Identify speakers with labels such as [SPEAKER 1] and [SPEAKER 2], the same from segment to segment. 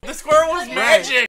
[SPEAKER 1] The squirrel was magic!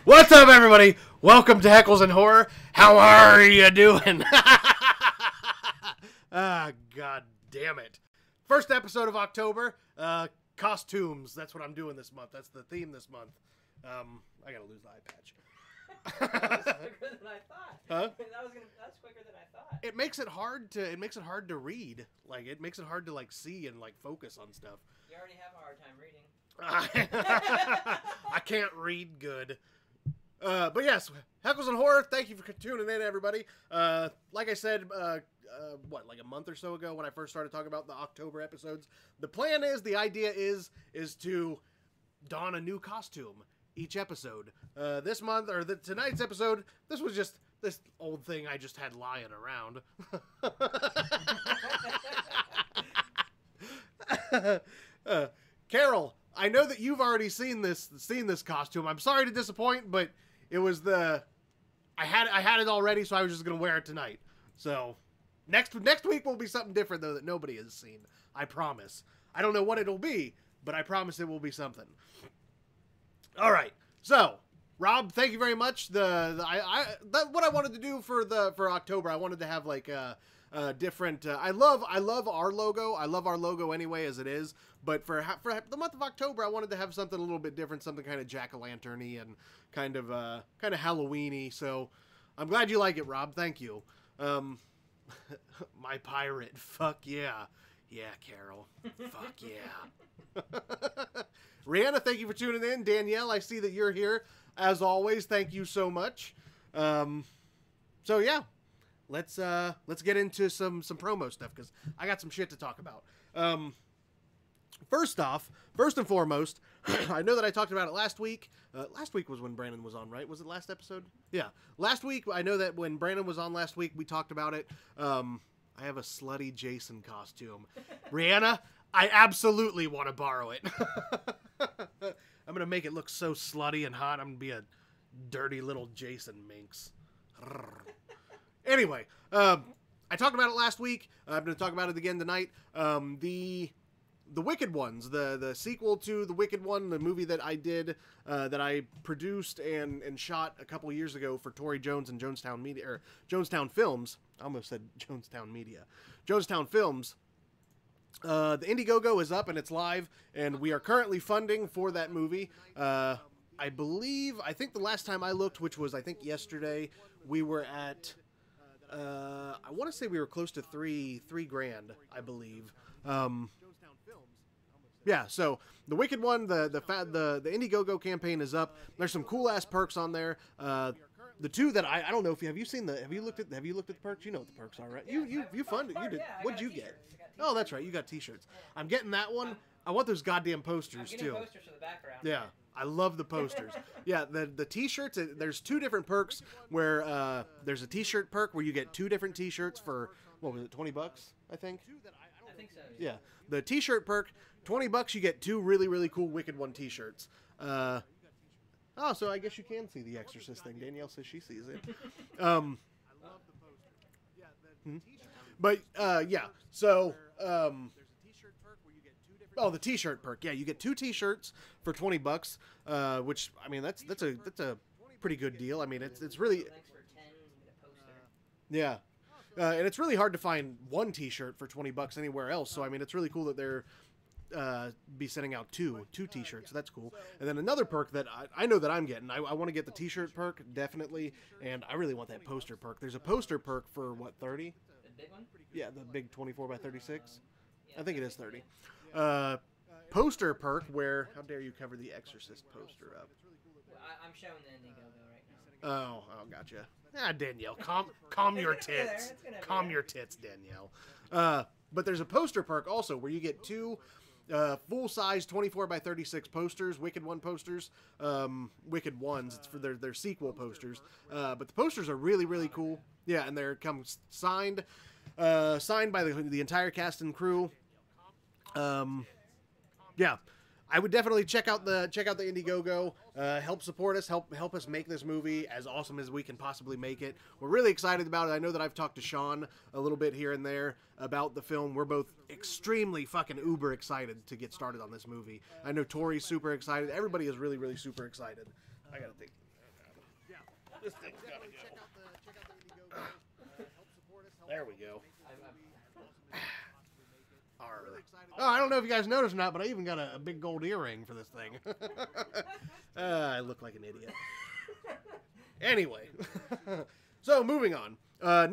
[SPEAKER 2] What's up, everybody? Welcome to Heckles and Horror. How are you doing? Ah, god damn it. First episode of October. Costumes. That's what I'm doing this month. That's the theme this month. I gotta lose the eye patch.
[SPEAKER 1] That was quicker than I thought.
[SPEAKER 2] Huh?
[SPEAKER 1] That's quicker than I thought.
[SPEAKER 2] It makes it hard to read. Like, it makes it hard to like see and like focus on stuff.
[SPEAKER 1] You already have a hard time reading.
[SPEAKER 2] I can't read good. But yes, Heckles and Horror, thank you for tuning in, everybody. Like I said, like a month or so ago when I first started talking about the October episodes, the idea is to don a new costume each episode. This month, or tonight's episode, this was just this old thing I just had lying around. Carol, I know that you've already seen this costume. I'm sorry to disappoint, but it was I had it already, so I was just gonna wear it tonight. So next week will be something different though that nobody has seen. I promise. I don't know what it'll be, but I promise it will be something. All right. So Rob, thank you very much. What I wanted to do for October, I wanted to have like different. I love our logo. I love our logo anyway as it is. But for the month of October, I wanted to have something a little bit different, something kind of jack-o'-lantern-y and kind of Halloween-y. So I'm glad you like it, Rob. Thank you. My pirate. Fuck yeah. Yeah, Carol. Fuck yeah. Rihanna, thank you for tuning in. Danielle, I see that you're here. As always, thank you so much. So yeah, let's get into some promo stuff because I got some shit to talk about. First and foremost, I know that I talked about it last week. Last week was when Brandon was on, right? Was it last episode? Yeah, last week. I know that when Brandon was on last week, we talked about it. I have a slutty Jason costume. Rihanna, I absolutely want to borrow it. I'm going to make it look so slutty and hot. I'm going to be a dirty little Jason minx. Anyway, I talked about it last week. I'm going to talk about it again tonight. The Wicked Ones, the sequel to The Wicked One, the movie that I did, that I produced and shot a couple years ago for Tory Jones and Jonestown Media, or Jonestown Films. I almost said Jonestown Media. Jonestown Films. The Indiegogo is up and it's live, and we are currently funding for that movie. I think the last time I looked, which was I think yesterday, we were at, I want to say we were close to three grand, I believe. Yeah, so the Wicked One, the Indiegogo campaign is up. There's some cool ass perks on there. The two that I don't know if have you looked at the perks? You know what the perks are, right? You funded. You did. What'd you get? Oh, that's right. You got t-shirts. I'm getting that one. I want those goddamn posters too.
[SPEAKER 1] Posters for the background.
[SPEAKER 2] Yeah, I love the posters. Yeah, the t-shirts. There's two different perks where there's a t-shirt perk where you get two different t-shirts for what was it, $20? I think.
[SPEAKER 1] think so.
[SPEAKER 2] Yeah, the T-shirt perk, $20. You get 2 really, really cool Wicked One T-shirts. Oh, so I guess you can see the Exorcist thing. Danielle says she sees it. But yeah, so oh, the T-shirt perk. Yeah, you get 2 T-shirts for $20, which I mean that's a pretty good deal. I mean it's really
[SPEAKER 1] Thanks for 10. You get a poster.
[SPEAKER 2] yeah. And it's really hard to find 1 T-shirt for $20 anywhere else. So I mean, it's really cool that they're be sending out two T-shirts. So that's cool. And then another perk that I know that I'm getting. I want to get the T-shirt perk definitely, and I really want that poster perk. There's a poster perk for what, 30?
[SPEAKER 1] The big one?
[SPEAKER 2] Yeah, the big 24 by 36.
[SPEAKER 1] Yeah,
[SPEAKER 2] I think it is 30. Poster perk where how dare you cover the Exorcist poster up?
[SPEAKER 1] Well, I'm showing the Indiegogo right now.
[SPEAKER 2] Oh, gotcha. Ah, Danielle, calm your tits. Calm your tits, Danielle. But there's a poster perk also where you get 2 full-size 24 by 36 posters, Wicked One posters, Wicked Ones. It's for their sequel posters. But the posters are really, really cool. Yeah, and they're signed by the entire cast and crew. Yeah. I would definitely check out the Indiegogo. Help support us. Help us make this movie as awesome as we can possibly make it. We're really excited about it. I know that I've talked to Sean a little bit here and there about the film. We're both extremely fucking uber excited to get started on this movie. I know Tori's super excited. Everybody is really, really super excited. I gotta think. This thing's gotta go. There we go. Oh, I don't know if you guys noticed or not, but I even got a big gold earring for this thing. I look like an idiot. Anyway, so moving on.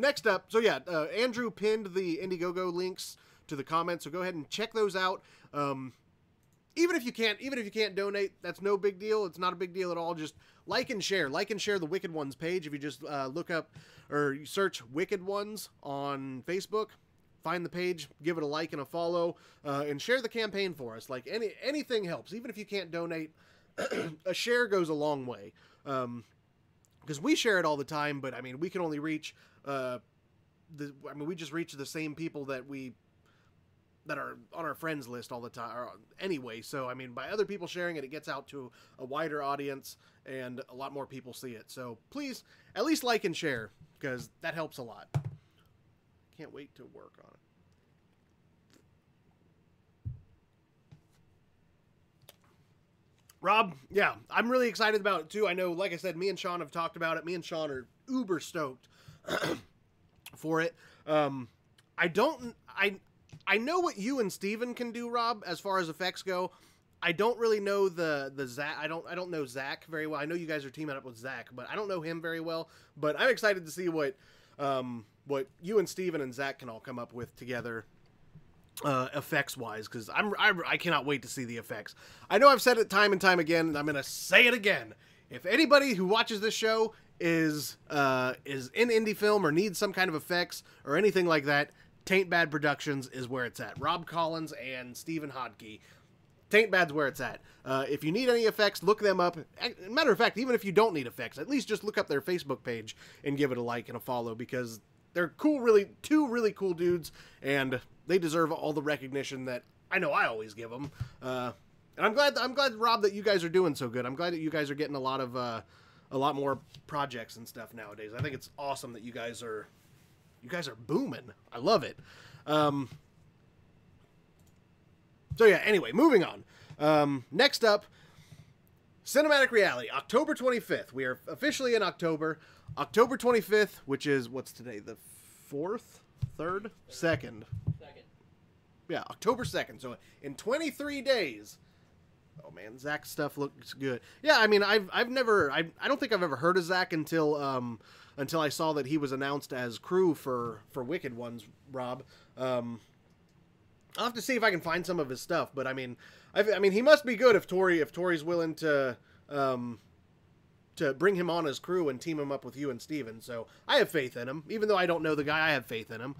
[SPEAKER 2] Next up, so yeah, Andrew pinned the Indiegogo links to the comments, so go ahead and check those out. Even if you can't donate, that's no big deal. It's not a big deal at all. Just like and share the Wicked Ones page. If you just look up or you search Wicked Ones on Facebook. Find the page, give it a like and a follow, and share the campaign for us. Like anything helps, even if you can't donate. A share goes a long way, because we share it all the time. But I mean, we can only reach we just reach the same people that are on our friends list all the time. Anyway, so I mean, by other people sharing it, it gets out to a wider audience, and a lot more people see it. So please, at least like and share, because that helps a lot. Can't wait to work on it. Rob, yeah, I'm really excited about it too. I know, like I said, me and Sean have talked about it. Me and Sean are uber stoked for it. I know what you and Steven can do, Rob, as far as effects go. I don't really know the Zach. I don't know Zach very well. I know you guys are teaming up with Zach, but I don't know him very well. But I'm excited to see what you and Steven and Zach can all come up with together, effects wise, because I cannot wait to see the effects. I know I've said it time and time again, and I'm gonna say it again. If anybody who watches this show is in indie film or needs some kind of effects or anything like that, Taint Bad Productions is where it's at. Rob Collins and Stephen Hodke. Taint Bad's where it's at. If you need any effects, look them up. Matter of fact, even if you don't need effects, at least just look up their Facebook page and give it a like and a follow, because they're cool, two really cool dudes, and they deserve all the recognition that I know I always give them. And I'm glad, Rob, that you guys are doing so good. I'm glad that you guys are getting a lot more projects and stuff nowadays. I think it's awesome that you guys are booming. I love it. So yeah, anyway, moving on. Next up, Cinematic Reality, October 25th. We are officially in October. October 25th, which is, what's today, the 4th? 3rd? 2nd. Yeah, October 2nd. So in 23 days. Oh man, Zach's stuff looks good. Yeah, I mean, I don't think I've ever heard of Zach until I saw that he was announced as crew for Wicked Ones, Rob. I'll have to see if I can find some of his stuff, but I mean he must be good if Tori's willing to bring him on as crew and team him up with you and Steven. So I have faith in him, even though I don't know the guy. I have faith in him.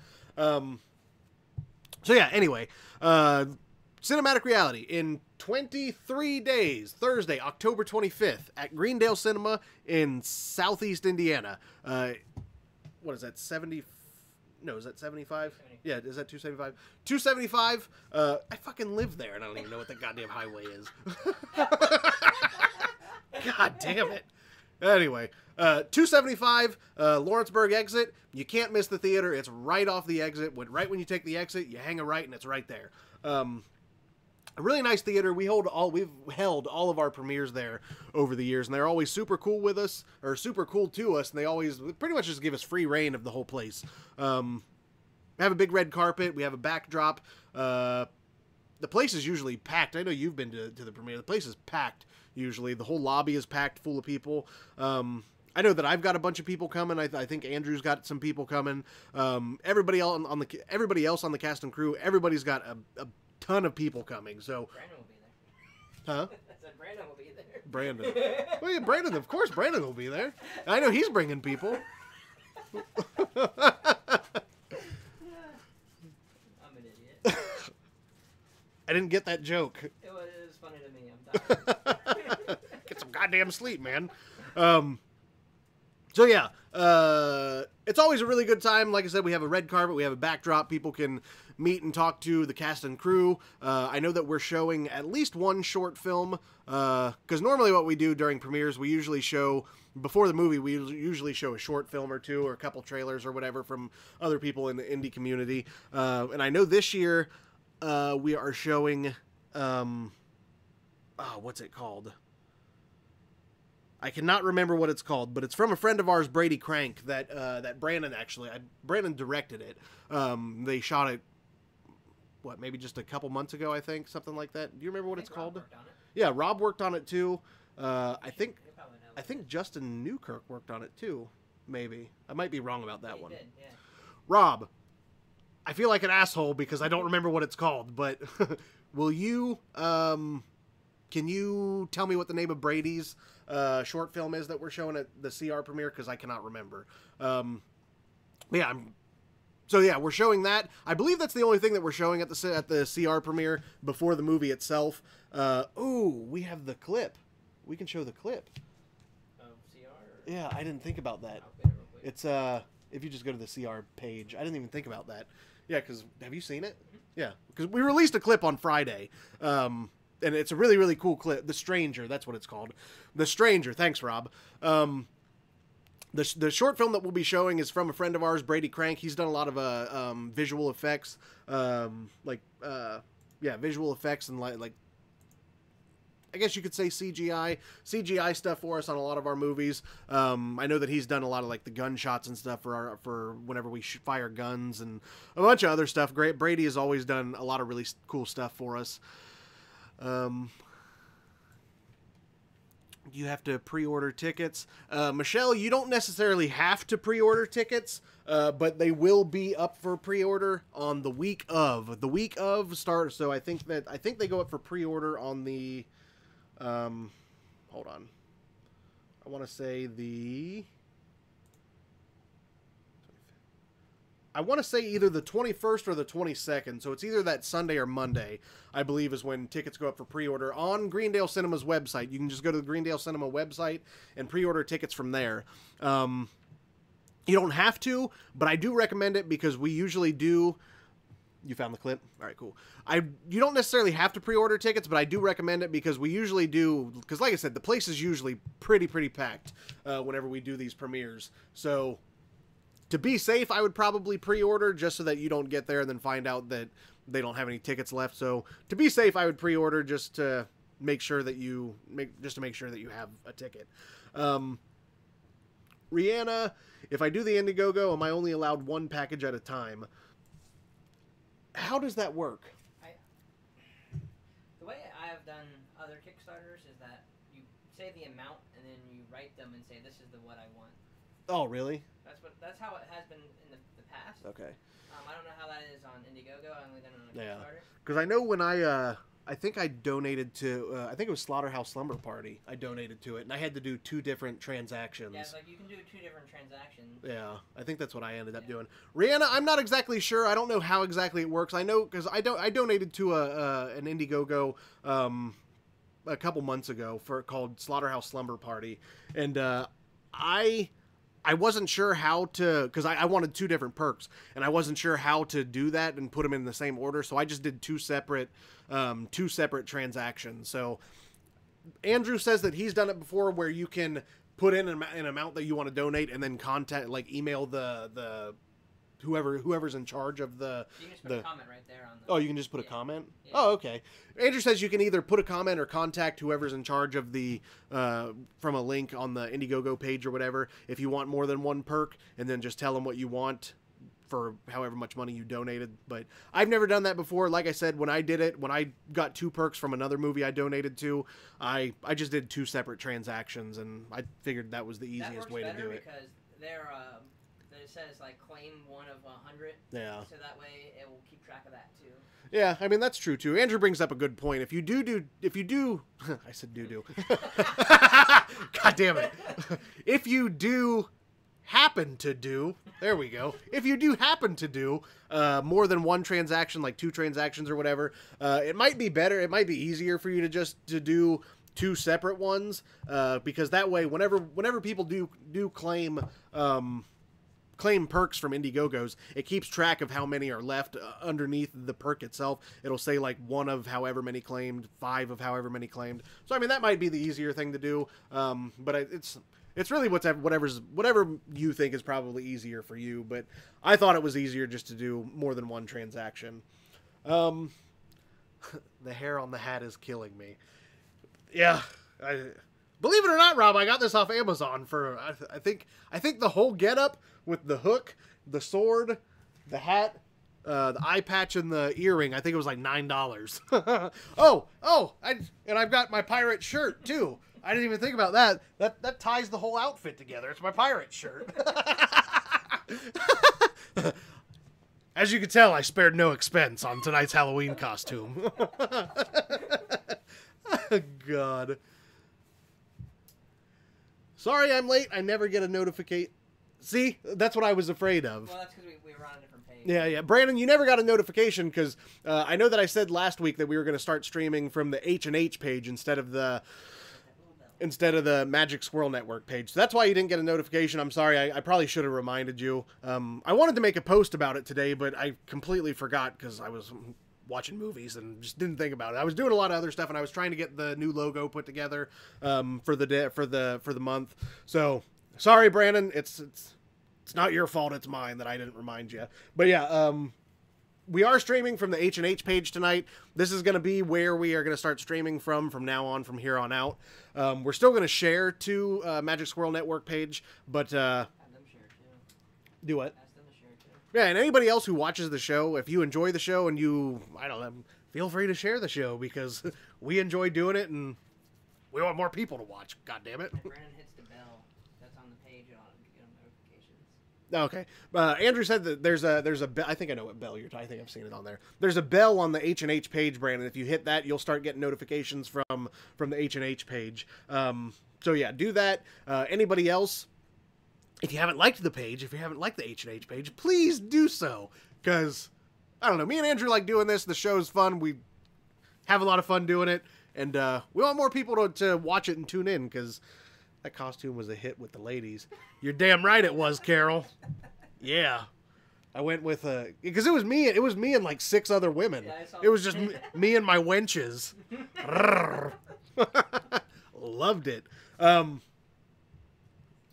[SPEAKER 2] So yeah, anyway, Cinematic Reality in 23 days, Thursday, October 25th at Greendale Cinema in Southeast Indiana. What is that? No, is that 75? Yeah, is that 275? 275. I fucking live there, and I don't even know what the goddamn highway is. God damn it. Anyway, 275, Lawrenceburg exit. You can't miss the theater. It's right off the exit. Right when you take the exit, you hang a right, and it's right there. A really nice theater. We've held all of our premieres there over the years, and they're always super cool with us, or super cool to us, and they always pretty much just give us free reign of the whole place. We have a big red carpet. We have a backdrop. The place is usually packed. I know you've been to the premiere. The place is packed usually. The whole lobby is packed full of people. I know that I've got a bunch of people coming. I think Andrew's got some people coming. Everybody else on the cast and crew, everybody's got a ton of people coming. So
[SPEAKER 1] Brandon will be there.
[SPEAKER 2] Huh?
[SPEAKER 1] I said Brandon will be there.
[SPEAKER 2] Brandon. Well, yeah, Brandon, of course Brandon will be there. I know he's bringing people.
[SPEAKER 1] I'm an idiot.
[SPEAKER 2] I didn't get that joke.
[SPEAKER 1] It was funny to me. I'm tired.
[SPEAKER 2] Get some goddamn sleep, man. So yeah, it's always a really good time. Like I said, we have a red carpet, we have a backdrop. People can meet and talk to the cast and crew. I know that we're showing at least one short film, because normally what we do during premieres, we usually show, before the movie, we usually show a short film or two, or a couple trailers or whatever from other people in the indie community. And I know this year, we are showing, what's it called? I cannot remember what it's called, but it's from a friend of ours, Brady Crank, that Brandon Brandon directed it. They shot it, maybe just a couple months ago, I think, something like that. Do you remember what it's called? Yeah, Rob worked on it too. I think Justin Newkirk worked on it too, maybe. I might be wrong about that one.
[SPEAKER 1] Did, yeah.
[SPEAKER 2] Rob, I feel like an asshole because I don't remember what it's called, but will you, can you tell me what the name of Brady's short film is that we're showing at the CR premiere? Because I cannot remember. Yeah, so yeah, we're showing that. I believe that's the only thing that we're showing at the CR premiere before the movie itself. Ooh, we have the clip. We can show the clip.
[SPEAKER 1] Oh, CR?
[SPEAKER 2] Yeah, I didn't think about that. It's if you just go to the CR page. I didn't even think about that. Yeah, because have you seen it? Mm-hmm. Yeah, because we released a clip on Friday. And it's a really, really cool clip. The Stranger, that's what it's called. The Stranger. Thanks, Rob. The short film that we'll be showing is from a friend of ours, Brady Crank. He's done a lot of visual effects, visual effects and like I guess you could say CGI stuff for us on a lot of our movies. I know that he's done a lot of like the gunshots and stuff for whenever we fire guns and a bunch of other stuff. Great. Brady has always done a lot of really cool stuff for us. You have to pre-order tickets. Michelle, you don't necessarily have to pre-order tickets, but they will be up for pre-order on the week of. The week of start. So I think they go up for pre-order on the. Hold on. I want to say either the 21st or the 22nd, so it's either that Sunday or Monday, I believe, is when tickets go up for pre-order on Greendale Cinema's website. You can just go to the Greendale Cinema website and pre-order tickets from there. You don't have to, but I do recommend it because we usually do. You found the clip? All right, cool. You don't necessarily have to pre-order tickets, but I do recommend it because we usually do, because like I said, the place is usually pretty packed whenever we do these premieres. So to be safe, I would probably pre-order just so that you don't get there and then find out that they don't have any tickets left. So to be safe, I would pre-order just to make sure that you have a ticket. Rihanna, if I do the Indiegogo, am I only allowed one package at a time? How does that work?
[SPEAKER 1] The way I have done other Kickstarters is that you say the amount and then you write them and say this is what I want.
[SPEAKER 2] Oh, really?
[SPEAKER 1] That's how it has been in the past.
[SPEAKER 2] Okay.
[SPEAKER 1] I don't know how that is on Indiegogo. I only done it on Kickstarter.
[SPEAKER 2] Because I know when I think I donated to, I think it was Slaughterhouse Slumber Party. I donated to it, and I had to do 2 different transactions.
[SPEAKER 1] Yeah, it's like you can do 2 different transactions.
[SPEAKER 2] Yeah, I think that's what I ended up doing. Rihanna, I'm not exactly sure. I don't know how exactly it works. I know because I donated to an Indiegogo a couple months ago called Slaughterhouse Slumber Party, and I I wasn't sure how to, because I wanted 2 different perks, and I wasn't sure how to do that and put them in the same order, so I just did 2 separate transactions. So Andrew says that he's done it before, where you can put in an amount that you want to donate, and then email the whoever's in charge of the.
[SPEAKER 1] You can just put a comment right there on the.
[SPEAKER 2] Oh, you can just put a comment?
[SPEAKER 1] Yeah.
[SPEAKER 2] Oh, okay. Andrew says you can either put a comment or contact whoever's in charge of the, from a link on the Indiegogo page or whatever, if you want more than 1 perk, and then just tell them what you want for however much money you donated. But I've never done that before. Like I said, when I did it, when I got 2 perks from another movie I donated to, I just did 2 separate transactions, and I figured that was the easiest way to do it.
[SPEAKER 1] Because they're, it says like claim 1 of 100.
[SPEAKER 2] Yeah.
[SPEAKER 1] So that way it will keep track of that too.
[SPEAKER 2] Yeah, I mean that's true too. Andrew brings up a good point. If you do, I said do. God damn it. If you do happen to do, there we go. If you do happen to do more than 1 transaction, like 2 transactions or whatever, it might be better. It might be easier for you to do 2 separate ones, because that way, whenever people do claim perks from Indiegogos, it keeps track of how many are left underneath the perk itself. It'll say like 1 of however many claimed, 5 of however many claimed. So I mean that might be the easier thing to do, but it's really whatever you think is probably easier for you. But I thought it was easier just to do more than 1 transaction. The hair on the hat is killing me. Yeah, believe it or not, Rob, I got this off Amazon for I think the whole getup with the hook, the sword, the hat, the eye patch, and the earring. I think it was like $9. And I've got my pirate shirt too. I didn't even think about that. That ties the whole outfit together. It's my pirate shirt. As you can tell, I spared no expense on tonight's Halloween costume. God. Sorry I'm late. I never get a notification. See? That's what I was afraid of.
[SPEAKER 1] Well, that's because we were on a different page.
[SPEAKER 2] Yeah. Brandon, you never got a notification because I know that I said last week that we were going to start streaming from the H&H page instead of the Magic Squirrel Network page. So that's why you didn't get a notification. I'm sorry. I probably should have reminded you. I wanted to make a post about it today, but I completely forgot because I was watching movies and just didn't think about it. I was doing a lot of other stuff, and I was trying to get the new logo put together for the month. So sorry, Brandon. It's not your fault. It's mine that I didn't remind you. But yeah, we are streaming from the H&H page tonight. This is going to be where we are going to start streaming from now on, from here on out. We're still going to share to Magic Squirrel Network page, but
[SPEAKER 1] Have them share too.
[SPEAKER 2] Do what?
[SPEAKER 1] Ask them to share too.
[SPEAKER 2] Yeah, and anybody else who watches the show, if you enjoy the show and I don't know, feel free to share the show because we enjoy doing it and we want more people to watch. God damn it.
[SPEAKER 1] And Brandon hits the bell that's on the page on get them notifications.
[SPEAKER 2] Okay. Andrew said that there's a bell. I think I know what bell you're talking. I think I've seen it on there. There's a bell on the H&H page, Brandon. If you hit that, you'll start getting notifications from the H&H page. So yeah, do that. Anybody else? If you haven't liked the page, if you haven't liked the H&H page, please do so. Because, I don't know, me and Andrew like doing this. The show's fun. We have a lot of fun doing it. And we want more people to watch it and tune in. Because that costume was a hit with the ladies. You're damn right it was, Carol. Yeah. I went with because it was me and like 6 other women.
[SPEAKER 1] Yeah,
[SPEAKER 2] it was just me and my wenches. Loved it.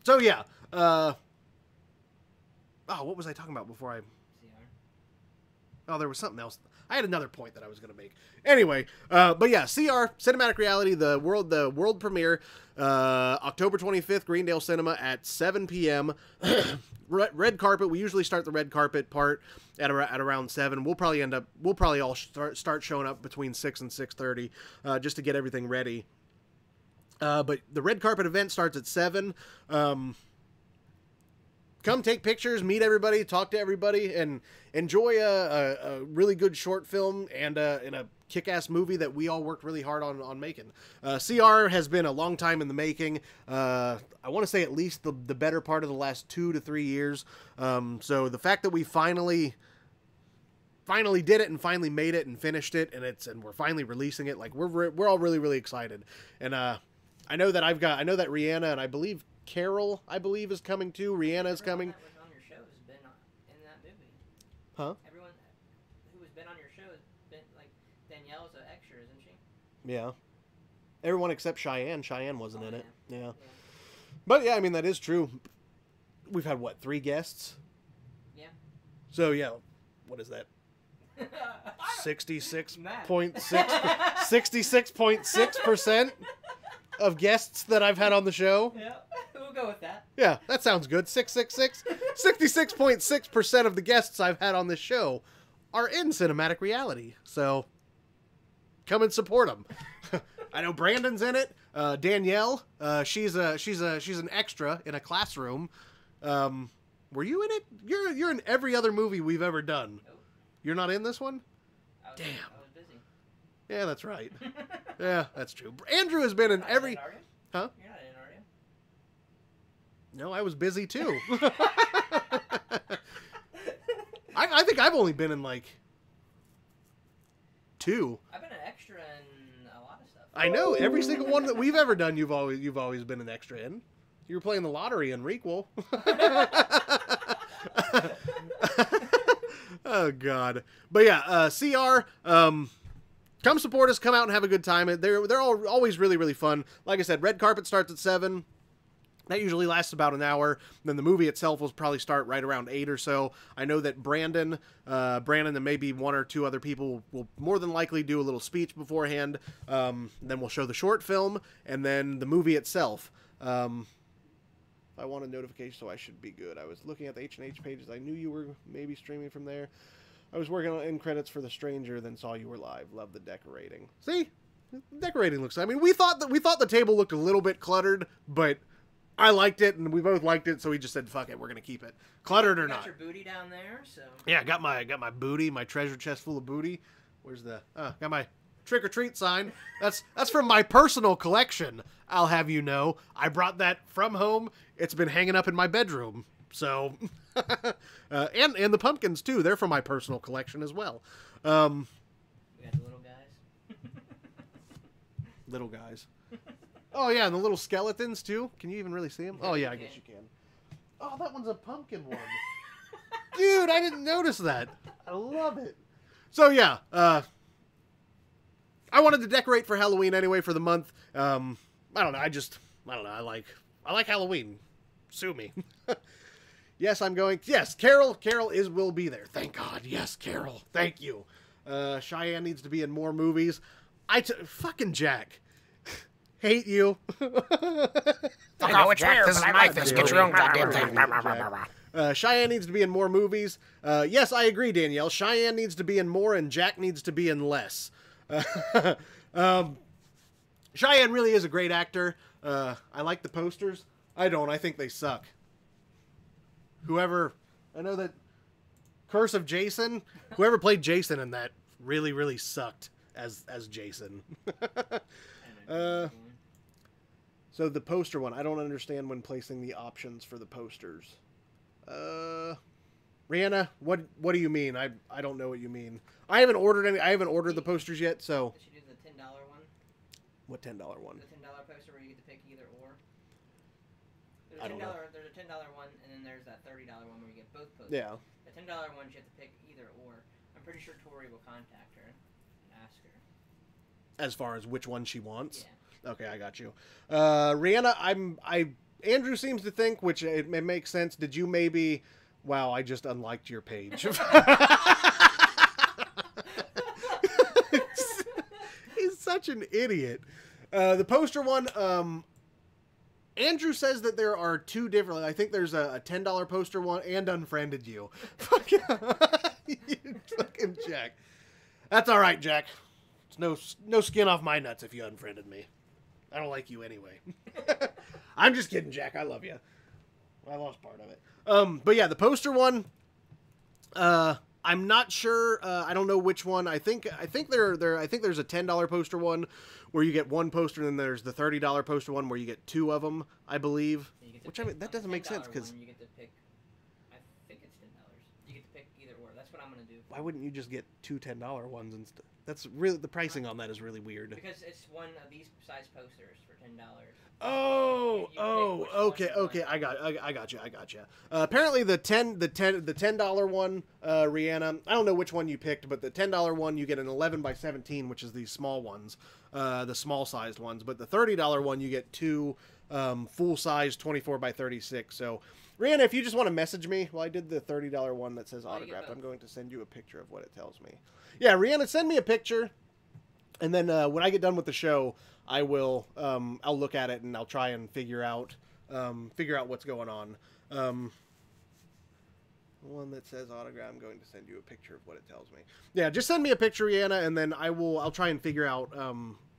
[SPEAKER 2] So yeah. What was I talking about before I...
[SPEAKER 1] CR.
[SPEAKER 2] Oh, there was something else. I had another point that I was going to make. Anyway, but yeah, CR, Cinematic Reality, the world premiere, October 25th, Greendale Cinema at 7 p.m. Red carpet. We usually start the red carpet part at around 7. We'll probably all start showing up between 6 and 6:30 just to get everything ready. But the red carpet event starts at 7. Come take pictures, meet everybody, talk to everybody, and enjoy a really good short film and a kick-ass movie that we all worked really hard on making. CR has been a long time in the making. I want to say at least the better part of the last 2 to 3 years. So the fact that we finally did it and finally made it and finished it and we're finally releasing it, like we're all really, really excited. And I know that Rihanna and I believe Carol, I believe, is coming too. Rihanna's coming.
[SPEAKER 1] Everyone that was on your show has been in that movie.
[SPEAKER 2] Huh?
[SPEAKER 1] Everyone who has been on your show has been, like, Danielle's an extra, isn't she?
[SPEAKER 2] Yeah. Everyone except Cheyenne. Cheyenne wasn't in it. Yeah.
[SPEAKER 1] Yeah.
[SPEAKER 2] But yeah, I mean, that is true. We've had, what, 3 guests?
[SPEAKER 1] Yeah.
[SPEAKER 2] So, yeah. What is that? 66.6% of guests that I've had on the show.
[SPEAKER 1] Yeah, we'll go with that.
[SPEAKER 2] Yeah, that sounds good. 66.6% of the guests I've had on this show are in cinematic reality. So come and support them. I know Brandon's in it. Danielle, she's an extra in a classroom. Were you in it? You're in every other movie we've ever done.
[SPEAKER 1] Nope.
[SPEAKER 2] You're not in this one?
[SPEAKER 1] Damn.
[SPEAKER 2] Damn.
[SPEAKER 1] I was busy.
[SPEAKER 2] Yeah, that's right. Yeah, that's true. Andrew has been in every... Huh?
[SPEAKER 1] You're not in, are you?
[SPEAKER 2] No, I was busy too. I think I've only been in like 2.
[SPEAKER 1] I've been an extra in a lot of stuff.
[SPEAKER 2] I know every single one that we've ever done. You've always been an extra in. You were playing the lottery in Requel. Oh God! But yeah, CR. Come support us. Come out and have a good time. They're always really, really fun. Like I said, red carpet starts at 7. That usually lasts about an hour. Then the movie itself will probably start right around 8 or so. I know that Brandon and maybe 1 or 2 other people will more than likely do a little speech beforehand. Then we'll show the short film and then the movie itself. I want a notification, so I should be good. I was looking at the H&H pages. I knew you were maybe streaming from there. I was working on end credits for The Stranger, then saw you were live. Love the decorating. See? The decorating looks... I mean, we thought the table looked a little bit cluttered, but I liked it, and we both liked it, so we just said, fuck it, we're going to keep it. Cluttered or not.
[SPEAKER 1] Got your booty down there, so...
[SPEAKER 2] Yeah, I got my booty, my treasure chest full of booty. Where's the... got my trick or treat sign. That's from my personal collection, I'll have you know. I brought that from home. It's been hanging up in my bedroom. So, and the pumpkins too. They're from my personal collection as well.
[SPEAKER 1] We got the little guys.
[SPEAKER 2] Little guys. Oh yeah, and the little skeletons too. Can you even really see them? Oh yeah, I guess you can. Oh, that one's a pumpkin one. Dude, I didn't notice that. I love it. So yeah, I wanted to decorate for Halloween anyway for the month. I don't know. I don't know. I like Halloween. Sue me. Yes, I'm going. Yes, Carol will be there. Thank God. Yes, Carol. Thank you. Cheyenne needs to be in more movies. Fucking Jack. Hate you.
[SPEAKER 3] I know it's weird, this is my fist. Get your own goddamn thing.
[SPEAKER 2] Cheyenne needs to be in more movies. Yes, I agree, Danielle. Cheyenne needs to be in more, and Jack needs to be in less. Cheyenne really is a great actor. I like the posters. I don't. I think they suck. I know that Curse of Jason, whoever played Jason in that really, really sucked as Jason. So the poster one, I don't understand when placing the options for the posters. Rihanna, what do you mean? I don't know what you mean. I haven't ordered the posters yet, so.
[SPEAKER 1] Did you do the $10 one?
[SPEAKER 2] What $10 one?
[SPEAKER 1] The $10 poster where you get to pick either or.
[SPEAKER 2] I don't know.
[SPEAKER 1] There's a $10 one, and then there's that $30 one where you get both posters.
[SPEAKER 2] Yeah.
[SPEAKER 1] The $10 one you have to pick either or. I'm pretty sure Tori will contact her and ask her.
[SPEAKER 2] As far as which one she wants.
[SPEAKER 1] Yeah.
[SPEAKER 2] Okay, I got you. Rihanna, Andrew seems to think, which it makes sense. Did you maybe? Wow, I just unliked your page. He's such an idiot. The poster one, Andrew says that there are 2 different. I think there's a $10 poster one and unfriended you. You fucking Jack. That's all right, Jack. It's no skin off my nuts if you unfriended me. I don't like you anyway. I'm just kidding, Jack. I love you. I lost part of it. But yeah, the poster one. I'm not sure. I don't know which one. I think there's a $10 poster one where you get 1 poster, and then there's the $30 poster one where you get 2 of them, I believe. Which I mean, that doesn't make sense because
[SPEAKER 1] you get to pick. I think it's $10. You get to pick either or. That's what I'm gonna do.
[SPEAKER 2] Why wouldn't you just get 2 $10 ones and stuff? That's really the pricing on that is really weird.
[SPEAKER 1] Because it's one of these size posters for $10.
[SPEAKER 2] Okay. I got you. Apparently the $10 one, Rihanna. I don't know which one you picked, but the $10 one you get an 11 by 17, which is these small ones, the small sized ones. But the $30 one you get two full size 24 by 36. So Rihanna, if you just want to message me, well, I did the $30 one that says autographed. I'm going to send you a picture of what it tells me. Yeah, Rihanna, send me a picture, and then when I get done with the show, I will I'll look at it and I'll try and figure out what's going on. One that says autograph. I'm going to send you a picture of what it tells me. Yeah, just send me a picture, Rihanna, and then I'll try and figure out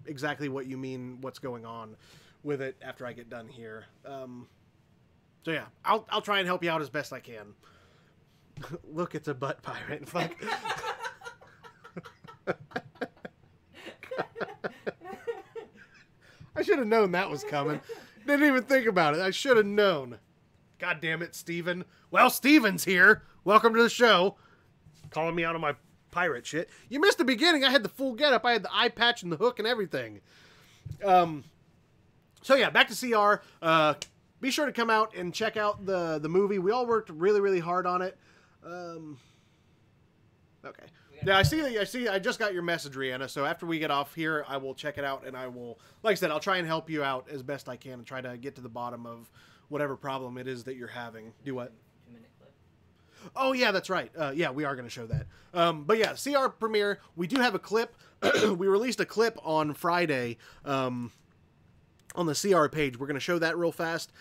[SPEAKER 2] exactly what you mean, what's going on with it after I get done here. So yeah, I'll try and help you out as best I can. Look, it's a butt pirate. Fuck. I should have known that was coming. Didn't even think about it. I should have known. God damn it, Steven. Well, Steven's here. Welcome to the show. Calling me out on my pirate shit. You missed the beginning. I had the full getup. I had the eye patch and the hook and everything. So yeah, back to CR. Be sure to come out and check out the movie. We all worked really, really hard on it. Okay. Yeah, I see. I just got your message, Rihanna. So after we get off here, I will check it out, and I will, like I said, I'll try and help you out as best I can and try to get to the bottom of whatever problem it is that you're having. Do what?
[SPEAKER 1] 2-minute clip.
[SPEAKER 2] Oh yeah, that's right. Yeah, we are going to show that. But yeah, CR premiere. We do have a clip. We released a clip on Friday. On the CR page. We're going to show that real fast.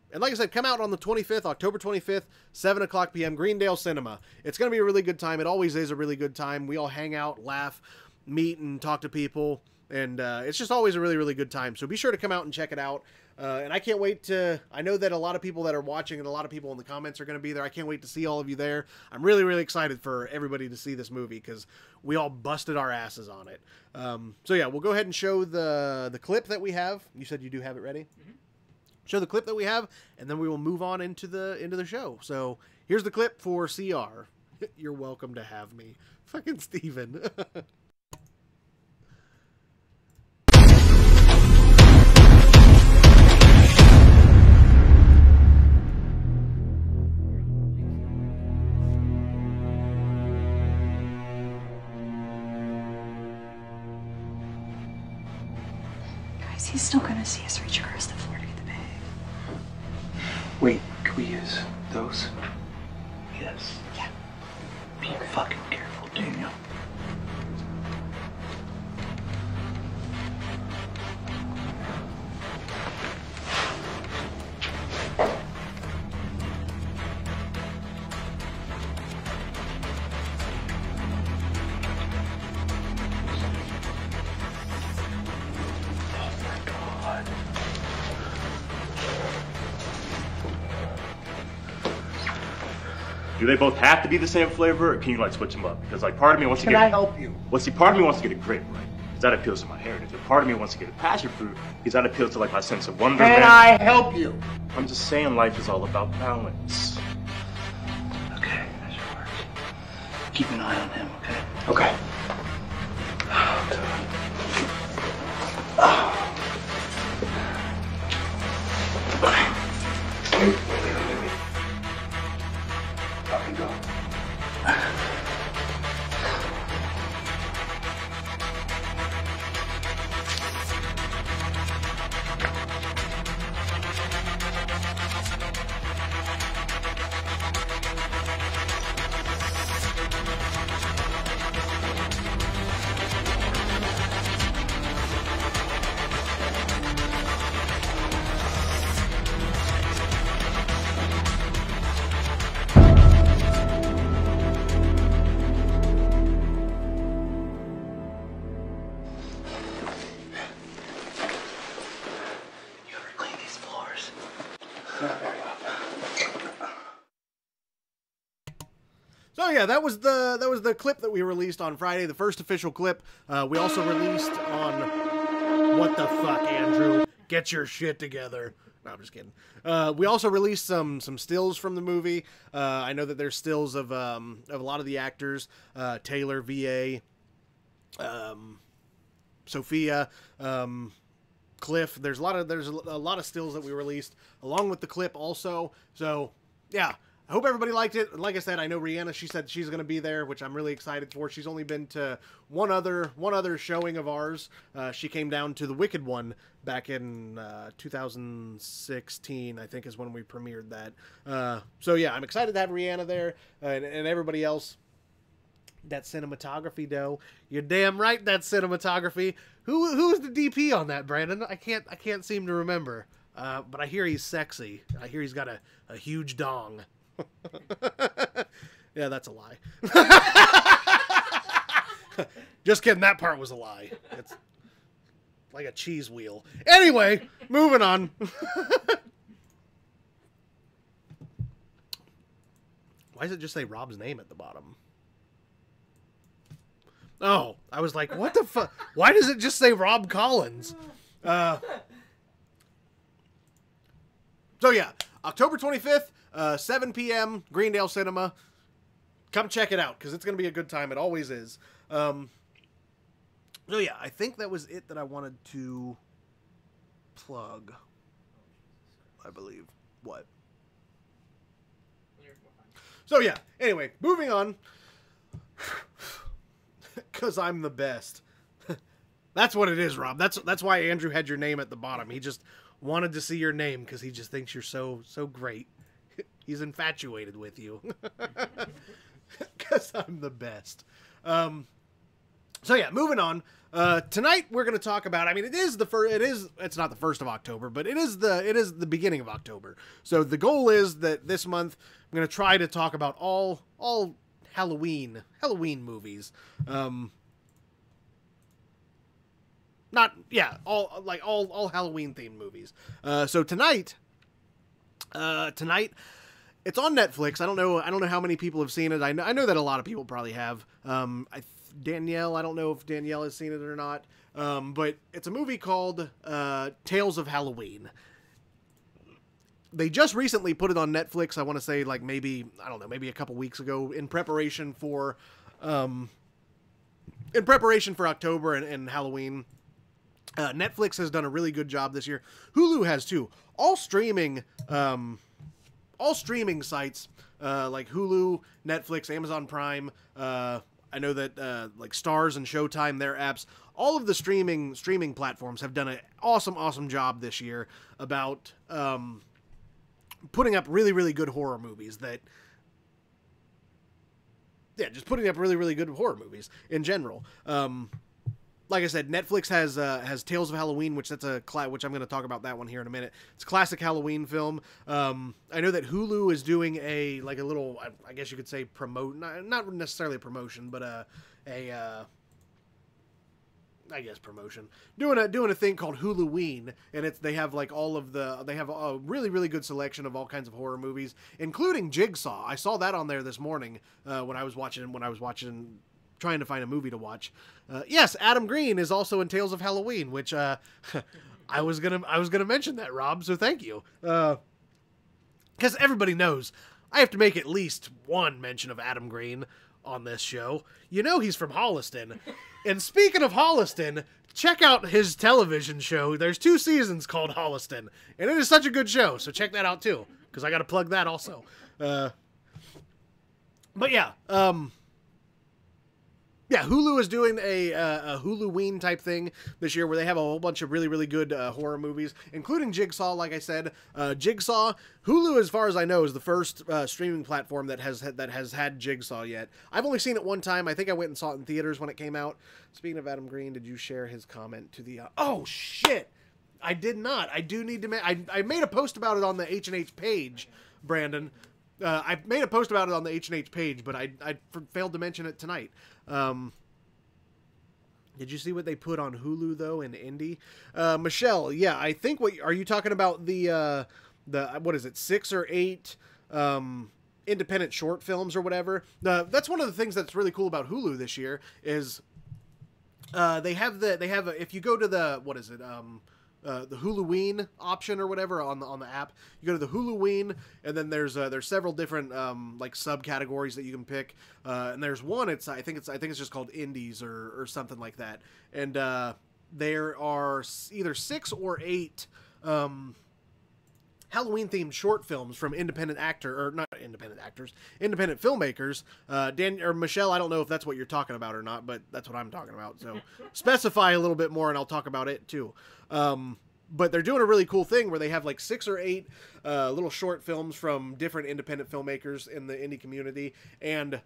[SPEAKER 2] And like I said, come out on the 25th, October 25th, 7 o'clock p.m., Greendale Cinema. It's going to be a really good time. It always is a really good time. We all hang out, laugh, meet, and talk to people. And it's just always a really, really good time. So be sure to come out and check it out. And I can't wait to... I know that a lot of people that are watching and a lot of people in the comments are going to be there. I can't wait to see all of you there. I'm really, really excited for everybody to see this movie because we all busted our asses on it. So yeah, we'll go ahead and show the clip that we have. You said you do have it ready? Mm-hmm. Show the clip that we have, and then we will move on into the show. So here's the clip for CR. You're welcome to have me. Fucking Steven.
[SPEAKER 4] Guys, he's still gonna see us reach across the floor to get the bag.
[SPEAKER 5] Wait, can we use those?
[SPEAKER 4] Yes. Yeah.
[SPEAKER 5] Be fucking careful, Daniel.
[SPEAKER 6] Do they both have to be the same flavor, or can you like switch them up? Because like part of me wants to get.
[SPEAKER 5] Can I help you?
[SPEAKER 6] Well, see, part of me wants to get a grape, right? Because that appeals to my heritage. But part of me wants to get a passion fruit, because that appeals to like my sense of wonderment.
[SPEAKER 5] Can I help you?
[SPEAKER 6] I'm just saying, life is all about balance.
[SPEAKER 5] Okay, that should work. Keep an eye on him, okay?
[SPEAKER 6] Okay.
[SPEAKER 5] Oh, God. Oh. Wait. Up you go.
[SPEAKER 2] So yeah, that was the clip that we released on Friday, the first official clip. We also released on what the fuck, Andrew? Get your shit together. No, I'm just kidding. We also released some stills from the movie. I know that there's stills of a lot of the actors, Taylor, VA, Sophia, Cliff. There's a lot of stills that we released along with the clip also. So yeah, I hope everybody liked it. Like I said, I know Rihanna, she said she's going to be there, which I'm really excited for. She's only been to one other showing of ours. She came down to the Wicked one back in 2016, I think is when we premiered that. So yeah, I'm excited to have Rihanna there and everybody else. That cinematography, though. You're damn right, that cinematography. Who's the DP on that, Brandon? I can't seem to remember. But I hear he's sexy. I hear he's got a huge dong. Yeah, that's a lie. Just kidding. That part was a lie. It's like a cheese wheel. Anyway, moving on. Why does it just say Rob's name at the bottom? Oh, I was like, what the fuck? Why does it just say Rob Collins? So yeah, October 25th, 7 p.m., Greendale Cinema. Come check it out, because it's going to be a good time. It always is. So yeah, I think that was it that I wanted to plug. I believe. What? So yeah, anyway, moving on. Because I'm the best. That's what it is, Rob. That's why Andrew had your name at the bottom. He just wanted to see your name because he just thinks you're so great. He's infatuated with you. Because I'm the best. So yeah, moving on. Tonight we're going to talk about. I mean, it's not the 1st of October, but it is the beginning of October. So the goal is that this month I'm going to try to talk about all Halloween movies. All Halloween themed movies. So tonight it's on Netflix. I don't know how many people have seen it. I know that a lot of people probably have. Danielle, I don't know if Danielle has seen it or not. But it's a movie called Tales of Halloween. They just recently put it on Netflix. I want to say maybe a couple weeks ago in preparation for October and Halloween. Netflix has done a really good job this year. Hulu has too. All streaming sites like Hulu, Netflix, Amazon Prime. I know that Starz and Showtime, their apps, all of the streaming platforms have done an awesome job this year about putting up really, really good horror movies just putting up really, really good horror movies in general. Like I said, Netflix has Tales of Halloween, which I'm going to talk about that one here in a minute. It's a classic Halloween film. I know that Hulu is doing a little, I guess you could say not necessarily a promotion, but I guess promotion, doing a thing called Huluween, and they have a really, really good selection of all kinds of horror movies, including Jigsaw. I saw that on there this morning when I was watching, trying to find a movie to watch. Yes, Adam Green is also in Tales of Halloween, which I was gonna mention that, Rob. So thank you, because everybody knows I have to make at least one mention of Adam Green on this show. You know he's from Holliston. And speaking of Holliston, check out his television show. There's 2 seasons called Holliston, and it is such a good show, so check that out too, because I got to plug that also. But yeah, Hulu is doing a Huluween type thing this year where they have a whole bunch of really, really good horror movies, including Jigsaw, like I said. Jigsaw, Hulu, as far as I know, is the first streaming platform that has had Jigsaw yet. I've only seen it one time. I think I went and saw it in theaters when it came out. Speaking of Adam Green, did you share his comment to the... Oh, shit! I did not. I do need to... I made a post about it on the H&H page, Brandon. I made a post about it on the H&H page, but I failed to mention it tonight. Did you see what they put on Hulu though in Indie? Michelle, yeah, I think are you talking about the what is it, 6 or 8 independent short films or whatever? That's one of the things that's really cool about Hulu this year is they have if you go to the the Huluween option or whatever on the app, you go to the Huluween, and then there's several different subcategories that you can pick, and there's one I think it's just called Indies or something like that, and there are either 6 or 8 Halloween-themed short films from independent filmmakers. Michelle, I don't know if that's what you're talking about or not, but that's what I'm talking about. So specify a little bit more, and I'll talk about it too. But they're doing a really cool thing where they have like 6 or 8 little short films from different independent filmmakers in the indie community, and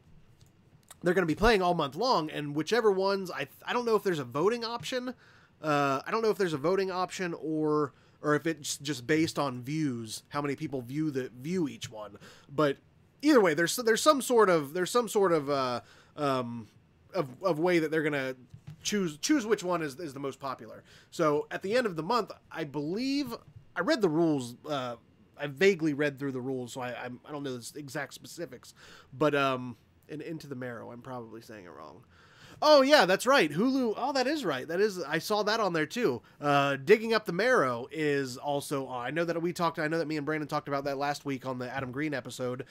[SPEAKER 2] they're going to be playing all month long. And whichever ones, I don't know if there's a voting option. I don't know if there's a voting option or if it's just based on views, how many people view each one. But either way, there's some sort of way that they're gonna choose which one is the most popular. So at the end of the month, I believe I read the rules. I vaguely read through the rules, so I don't know the exact specifics. But Into the Marrow, I'm probably saying it wrong. Oh yeah, that's right. Hulu. Oh, that is right. I saw that on there too. Digging Up the Marrow is also on. I know that me and Brandon talked about that last week on the Adam Green episode.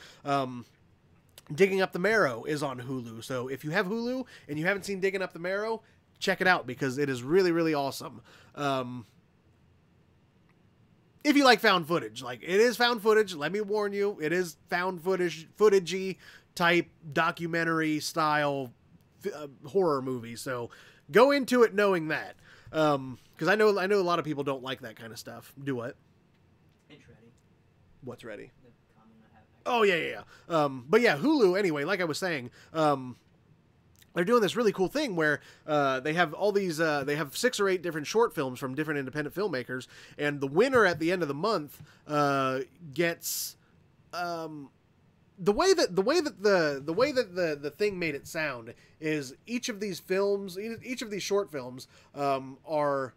[SPEAKER 2] Digging Up the Marrow is on Hulu. So if you have Hulu and you haven't seen Digging Up the Marrow, check it out because it is really, really awesome. If you like found footage, like it is found footage, let me warn you, it is found footagey type documentary style horror movie, so go into it knowing that, because I know a lot of people don't like that kind of stuff. Do what?
[SPEAKER 1] It's ready.
[SPEAKER 2] What's ready?
[SPEAKER 1] The comment I have.
[SPEAKER 2] Oh yeah. But yeah, Hulu. Anyway, like I was saying, they're doing this really cool thing where they have all these. They have 6 or 8 different short films from different independent filmmakers, and the winner at the end of the month gets. The way that the thing made it sound is each of these short films are,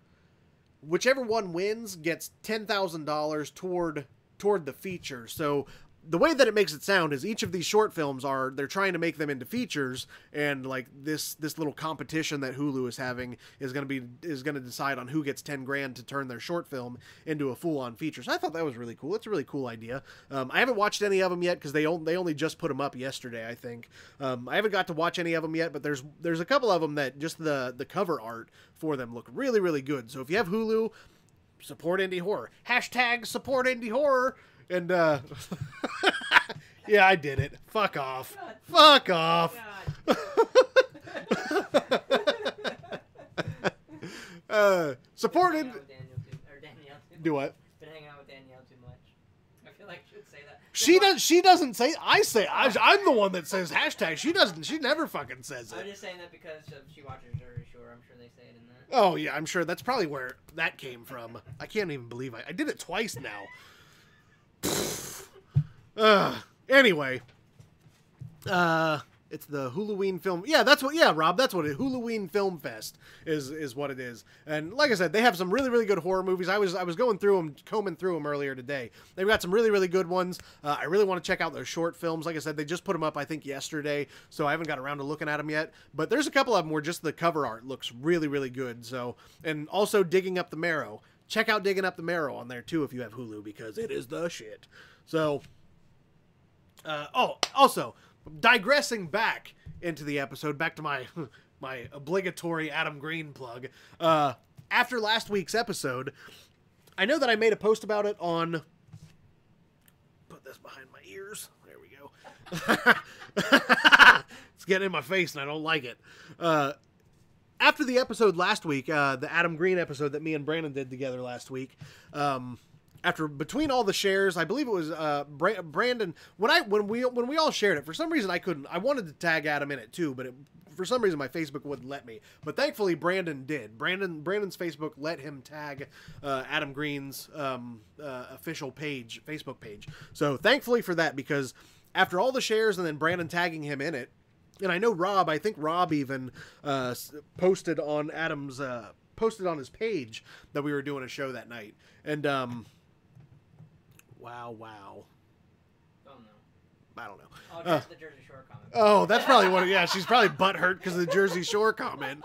[SPEAKER 2] whichever one wins gets $10,000 toward the feature. So the way that it makes it sound is each of these short films they're trying to make them into features, and like this little competition that Hulu is having is going to decide on who gets 10 grand to turn their short film into a full-on feature. So I thought that was really cool. It's a really cool idea. I haven't watched any of them yet because they only just put them up yesterday, I think. I haven't got to watch any of them yet, but there's a couple of them that just the cover art for them look really, really good. So if you have Hulu, support indie horror. # support indie horror. And, yeah, I did it. Fuck off. Fuck off. Supported. Do what?
[SPEAKER 1] Been hanging out with Danielle too much. I feel like I should say that.
[SPEAKER 2] She doesn't say. I'm the one that says #. She doesn't. She never fucking says it.
[SPEAKER 1] I'm just saying that because she watches Jersey Shore. I'm sure they say it in that.
[SPEAKER 2] Oh yeah, I'm sure that's probably where that came from. I can't even believe I did it twice now. Anyway, it's the Halloween film. Yeah, Rob, that's what it. Halloween Film Fest is what it is. And like I said, they have some really, really good horror movies. I was combing through them earlier today. They've got some really, really good ones. I really want to check out their short films. Like I said, they just put them up, I think, yesterday, so I haven't got around to looking at them yet. But there's a couple of them where just the cover art looks really, really good. So, and also Digging Up the Marrow. Check out Digging Up the Marrow on there too if you have Hulu, because it is the shit. So, also, digressing back into the episode, back to my obligatory Adam Green plug. After last week's episode, I know that I made a post about it on... Put this behind my ears. There we go. It's getting in my face and I don't like it. After the episode last week, the Adam Green episode that me and Brandon did together last week, between all the shares, I believe it was Brandon. When we all shared it, for some reason I couldn't. I wanted to tag Adam in it too, but for some reason my Facebook wouldn't let me. But thankfully Brandon did. Brandon's Facebook let him tag Adam Green's official Facebook page. So thankfully for that, because after all the shares and then Brandon tagging him in it. And I know I think Rob even posted on his page that we were doing a show that night. And, wow.
[SPEAKER 1] Oh, no.
[SPEAKER 2] I don't know.
[SPEAKER 1] Oh, just the Jersey Shore comment.
[SPEAKER 2] Oh, that's probably what, yeah, she's probably butthurt because of the Jersey Shore comment.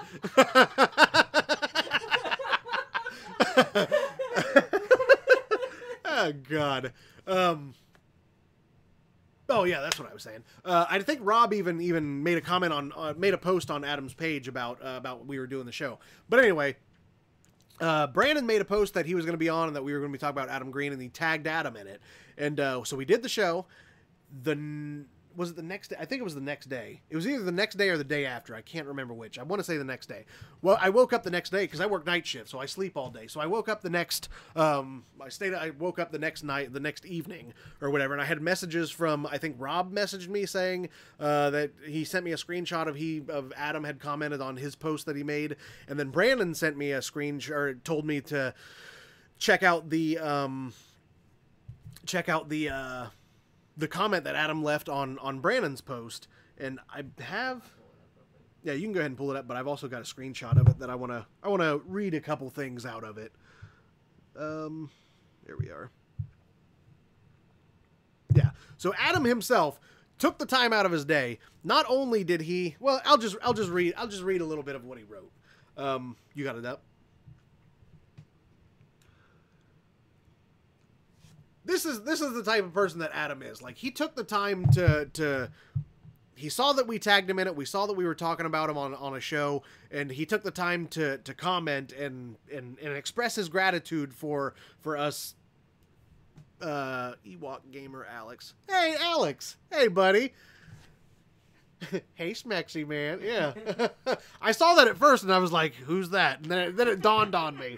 [SPEAKER 2] Oh, God. Oh yeah, that's what I was saying. I think Rob even made a comment made a post on Adam's page about we were doing the show. But anyway, Brandon made a post that he was going to be on and that we were going to be talking about Adam Green, and he tagged Adam in it. And so we did the show. Was it the next day? I think it was the next day. It was either the next day or the day after. I can't remember which. I want to say the next day. Well, I woke up the next day because I work night shift, so I sleep all day. So I woke up the next. I woke up the next night, the next evening, or whatever, and I had messages from. I think Rob messaged me saying that he sent me a screenshot of Adam had commented on his post that he made, and then Brandon sent me a screenshot, or told me to check out the comment that Adam left on Brandon's post, and I have, yeah, you can go ahead and pull it up, but I've also got a screenshot of it that I want to read a couple things out of it. There we are. Yeah. So Adam himself took the time out of his day. Not only did he, well, I'll just read a little bit of what he wrote. You got it up? This is the type of person that Adam is. Like, he took the time to he saw that we tagged him in it. We saw that we were talking about him on a show, and he took the time to comment and express his gratitude for us. Ewok gamer Alex. Hey, Alex. Hey, buddy. Hey, Smexy, man. Yeah. I saw that at first, and I was like, who's that? And then it dawned on me.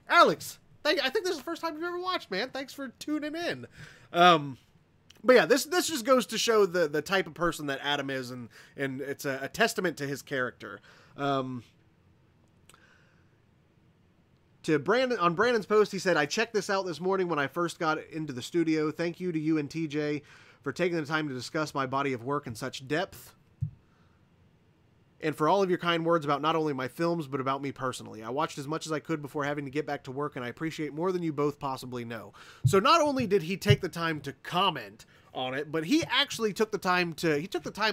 [SPEAKER 2] Alex. I think this is the first time you've ever watched, man. Thanks for tuning in. But yeah, this just goes to show the type of person that Adam is, and it's a testament to his character. To Brandon, on Brandon's post, he said, "I checked this out this morning when I first got into the studio. Thank you to you and TJ for taking the time to discuss my body of work in such depth. And for all of your kind words about not only my films, but about me personally. I watched as much as I could before having to get back to work, and I appreciate more than you both possibly know." So not only did he take the time to comment on it, but he actually took the time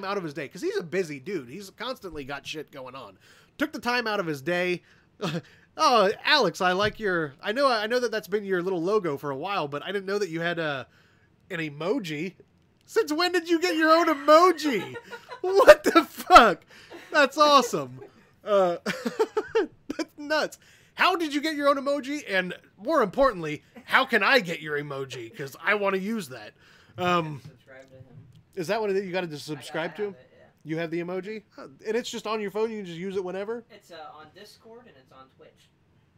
[SPEAKER 2] out of his day, because he's a busy dude. He's constantly got shit going on. Took the time out of his day. Oh, Alex, I like your... I know that's been your little logo for a while, but I didn't know that you had an emoji. Since when did you get your own emoji? What the fuck? That's awesome. That's nuts. How did you get your own emoji? And more importantly, how can I get your emoji? Because I want to use that.
[SPEAKER 1] Subscribe to him.
[SPEAKER 2] Is that what it is? You got to just subscribe to him?
[SPEAKER 1] It, yeah.
[SPEAKER 2] You have the emoji? And it's just on your phone? You can just use it whenever?
[SPEAKER 1] It's on Discord and it's on Twitch.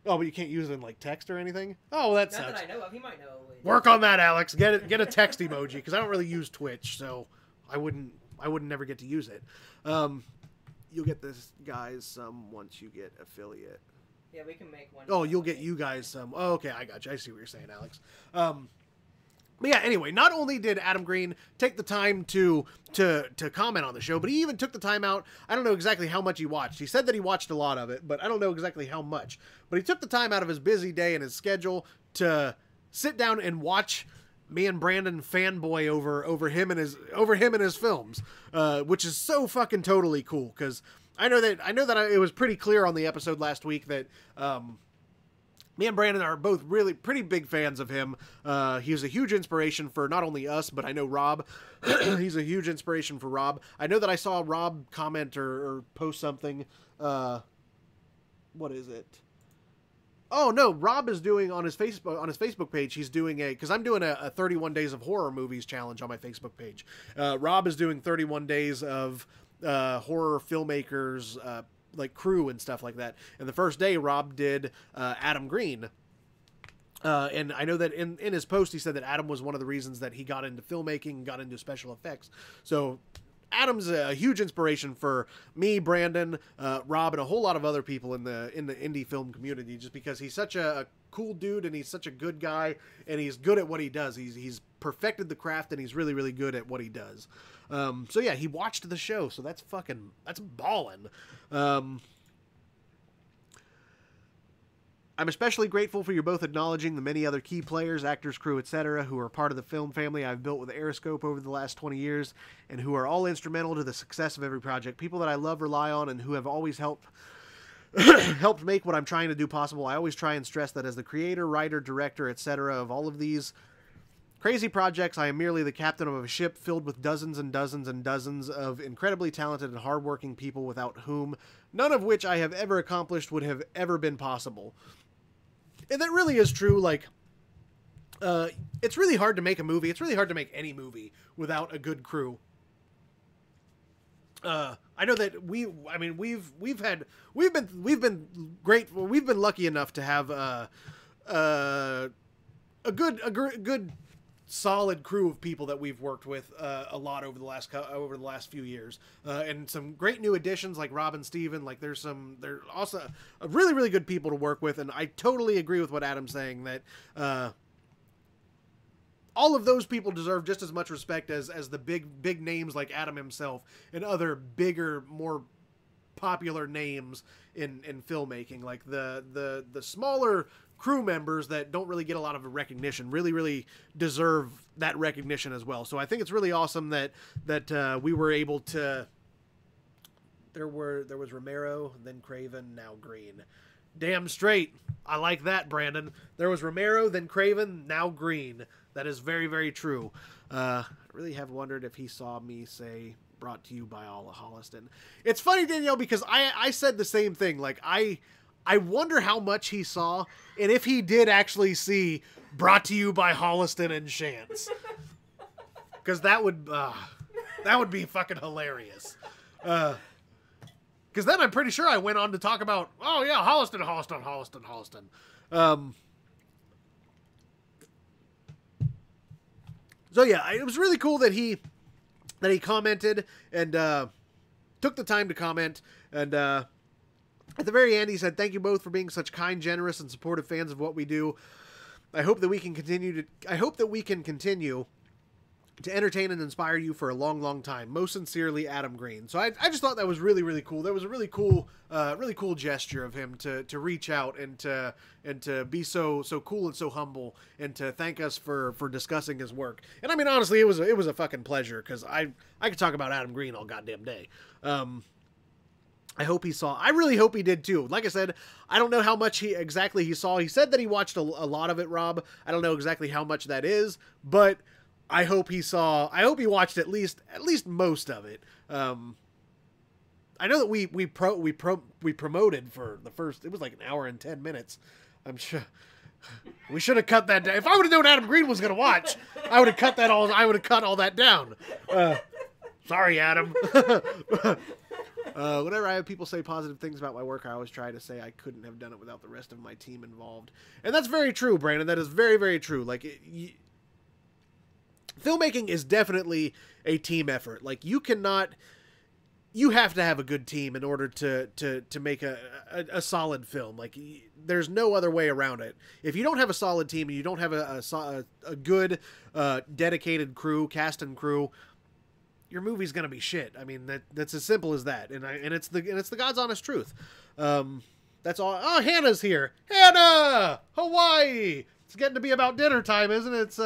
[SPEAKER 2] Oh, but you can't use it in like text or anything? Oh, well, that
[SPEAKER 1] Not
[SPEAKER 2] sucks.
[SPEAKER 1] that I know of. He might know.
[SPEAKER 2] Work on that, Alex. Get a text emoji, because I don't really use Twitch, so I wouldn't never get to use it. You'll get this guys some once you get affiliate.
[SPEAKER 1] Yeah, we can make one.
[SPEAKER 2] Oh, you'll get you guys some. Oh, okay, I got you. I see what you're saying, Alex. But yeah, anyway, not only did Adam Green take the time to comment on the show, but he even took the time out. I don't know exactly how much he watched. He said that he watched a lot of it, but I don't know exactly how much. But he took the time out of his busy day and his schedule to sit down and watch me and Brandon fanboy over him and his films, which is so fucking totally cool. Because I know that it was pretty clear on the episode last week that me and Brandon are both really pretty big fans of him. He was a huge inspiration for not only us, but I know Rob. He's a huge inspiration for Rob. I know that I saw Rob comment or post something. What is it? Oh no, Rob is doing on his Facebook page. He's doing because I'm doing a 31 days of horror movies challenge on my Facebook page. Rob is doing 31 days of horror filmmakers, like crew and stuff like that. And the first day, Rob did Adam Green. And I know that in his post, he said that Adam was one of the reasons that he got into filmmaking, got into special effects. So Adam's a huge inspiration for me, Brandon, Rob, and a whole lot of other people in the indie film community, just because he's such a cool dude and he's such a good guy and he's good at what he does. He's perfected the craft and he's really, really good at what he does. So yeah, he watched the show, so that's ballin'. I'm especially grateful for you both acknowledging the many other key players, actors, crew, etc., who are part of the film family I've built with Aeroscope over the last 20 years, and who are all instrumental to the success of every project. People that I love, rely on, and who have always helped make what I'm trying to do possible. I always try and stress that as the creator, writer, director, etc., of all of these Crazy projects. I am merely the captain of a ship filled with dozens and dozens and dozens of incredibly talented and hardworking people without whom none of which I have ever accomplished would have ever been possible. And that really is true. Like, it's really hard to make a movie. It's really hard to make any movie without a good crew. I know that we've been great. We've been lucky enough to have a good solid crew of people that we've worked with a lot over the last few years, and some great new additions like Rob and Steven. Like they're also really good people to work with, and I totally agree with what Adam's saying that all of those people deserve just as much respect as the big names like Adam himself and other bigger, more popular names in filmmaking. Like the smaller crew members that don't really get a lot of recognition really deserve that recognition as well. So I think it's really awesome that we were able to. There was Romero, then Craven, now Green. Damn straight. I like that, Brandon. There was Romero, then Craven, now Green. That is very true. I really have wondered if he saw me say brought to you by Holliston. It's funny, Danielle, because I said the same thing. Like I wonder how much he saw and if he did actually see brought to you by Holliston and Shantz. Because that would be fucking hilarious. Because then I'm pretty sure I went on to talk about, oh yeah, Holliston. So yeah, it was really cool that he commented and took the time to comment. And at the very end, he said, "Thank you both for being such kind, generous, and supportive fans of what we do. I hope that we can continue to entertain and inspire you for a long time. Most sincerely, Adam Green." So I just thought that was really cool. That was a really cool gesture of him to reach out and to be so cool and so humble and to thank us for discussing his work. And I mean, honestly, it was a fucking pleasure because I could talk about Adam Green all goddamn day. I hope he saw. I really hope he did too. Like I said, I don't know how much he saw. He said that he watched a lot of it, Rob. I don't know exactly how much that is, but I hope he watched at least most of it. I know that we promoted for the first, it was like an hour and 10 minutes. I'm sure we should have cut that down. If I would have known Adam Green was going to watch, I would have cut all that down. Sorry, Adam. Whenever I have people say positive things about my work, I always try to say I couldn't have done it without the rest of my team involved. And that's very true, Brandon. That is very true. Like, filmmaking is definitely a team effort. Like, you have to have a good team in order to make a solid film. Like, there's no other way around it. If you don't have a solid team and you don't have a good, dedicated cast and crew, your movie's gonna be shit. I mean, that's as simple as that. And it's the God's honest truth. That's all. Oh, Hannah's here. Hannah, Hawaii. It's getting to be about dinner time, isn't it?
[SPEAKER 1] She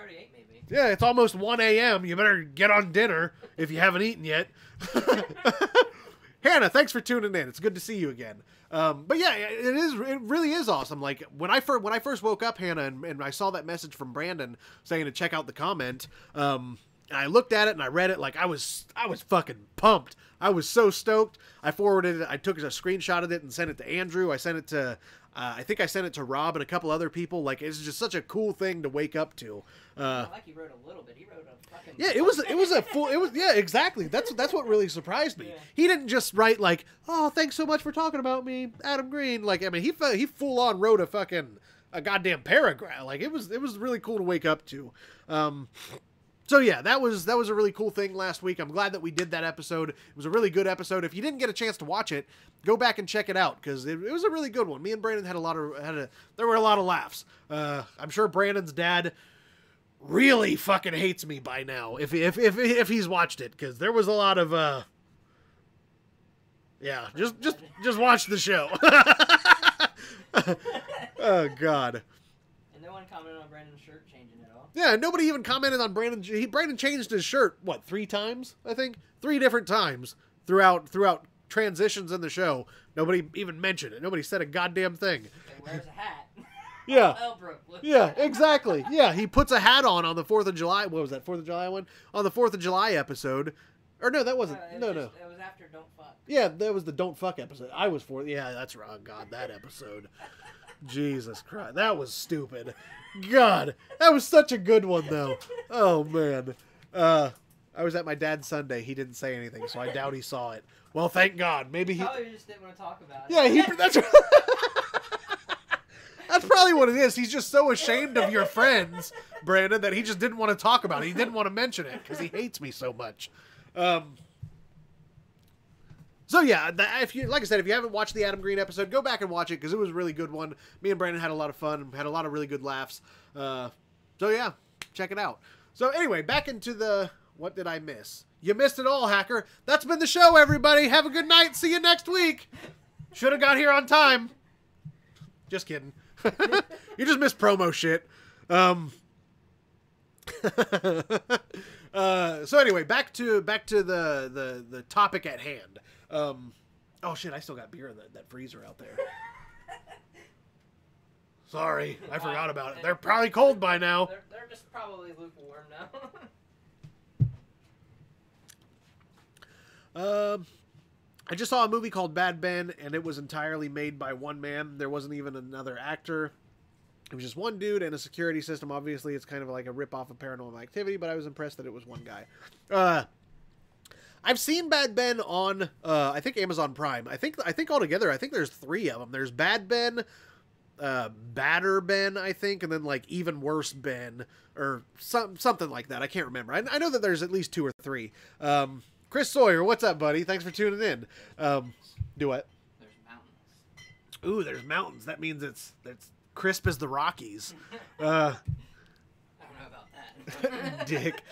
[SPEAKER 1] already ate, maybe.
[SPEAKER 2] Yeah, it's almost 1 a.m. You better get on dinner if you haven't eaten yet. Hannah, thanks for tuning in. It's good to see you again. But yeah, it really is awesome. Like when I first woke up, Hannah, and I saw that message from Brandon saying to check out the comment. I looked at it and I read it. Like I was fucking pumped. I was so stoked. I forwarded it. I took a screenshot of it and sent it to Andrew. I sent it to, I think I sent it to Rob and a couple other people. Like it's just such a cool thing to wake up to.
[SPEAKER 1] Like he wrote a little bit. He wrote a fucking.
[SPEAKER 2] Yeah, yeah, exactly. That's what really surprised me.
[SPEAKER 1] Yeah.
[SPEAKER 2] He didn't just write like, "Oh, thanks so much for talking about me, Adam Green." Like, I mean, he full on wrote a goddamn paragraph. Like it was really cool to wake up to. So yeah, that was a really cool thing last week. I'm glad that we did that episode. It was a really good episode. If you didn't get a chance to watch it, go back and check it out because it was a really good one. Me and Brandon there were a lot of laughs. I'm sure Brandon's dad really fucking hates me by now if he's watched it because there was a lot of yeah, just watch the show. Oh God.
[SPEAKER 1] And no one commented on Brandon's shirt changing at all.
[SPEAKER 2] Yeah, nobody even commented on Brandon. Brandon changed his shirt, what, 3 times? I think 3 different times throughout transitions in the show. Nobody even mentioned it. Nobody said a goddamn thing.
[SPEAKER 1] He wears a hat.
[SPEAKER 2] Yeah.
[SPEAKER 1] Hell broke loose.
[SPEAKER 2] Yeah, exactly. Yeah, he puts a hat on the 4th of July. What was that, 4th of July one? On the 4th of July episode. Or no, that wasn't. No.
[SPEAKER 1] It was after Don't Fuck.
[SPEAKER 2] Yeah, that was the Don't Fuck episode. I was 4th. Yeah, that's wrong. God, that episode. Jesus Christ. That was stupid. God, that was such a good one, though. Oh, man. I was at my dad's Sunday. He didn't say anything, so I doubt he saw it. Well, thank God. Maybe he...
[SPEAKER 1] Probably just didn't want to talk about it.
[SPEAKER 2] Yeah, that's... That's probably what it is. He's just so ashamed of your friends, Brandon, that he just didn't want to talk about it. He didn't want to mention it because he hates me so much. So yeah, if you, like I said, if you haven't watched the Adam Green episode, go back and watch it because it was a really good one. Me and Brandon had a lot of fun, had a lot of really good laughs. So yeah, check it out. So anyway, back into the what did I miss? You missed it all, hacker. That's been the show, everybody. Have a good night. See you next week. Should have got here on time. Just kidding. You just missed promo shit. So anyway, back to the topic at hand. Oh shit, I still got beer in that freezer out there. Sorry, I forgot about it. They're probably cold by now.
[SPEAKER 1] They're just probably lukewarm now.
[SPEAKER 2] I just saw a movie called Bad Ben, and it was entirely made by one man. There wasn't even another actor. It was just one dude and a security system. Obviously, it's kind of like a rip-off of Paranormal Activity, but I was impressed that it was one guy. I've seen Bad Ben on, I think, Amazon Prime. I think altogether, I think there's 3 of them. There's Bad Ben, Badder Ben, I think, and then, like, Even Worse Ben, or something like that. I can't remember. I know that there's at least 2 or 3. Chris Sawyer, what's up, buddy? Thanks for tuning in. Do what?
[SPEAKER 1] There's mountains.
[SPEAKER 2] Ooh, there's mountains. That means it's crisp as the Rockies.
[SPEAKER 1] I don't know about that.
[SPEAKER 2] Dick.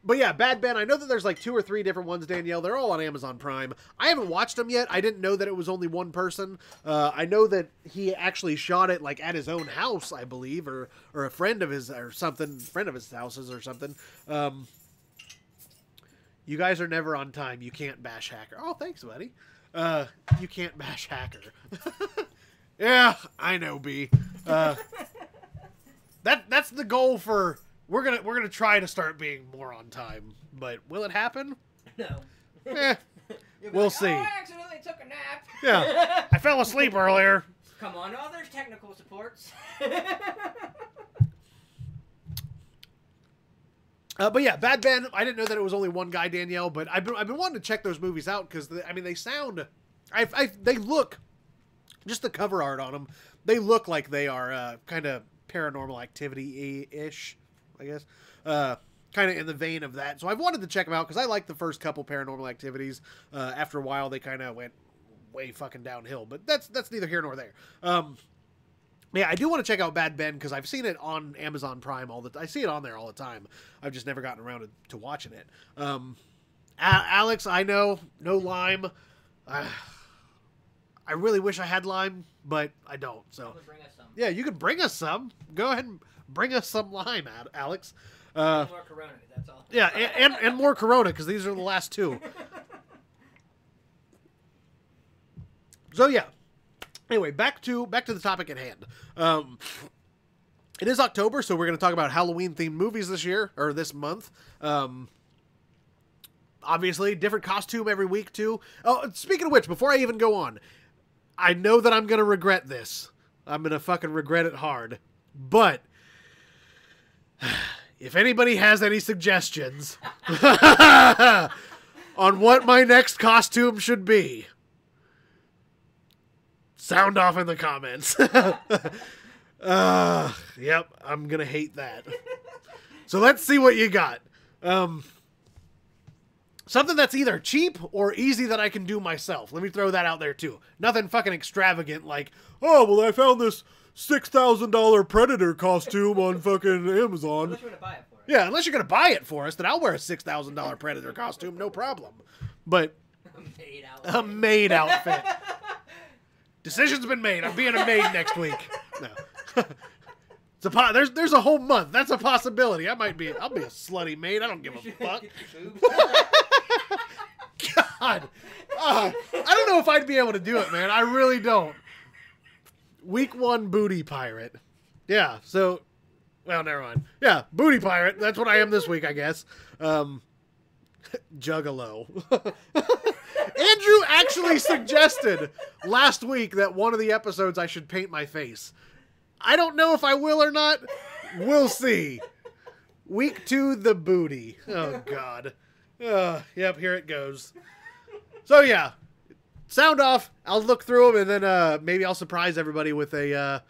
[SPEAKER 2] But yeah, Bad Ben, I know that there's like 2 or 3 different ones, Danielle. They're all on Amazon Prime. I haven't watched them yet. I didn't know that it was only one person. I know that he actually shot it like at his own house, I believe, or a friend of his or something, friend of his houses or something. You guys are never on time. You can't bash hacker. Oh, thanks, buddy. You can't bash hacker. Yeah, I know, B. That's the goal for. We're gonna try to start being more on time, but will it happen?
[SPEAKER 1] No.
[SPEAKER 2] We'll
[SPEAKER 1] like,
[SPEAKER 2] see.
[SPEAKER 1] Oh, I accidentally took a nap.
[SPEAKER 2] Yeah, I fell asleep earlier.
[SPEAKER 1] Come on, oh, there's technical supports.
[SPEAKER 2] But yeah, Bad Ben. I didn't know that it was only one guy, Danielle. But I've been wanting to check those movies out because they sound. They look. Just the cover art on them, they look like they are kind of Paranormal Activity-ish, I guess. Kind of in the vein of that. So I've wanted to check them out because I like the first couple Paranormal Activities. After a while, they kind of went way fucking downhill. But that's neither here nor there. Yeah, I do want to check out Bad Ben because I've seen it on Amazon Prime I see it on there all the time. I've just never gotten around to watching it. Alex, I know, no lime. I really wish I had lime, but I don't. So
[SPEAKER 1] Bring us some.
[SPEAKER 2] yeah, you can bring us some. Go ahead and bring us some lime, Alex.
[SPEAKER 1] More Corona, that's all.
[SPEAKER 2] Yeah, and more Corona because these are the last 2. So yeah. Anyway, back to the topic at hand. It is October, so we're going to talk about Halloween-themed movies this month. Obviously, different costume every week, too. Oh, speaking of which, before I even go on, I know that I'm going to regret this. I'm going to fucking regret it hard. But if anybody has any suggestions on what my next costume should be, sound off in the comments. Yep, I'm going to hate that. So let's see what you got. Something that's either cheap or easy that I can do myself. Let me throw that out there, too. Nothing fucking extravagant like, oh, well, I found this $6,000 Predator costume on fucking Amazon.
[SPEAKER 1] Unless you're going to buy it for us.
[SPEAKER 2] Yeah, unless you're going to buy it for us, then I'll wear a $6,000 Predator costume, no problem. But a maid outfit. Decision's been made. I'm being a maid next week. No. There's a whole month. That's a possibility. I'll be a slutty maid. I don't give a fuck. God. I don't know if I'd be able to do it, man. I really don't. Week 1 booty pirate. Yeah, so, well, never mind. Yeah, booty pirate. That's what I am this week, I guess. Juggalo. Andrew actually suggested last week that one of the episodes I should paint my face. I don't know if I will or not. We'll see. Week 2, the booty. Oh, God. Yep, here it goes. So, yeah. Sound off. I'll look through them, and then maybe I'll surprise everybody with a,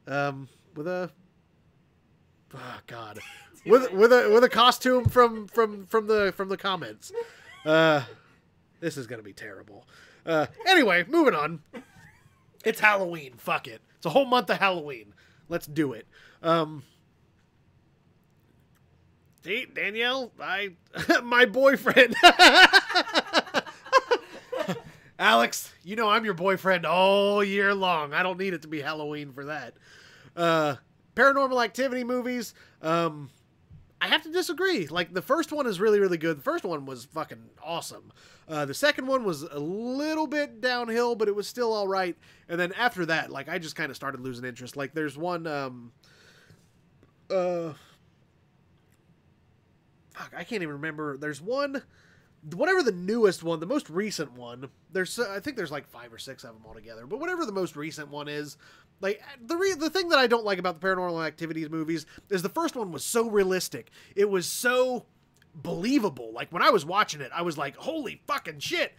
[SPEAKER 2] oh, God. With a costume from the comments. This is gonna be terrible. Anyway, moving on. It's Halloween. Fuck it. It's a whole month of Halloween. Let's do it. See, Danielle, my boyfriend. Alex, you know I'm your boyfriend all year long. I don't need it to be Halloween for that. Paranormal Activity movies. I have to disagree. Like, the first one is really, really good. The first one was fucking awesome. The second one was a little bit downhill, but it was still all right. And then after that, like, I just kind of started losing interest. Like, there's one, fuck, I can't even remember. There's one, whatever the newest one, the most recent one, I think there's like 5 or 6 of them altogether, but whatever the most recent one is, like, the thing that I don't like about the Paranormal Activities movies is the first one was so realistic. It was so believable. Like, when I was watching it, I was like, holy fucking shit.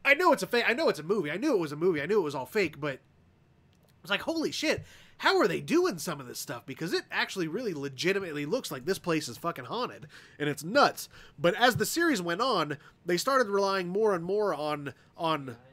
[SPEAKER 2] I know it's a fake. I know it's a movie. I knew it was a movie. I knew it was all fake, but I was like, holy shit. How are they doing some of this stuff? Because it actually really legitimately looks like this place is fucking haunted, and it's nuts. But as the series went on, they started relying more and more on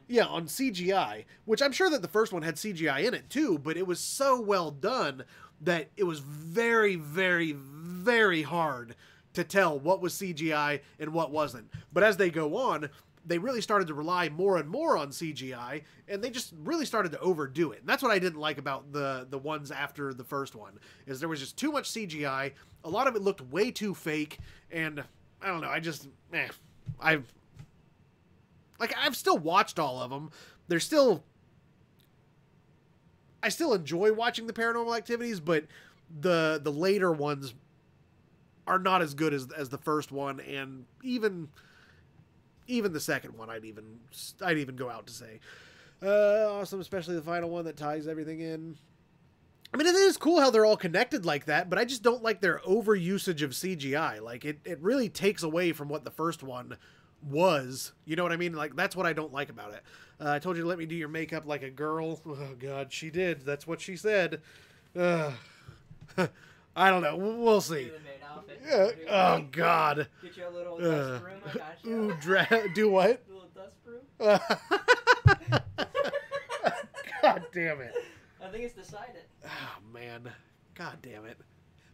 [SPEAKER 2] CGI, which I'm sure that the first one had CGI in it too, but it was so well done that it was very, very, very hard to tell what was CGI and what wasn't. But as they go on, they really started to rely more and more on CGI, and they just really started to overdo it. And that's what I didn't like about the ones after the first one, is there was just too much CGI. A lot of it looked way too fake, and I don't know, I've still watched all of them. I still enjoy watching the Paranormal Activities, but the later ones are not as good as the first one, and even the second one, I'd even go out to say. Awesome, especially the final one that ties everything in. I mean, it is cool how they're all connected like that, but I just don't like their overusage of CGI. Like, it really takes away from what the first one was. You know what I mean? Like, that's what I don't like about it. I told you to let me do your makeup like a girl. Oh, God, she did. That's what she said. I don't know. We'll see. Oh, God.
[SPEAKER 1] Get you a little dust broom. I got you.
[SPEAKER 2] Ooh, do what?
[SPEAKER 1] A little dust broom.
[SPEAKER 2] God damn it.
[SPEAKER 1] I think it's decided.
[SPEAKER 2] Oh, man. God damn it.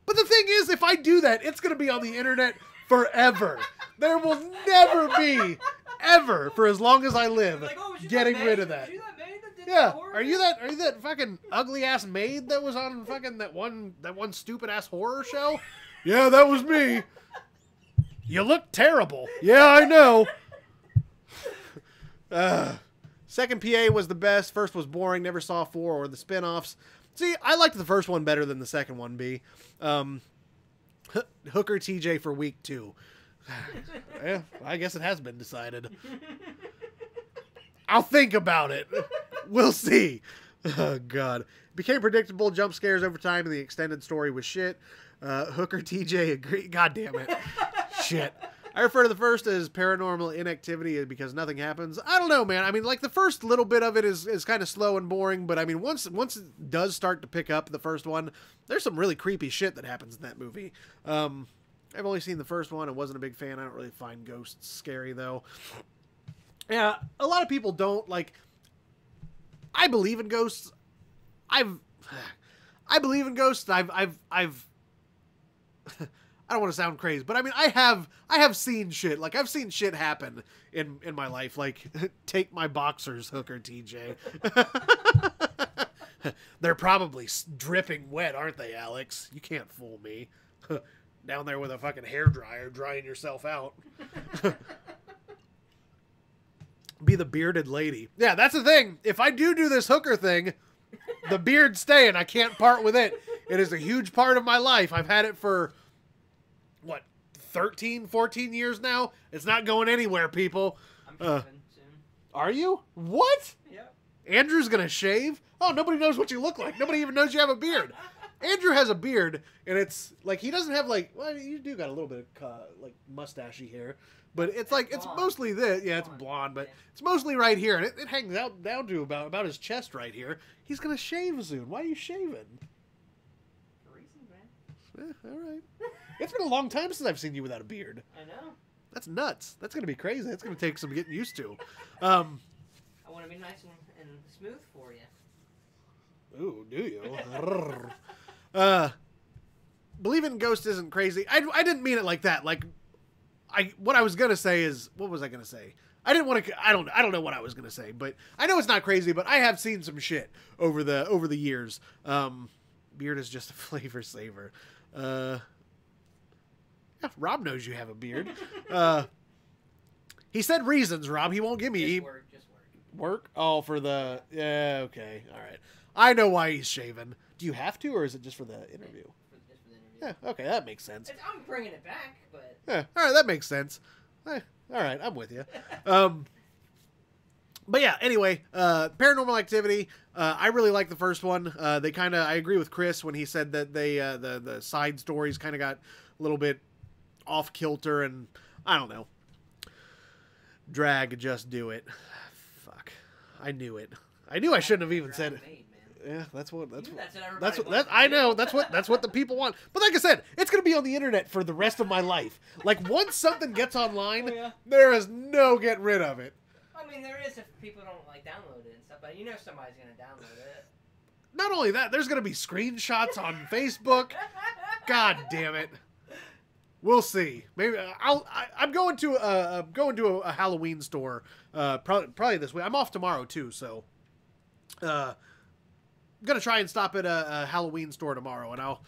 [SPEAKER 2] But the thing is, if I do that, it's going to be on the internet forever. There will never be, ever, for as long as I live,
[SPEAKER 1] like, oh,
[SPEAKER 2] getting rid of that.
[SPEAKER 1] Was you that maid that did
[SPEAKER 2] Yeah,
[SPEAKER 1] horror
[SPEAKER 2] are you that fucking ugly ass maid that was on fucking that one stupid ass horror show? Yeah, that was me. You look terrible. Yeah, I know. Second PA was the best. First was boring. Never saw 4 or the spin-offs. See, I liked the first one better than the second one, B. Hooker TJ for week 2. Yeah, I guess it has been decided. I'll think about it. We'll see. Oh, God. Became predictable, jump scares over time, and the extended story was shit. Hooker TJ agreed. God damn it. Shit. I refer to the first as paranormal inactivity because nothing happens. I don't know, man. I mean, like, the first little bit of it is kind of slow and boring, but I mean, once it does start to pick up, the first one, there's some really creepy shit that happens in that movie. I've only seen the first one. I wasn't a big fan. I don't really find ghosts scary, though. Yeah, a lot of people don't. Like, I believe in ghosts. I believe in ghosts. I've I don't want to sound crazy, but I mean, I have seen shit. Like, I've seen shit happen in my life. Like, take my boxers, Hooker TJ. They're probably dripping wet, aren't they, Alex? You can't fool me. Down there with a fucking hairdryer drying yourself out. Be the bearded lady. Yeah, that's the thing. If I do this Hooker thing, The beard's staying. I can't part with it. It is a huge part of my life. I've had it for, what, 13, 14 years now? It's not going anywhere, people.
[SPEAKER 1] I'm shaving soon.
[SPEAKER 2] Are you? What?
[SPEAKER 1] Yep.
[SPEAKER 2] Andrew's going to shave? Oh, nobody knows what you look like. Nobody even knows you have a beard. Andrew has a beard, and it's, like, he doesn't have, like, well, you do got a little bit of, like, mustachy hair. But it's like, it's mostly this. Yeah, it's blonde, but it's mostly right here. And it hangs out down to about his chest right here. He's going to shave soon. Why are you shaving?
[SPEAKER 1] For reasons, man.
[SPEAKER 2] All right. It's been a long time since I've seen you without a beard.
[SPEAKER 1] I know.
[SPEAKER 2] That's nuts. That's going to be crazy. That's going to take some getting used to.
[SPEAKER 1] I want to be nice and smooth for you.
[SPEAKER 2] Ooh, do you? Believing in ghosts isn't crazy. I didn't mean it like that. Like, what I was gonna say is, what was I gonna say? I didn't want to. I don't know what I was gonna say, but I know it's not crazy. But I have seen some shit over the years. Beard is just a flavor saver. Yeah, Rob knows you have a beard. He said reasons, Rob. He won't give me.
[SPEAKER 1] Just work.
[SPEAKER 2] Work? Oh, for the. Yeah. Okay. All right. I know why he's shaving. Do you have to, or is it just for the interview?
[SPEAKER 1] Just for the interview.
[SPEAKER 2] Yeah. Okay, that makes sense.
[SPEAKER 1] I'm bringing it back, but.
[SPEAKER 2] Yeah, all right, that makes sense. All right, I'm with you. But yeah, anyway, Paranormal Activity. I really like the first one. They kind of, I agree with Chris when he said that they the side stories kind of got a little bit off kilter, and I don't know. Drag, just do it. Fuck, I knew it. I knew I shouldn't have even said it. Yeah, that's what I know. That's what the people want. But like I said, it's gonna be on the internet for the rest of my life. Like once something gets online, there is no getting rid of it.
[SPEAKER 1] I mean, there is if people don't like download it and stuff, but you know somebody's gonna download it.
[SPEAKER 2] Not only that, there's gonna be screenshots on Facebook. God damn it. We'll see. Maybe I'm going to a Halloween store. Probably this week. I'm off tomorrow too, so. I'm gonna try and stop at a Halloween store tomorrow, and I'll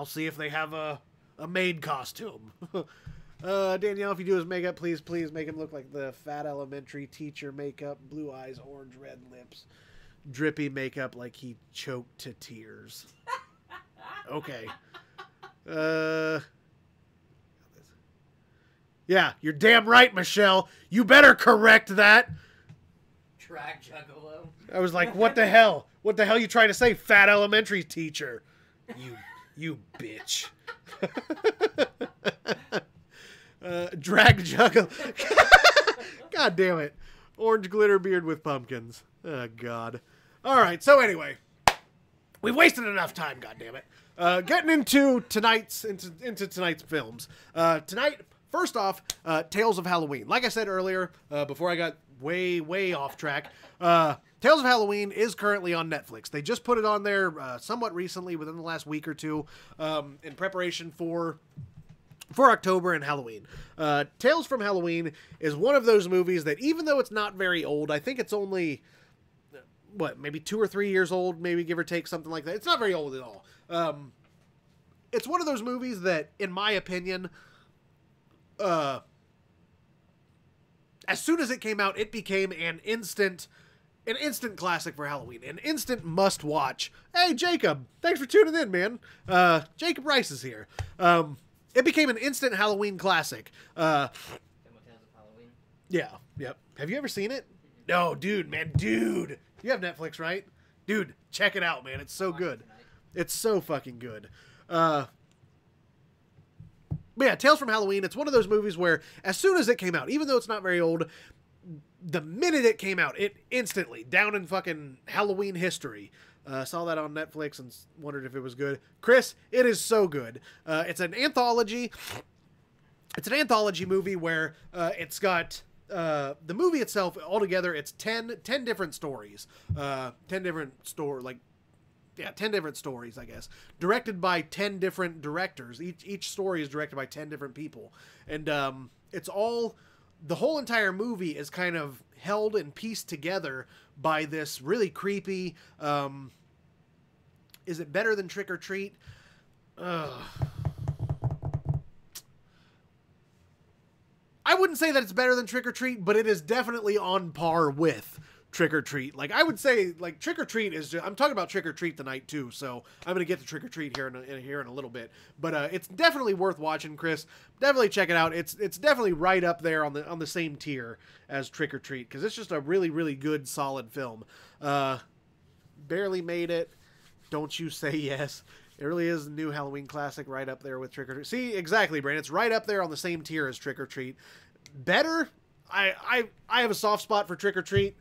[SPEAKER 2] see if they have a maid costume. Danielle, if you do his makeup, please make him look like the fat elementary teacher makeup, blue eyes, orange red lips, drippy makeup like he choked to tears. Okay. Yeah, you're damn right, Michelle. You better correct that.
[SPEAKER 1] Drag juggalo.
[SPEAKER 2] I was like, what the hell? What the hell you trying to say, fat elementary teacher? You bitch. Drag juggle. God damn it. Orange glitter beard with pumpkins. Oh, God. All right, so anyway. We've wasted enough time, God damn it. Getting into tonight's films. Tonight, first off, Tales of Halloween. Like I said earlier, before I got way off track, Tales of Halloween is currently on Netflix. They just put it on there somewhat recently, within the last week or two, in preparation for October and Halloween. Tales from Halloween is one of those movies that, even though it's not very old, I think it's only, maybe 2 or 3 years old, maybe give or take, something like that. It's not very old at all. It's one of those movies that, in my opinion, as soon as it came out, it became an instant classic for Halloween, an instant must watch. Hey, Jacob, thanks for tuning in, man. Jacob Rice is here. It became an instant Halloween classic.
[SPEAKER 1] Tales of Halloween.
[SPEAKER 2] Yeah, yep. Have you ever seen it? No, dude. You have Netflix, right? Dude, check it out, man. It's so good. It's so fucking good. But yeah, Tales from Halloween, it's one of those movies where as soon as it came out, even though it's not very old, the minute it came out, it instantly, down in fucking Halloween history. Saw that on Netflix and wondered if it was good. Chris, it is so good. It's an anthology. It's an anthology movie where it's got the movie itself altogether. It's 10 different stories. 10 different stories, I guess. Directed by 10 different directors. Each story is directed by 10 different people. And it's all, the whole entire movie is kind of held and pieced together by this really creepy, is it better than Trick or Treat? I wouldn't say that it's better than Trick or Treat, but it is definitely on par with Trick or Treat. Like, I would say, like, Trick or Treat is just, I'm talking about Trick or Treat tonight too, so I'm gonna get to Trick or Treat here in a little bit. But it's definitely worth watching, Chris. Definitely check it out. It's definitely right up there on the same tier as Trick or Treat, because it's just a really, really good, solid film. Barely made it. Don't You Say Yes. It really is a new Halloween classic, right up there with Trick or Treat. See, exactly, Brandon. It's right up there on the same tier as Trick or Treat. Better. I have a soft spot for Trick or Treat.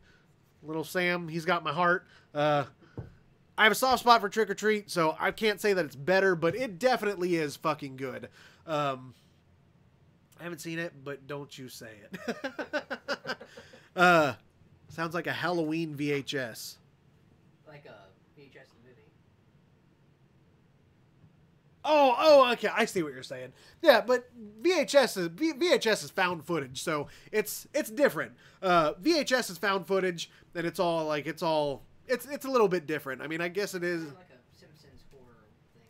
[SPEAKER 2] Little Sam, he's got my heart. I have a soft spot for Trick or Treat, so I can't say that it's better, but it definitely is fucking good. I haven't seen it, but don't you say it. Sounds like a Halloween VHS.
[SPEAKER 1] Like a VHS movie.
[SPEAKER 2] Oh, okay. I see what you're saying. Yeah, but VHS is found footage, so it's different. VHS is found footage, and it's a little bit different. I mean, I guess it is.
[SPEAKER 1] Kind of like a Simpsons horror thing.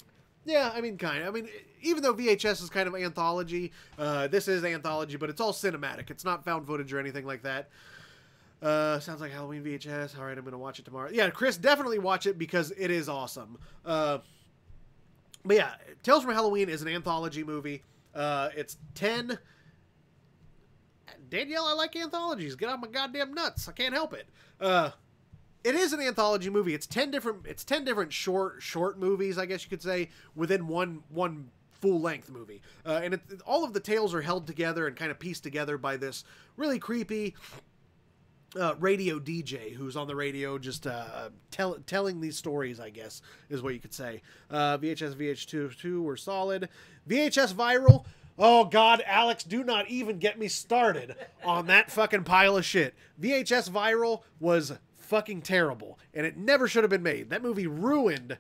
[SPEAKER 2] Yeah, I mean, kind of. I mean, even though VHS is kind of anthology, this is anthology, but it's all cinematic. It's not found footage or anything like that. Sounds like Halloween VHS. All right, I'm gonna watch it tomorrow. Yeah, Chris, definitely watch it because it is awesome. But yeah, Tales from Halloween is an anthology movie. It's 10. Danielle, I like anthologies. Get off my goddamn nuts. I can't help it. It is an anthology movie. It's 10 different short movies, I guess you could say, within one full length movie. And all of the tales are held together and kind of pieced together by this really creepy radio DJ who's on the radio just telling these stories, I guess, is what you could say. VHS, VH2 were solid. VHS Viral, oh God, Alex, do not even get me started on that fucking pile of shit. VHS Viral was fucking terrible, and it never should have been made. That movie ruined...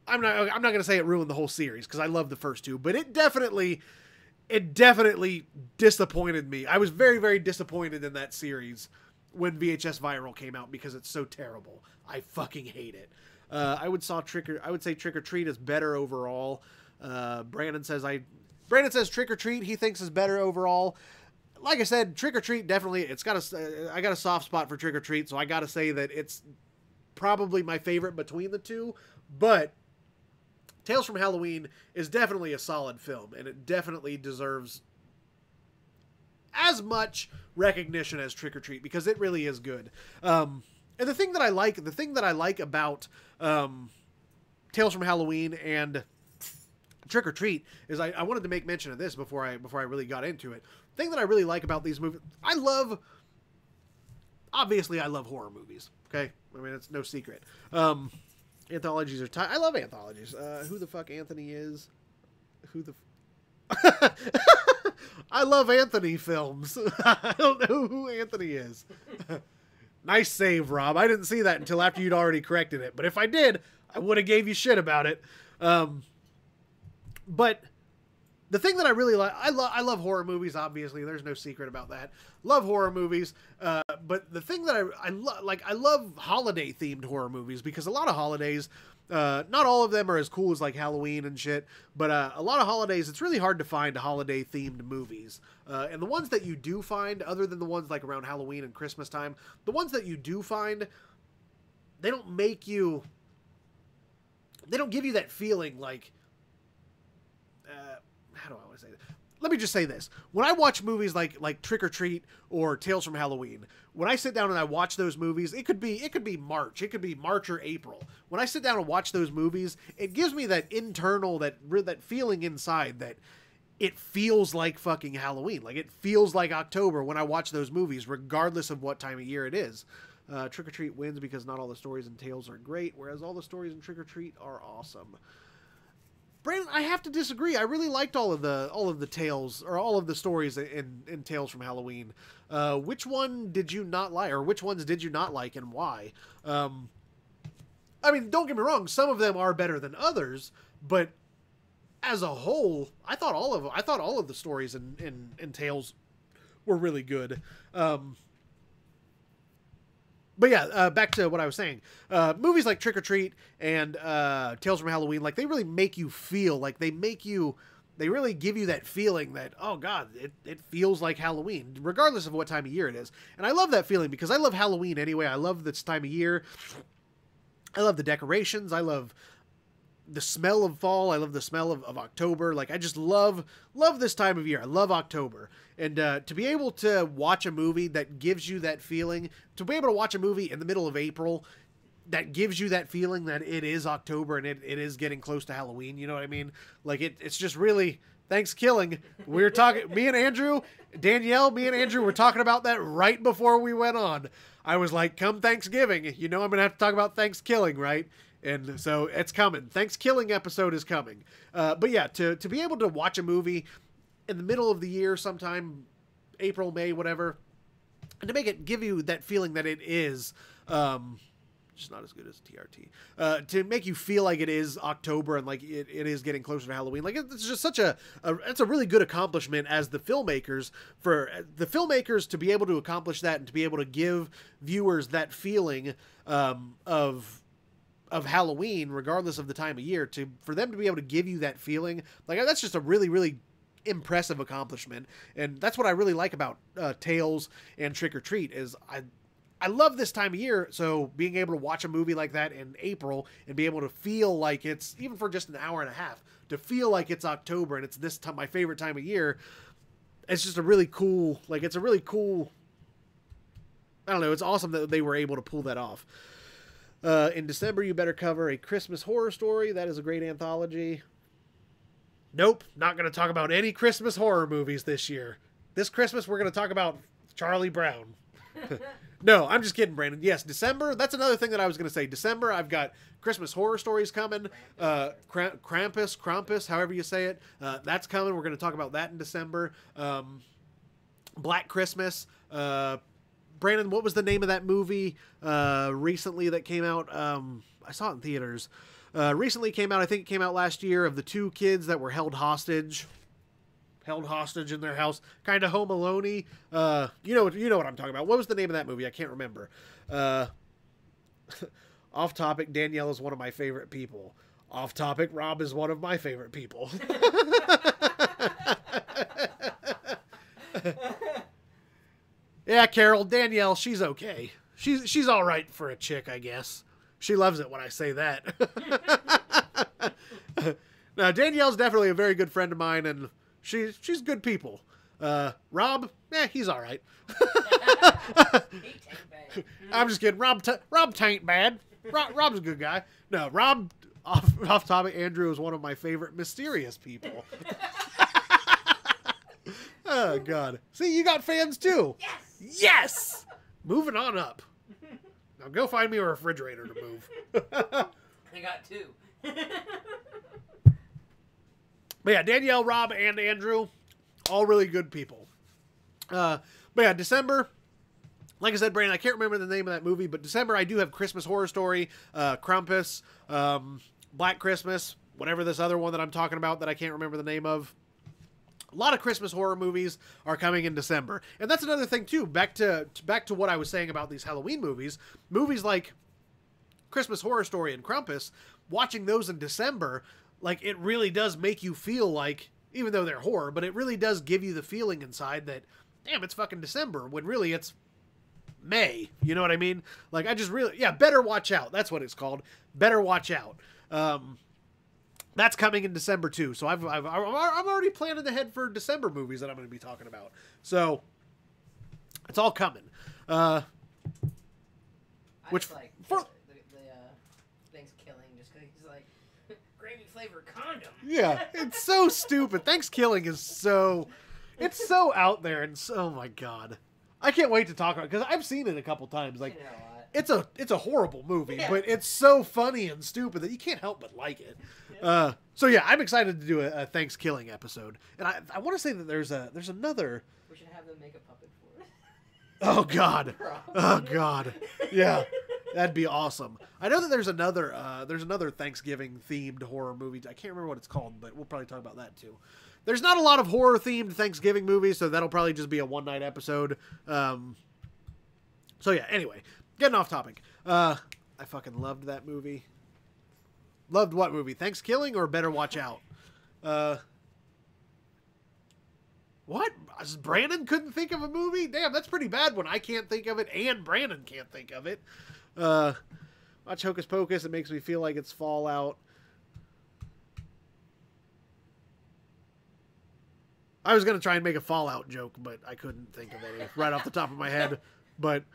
[SPEAKER 2] I'm not going to say it ruined the whole series, because I love the first two, but it definitely disappointed me. I was very, very disappointed in that series when VHS Viral came out because it's so terrible. I fucking hate it. I would say Trick or Treat is better overall. Brandon says Trick or Treat he thinks is better overall. Like I said, Trick or Treat definitely I got a soft spot for Trick or Treat, so I got to say that it's probably my favorite between the two, but Tales from Halloween is definitely a solid film, and it definitely deserves as much recognition as Trick or Treat because it really is good. And the thing that I like about Tales from Halloween and Trick or Treat is I wanted to make mention of this before I really got into it. The thing that I really like about these movies, obviously I love horror movies. Okay, I mean it's no secret. Anthologies are I love anthologies. Who the fuck Anthony is? I love Anthony films. I don't know who Anthony is. Nice save, Rob. I didn't see that until after you'd already corrected it. But if I did, I would have gave you shit about it. But the thing that I really like, I love horror movies, obviously. There's no secret about that. Love horror movies. But the thing that I love holiday-themed horror movies because a lot of holidays, not all of them are as cool as like Halloween and shit, but a lot of holidays, it's really hard to find holiday-themed movies. And the ones that you do find, other than the ones like around Halloween and Christmas time, the ones that you do find, they don't give you that feeling like... how do I want to say that? Let me just say this. When I watch movies like Trick or Treat or Tales from Halloween, when I sit down and I watch those movies, it could be March. It could be March or April. When I sit down and watch those movies, it gives me that internal, that feeling inside that it feels like fucking Halloween. Like it feels like October when I watch those movies, regardless of what time of year it is. Trick or Treat wins because not all the stories and tales are great, whereas all the stories in Trick or Treat are awesome. Brandon, I have to disagree. I really liked all of the tales or all of the stories in Tales from Halloween. Which one did you not like, or which ones did you not like, and why? I mean, don't get me wrong. Some of them are better than others, but as a whole, I thought all of the stories in Tales were really good. But yeah, back to what I was saying. Movies like Trick or Treat and Tales from Halloween, like they really make you feel, like they make you give you that feeling that, oh God, it feels like Halloween, regardless of what time of year it is. And I love that feeling because I love Halloween anyway. I love this time of year. I love the decorations. I love the smell of fall. I love the smell of October. Like, I just love this time of year. I love October. And to be able to watch a movie that gives you that feeling, to be able to watch a movie in the middle of April that gives you that feeling that it is October and it is getting close to Halloween, you know what I mean? Like, it's just really Thanksgiving. We were talking, me and Andrew were talking about that right before we went on. I was like, come Thanksgiving, you know I'm going to have to talk about Thanksgiving, right? And so it's coming. Thanksgiving episode is coming. But yeah, to be able to watch a movie in the middle of the year sometime, April, May, whatever, and to make it give you that feeling that it is, just not as good as TRT, to make you feel like it is October and like it is getting closer to Halloween. Like, it's just such it's a really good accomplishment as the filmmakers, for the filmmakers to be able to accomplish that and to be able to give viewers that feeling of Halloween, regardless of the time of year, for them to be able to give you that feeling, like, that's just a really, really impressive accomplishment. And that's what I really like about Tales and Trick or Treat is I love this time of year, so being able to watch a movie like that in April and be able to feel like it's, even for just an hour and a half, to feel like it's October and it's this time, my favorite time of year, it's just a really cool, like, it's a really cool, I don't know, it's awesome that they were able to pull that off. In December, you better cover A Christmas Horror Story. That is a great anthology. Nope, not going to talk about any Christmas horror movies this year. This Christmas, we're going to talk about Charlie Brown. No, I'm just kidding, Brandon. Yes, December, that's another thing that I was going to say. December, I've got Christmas Horror Stories coming. Krampus, however you say it. That's coming. We're going to talk about that in December. Black Christmas. Brandon, what was the name of that movie recently that came out? I saw it in theaters. Recently came out, I think it came out last year, of the two kids that were held hostage in their house, kind of Home Alone-y. You know what I'm talking about. What was the name of that movie? I can't remember. Off topic, Danielle is one of my favorite people. Off topic, Rob is one of my favorite people. Yeah, Carol, Danielle, she's okay. She's all right for a chick, I guess. She loves it when I say that. Now, Danielle's definitely a very good friend of mine, and she's good people. Rob, he's all right. I'm just kidding. Rob tain't bad. Rob's a good guy. No, Rob, off topic, Andrew is one of my favorite mysterious people. Oh, God. See, you got fans, too. Yes! Moving on up. Now go find me a refrigerator to move.
[SPEAKER 1] I got two.
[SPEAKER 2] But yeah, Danielle, Rob, and Andrew, all really good people. But yeah, December, like I said, Brandon, I can't remember the name of that movie, but December I do have Christmas Horror Story, Krampus, Black Christmas, whatever this other one that I'm talking about that I can't remember the name of. A lot of Christmas horror movies are coming in December. And that's another thing, too. Back to what I was saying about these Halloween movies. Movies like Christmas Horror Story and Krampus, watching those in December, like, it really does make you feel like, even though they're horror, but it really does give you the feeling inside that, damn, it's fucking December, when really it's May. You know what I mean? Like, I just really, Better Watch Out. That's what it's called. Better Watch Out. That's coming in December too. So I'm already planning ahead for December movies that I'm going to be talking about. So it's all coming. Which
[SPEAKER 1] just like
[SPEAKER 2] for
[SPEAKER 1] the Thanksgiving, just because he's like gravy flavored condom.
[SPEAKER 2] Yeah, it's so stupid. Thanksgiving is so, it's so out there, and so, oh my God, I can't wait to talk about it because I've seen it a couple times. Like, it's a horrible movie, but it's so funny and stupid that you can't help but like it. So yeah, I'm excited to do a Thanksgiving episode, and I want to say that there's another.
[SPEAKER 1] We should have them make a puppet for it.
[SPEAKER 2] Oh God, oh God, yeah, that'd be awesome. I know that there's another Thanksgiving themed horror movie. I can't remember what it's called, but we'll probably talk about that too. There's not a lot of horror themed Thanksgiving movies, so that'll probably just be a one night episode. So yeah, anyway, getting off topic. I fucking loved that movie. Loved what movie? Thanksgiving or Better Watch Out? What? Brandon couldn't think of a movie? Damn, that's pretty bad when I can't think of it and Brandon can't think of it. Watch Hocus Pocus. It makes me feel like it's Fallout. I was going to try and make a Fallout joke, but I couldn't think of any right off the top of my head. But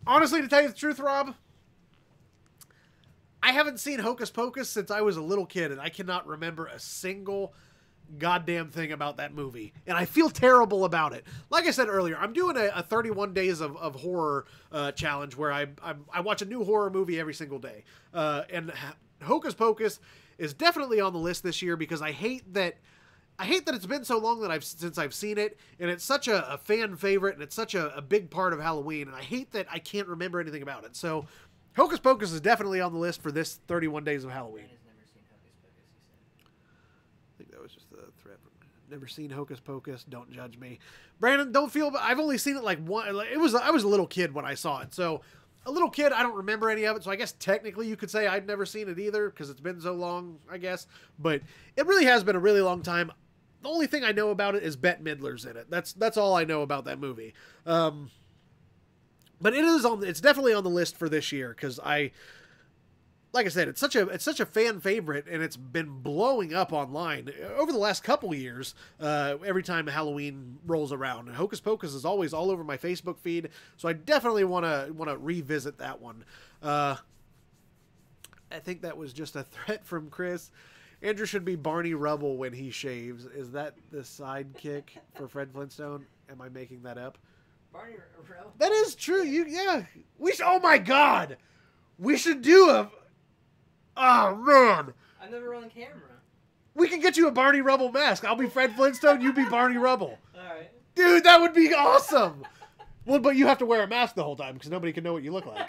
[SPEAKER 2] honestly, to tell you the truth, Rob, I haven't seen Hocus Pocus since I was a little kid, and I cannot remember a single goddamn thing about that movie. And I feel terrible about it. Like I said earlier, I'm doing a 31 days of horror challenge where I watch a new horror movie every single day. And Hocus Pocus is definitely on the list this year because I hate that it's been so long that since I've seen it, and it's such a fan favorite, and it's such a big part of Halloween, and I hate that I can't remember anything about it. So, Hocus Pocus is definitely on the list for this 31 Days of Halloween. I think that was just a threat. Never seen Hocus Pocus. Don't judge me, Brandon. Don't feel. I've only seen it like one. I was a little kid when I saw it, so a little kid. I don't remember any of it, so I guess technically you could say I'd never seen it either because it's been so long. I guess, but it really has been a really long time. The only thing I know about it is Bette Midler's in it. That's all I know about that movie. But it's definitely on the list for this year because like I said, it's such a fan favorite, and it's been blowing up online over the last couple years. Every time Halloween rolls around, and Hocus Pocus is always all over my Facebook feed, so I definitely want to revisit that one. I think that was just a threat from Chris. Andrew should be Barney Rubble when he shaves. Is that the sidekick for Fred Flintstone? Am I making that up?
[SPEAKER 1] Barney Rubble?
[SPEAKER 2] That is true. Oh my God! We should do oh man!
[SPEAKER 1] I'm never on camera.
[SPEAKER 2] We can get you a Barney Rubble mask. I'll be Fred Flintstone, you be Barney Rubble.
[SPEAKER 1] Alright.
[SPEAKER 2] Dude, that would be awesome! Well, but you have to wear a mask the whole time because nobody can know what you look like.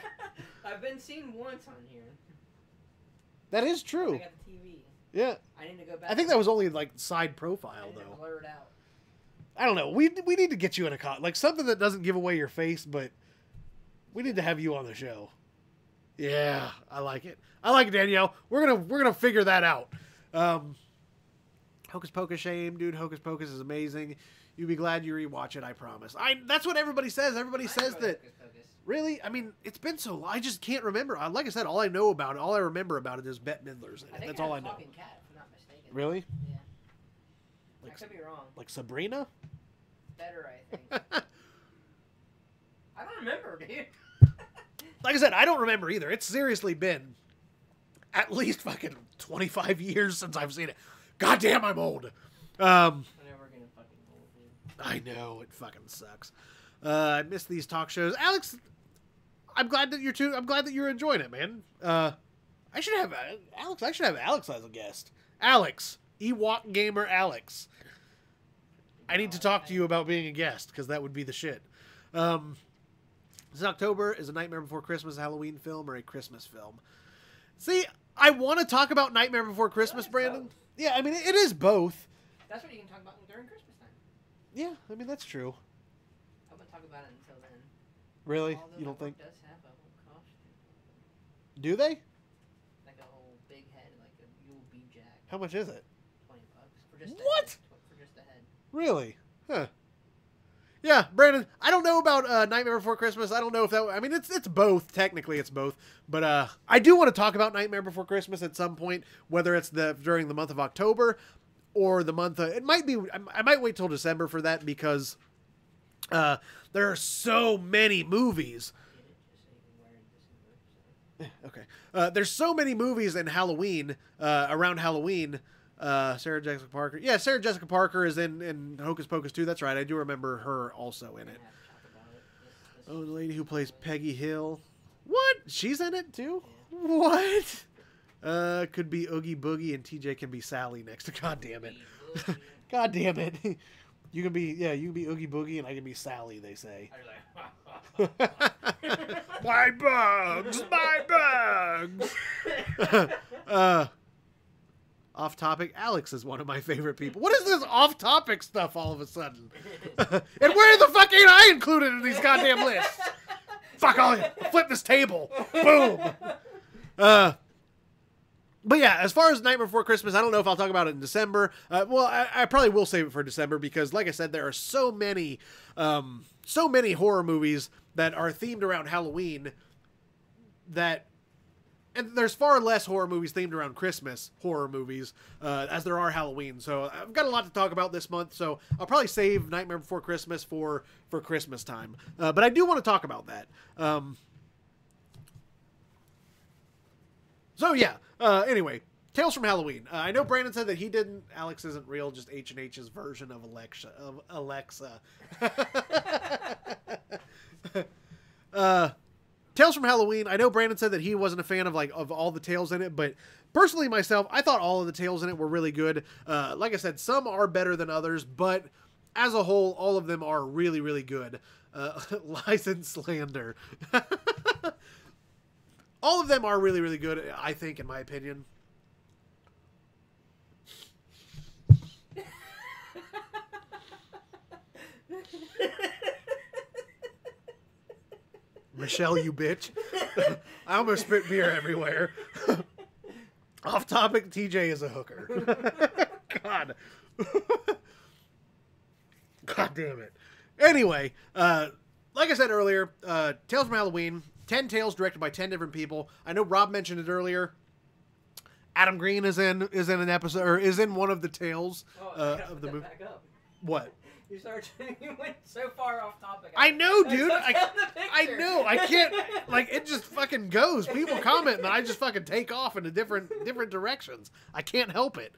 [SPEAKER 1] I've been seen once on here.
[SPEAKER 2] That is true.
[SPEAKER 1] I got the TV.
[SPEAKER 2] Yeah.
[SPEAKER 1] I need to go back.
[SPEAKER 2] I think that was only like side profile though.
[SPEAKER 1] Blur it out.
[SPEAKER 2] I don't know. We need to get you in like something that doesn't give away your face, but we need to have you on the show. Yeah, I like it. I like it, Danielle. We're gonna figure that out. Hocus Pocus shame, dude. Hocus Pocus is amazing. You'd be glad you rewatch it. I promise. That's what everybody says. Everybody says that.
[SPEAKER 1] Hocus Pocus.
[SPEAKER 2] Really? I mean, it's been so long. I just can't remember. Like I said, all I remember about it is Bette Midler's in it. That's all I know.
[SPEAKER 1] Talking cat, if I'm not mistaken.
[SPEAKER 2] Really?
[SPEAKER 1] Yeah.
[SPEAKER 2] Like,
[SPEAKER 1] I could be wrong.
[SPEAKER 2] Like Sabrina?
[SPEAKER 1] Better, I think. I don't remember, dude.
[SPEAKER 2] Like I said, I don't remember either. It's seriously been at least fucking 25 years since I've seen it. God damn, I'm old.
[SPEAKER 1] I'm never gonna fucking old, dude.
[SPEAKER 2] I know, it fucking sucks. I miss these talk shows. Alex, I'm glad that you're enjoying it, man. I should have Alex as a guest. Alex, Ewok Gamer Alex. I need to talk to you about being a guest, because that would be the shit. This October is a Nightmare Before Christmas Halloween film or a Christmas film. See, I want to talk about Nightmare Before Christmas, Brandon.
[SPEAKER 1] Both.
[SPEAKER 2] Yeah, I mean, it is both.
[SPEAKER 1] That's what you can talk about during Christmas time.
[SPEAKER 2] Yeah, I mean, that's true.
[SPEAKER 1] I won't talk about it until then.
[SPEAKER 2] Really?
[SPEAKER 1] Although
[SPEAKER 2] You don't
[SPEAKER 1] my
[SPEAKER 2] think?
[SPEAKER 1] work does have a whole costume.
[SPEAKER 2] Do they?
[SPEAKER 1] Like a whole big head, like a Yule Bee Jack.
[SPEAKER 2] How much is it?
[SPEAKER 1] $20 for just
[SPEAKER 2] What?
[SPEAKER 1] a head. For just a head.
[SPEAKER 2] Really? Huh. Yeah, Brandon, I don't know about Nightmare Before Christmas. I don't know if that... I mean, it's both. Technically, it's both. But I do want to talk about Nightmare Before Christmas at some point, whether it's during the month of October or the month... it might be... I might wait till December for that because there are so many movies. Okay. There's so many movies in Halloween, around Halloween... Sarah Jessica Parker. Yeah, Sarah Jessica Parker is in Hocus Pocus 2. That's right. I do remember her also in it. Oh, the lady who plays Peggy Hill. What? She's in it too? What? Could be Oogie Boogie and TJ can be Sally next to. God damn it. God damn it. You can be Oogie Boogie and I can be Sally, they say. My bugs! My bugs! Off topic. Alex is one of my favorite people. What is this off topic stuff all of a sudden? And where the fuck ain't I included in these goddamn lists? Fuck, I'll flip this table. Boom. But yeah, as far as Nightmare Before Christmas, I don't know if I'll talk about it in December. Well, I probably will save it for December because, like I said, there are so many horror movies that are themed around Halloween that, and there's far less horror movies themed around Christmas horror movies as there are Halloween. So I've got a lot to talk about this month. So I'll probably save Nightmare Before Christmas for Christmas time. But I do want to talk about that. So yeah. Anyway, Tales from Halloween. I know Brandon said that he didn't. Alex isn't real, just H&H's version of Alexa. Tales from Halloween. I know Brandon said that he wasn't a fan of all the tales in it, but personally myself, I thought all of the tales in it were really good. Like I said, some are better than others, but as a whole, all of them are really, really good. Lies and slander. All of them are really, really good, I think, in my opinion. Michelle, you bitch. I almost spit beer everywhere. Off topic, TJ is a hooker. God. God damn it. Anyway, like I said earlier, Tales from Halloween, 10 tales directed by 10 different people. I know Rob mentioned it earlier. Adam Green is in an episode, or is in one of the tales of the movie.
[SPEAKER 1] Back up.
[SPEAKER 2] What?
[SPEAKER 1] You went so far off topic.
[SPEAKER 2] I know, dude.
[SPEAKER 1] I
[SPEAKER 2] know. I can't. Like, it just fucking goes. People comment, and I just fucking take off into different directions. I can't help it.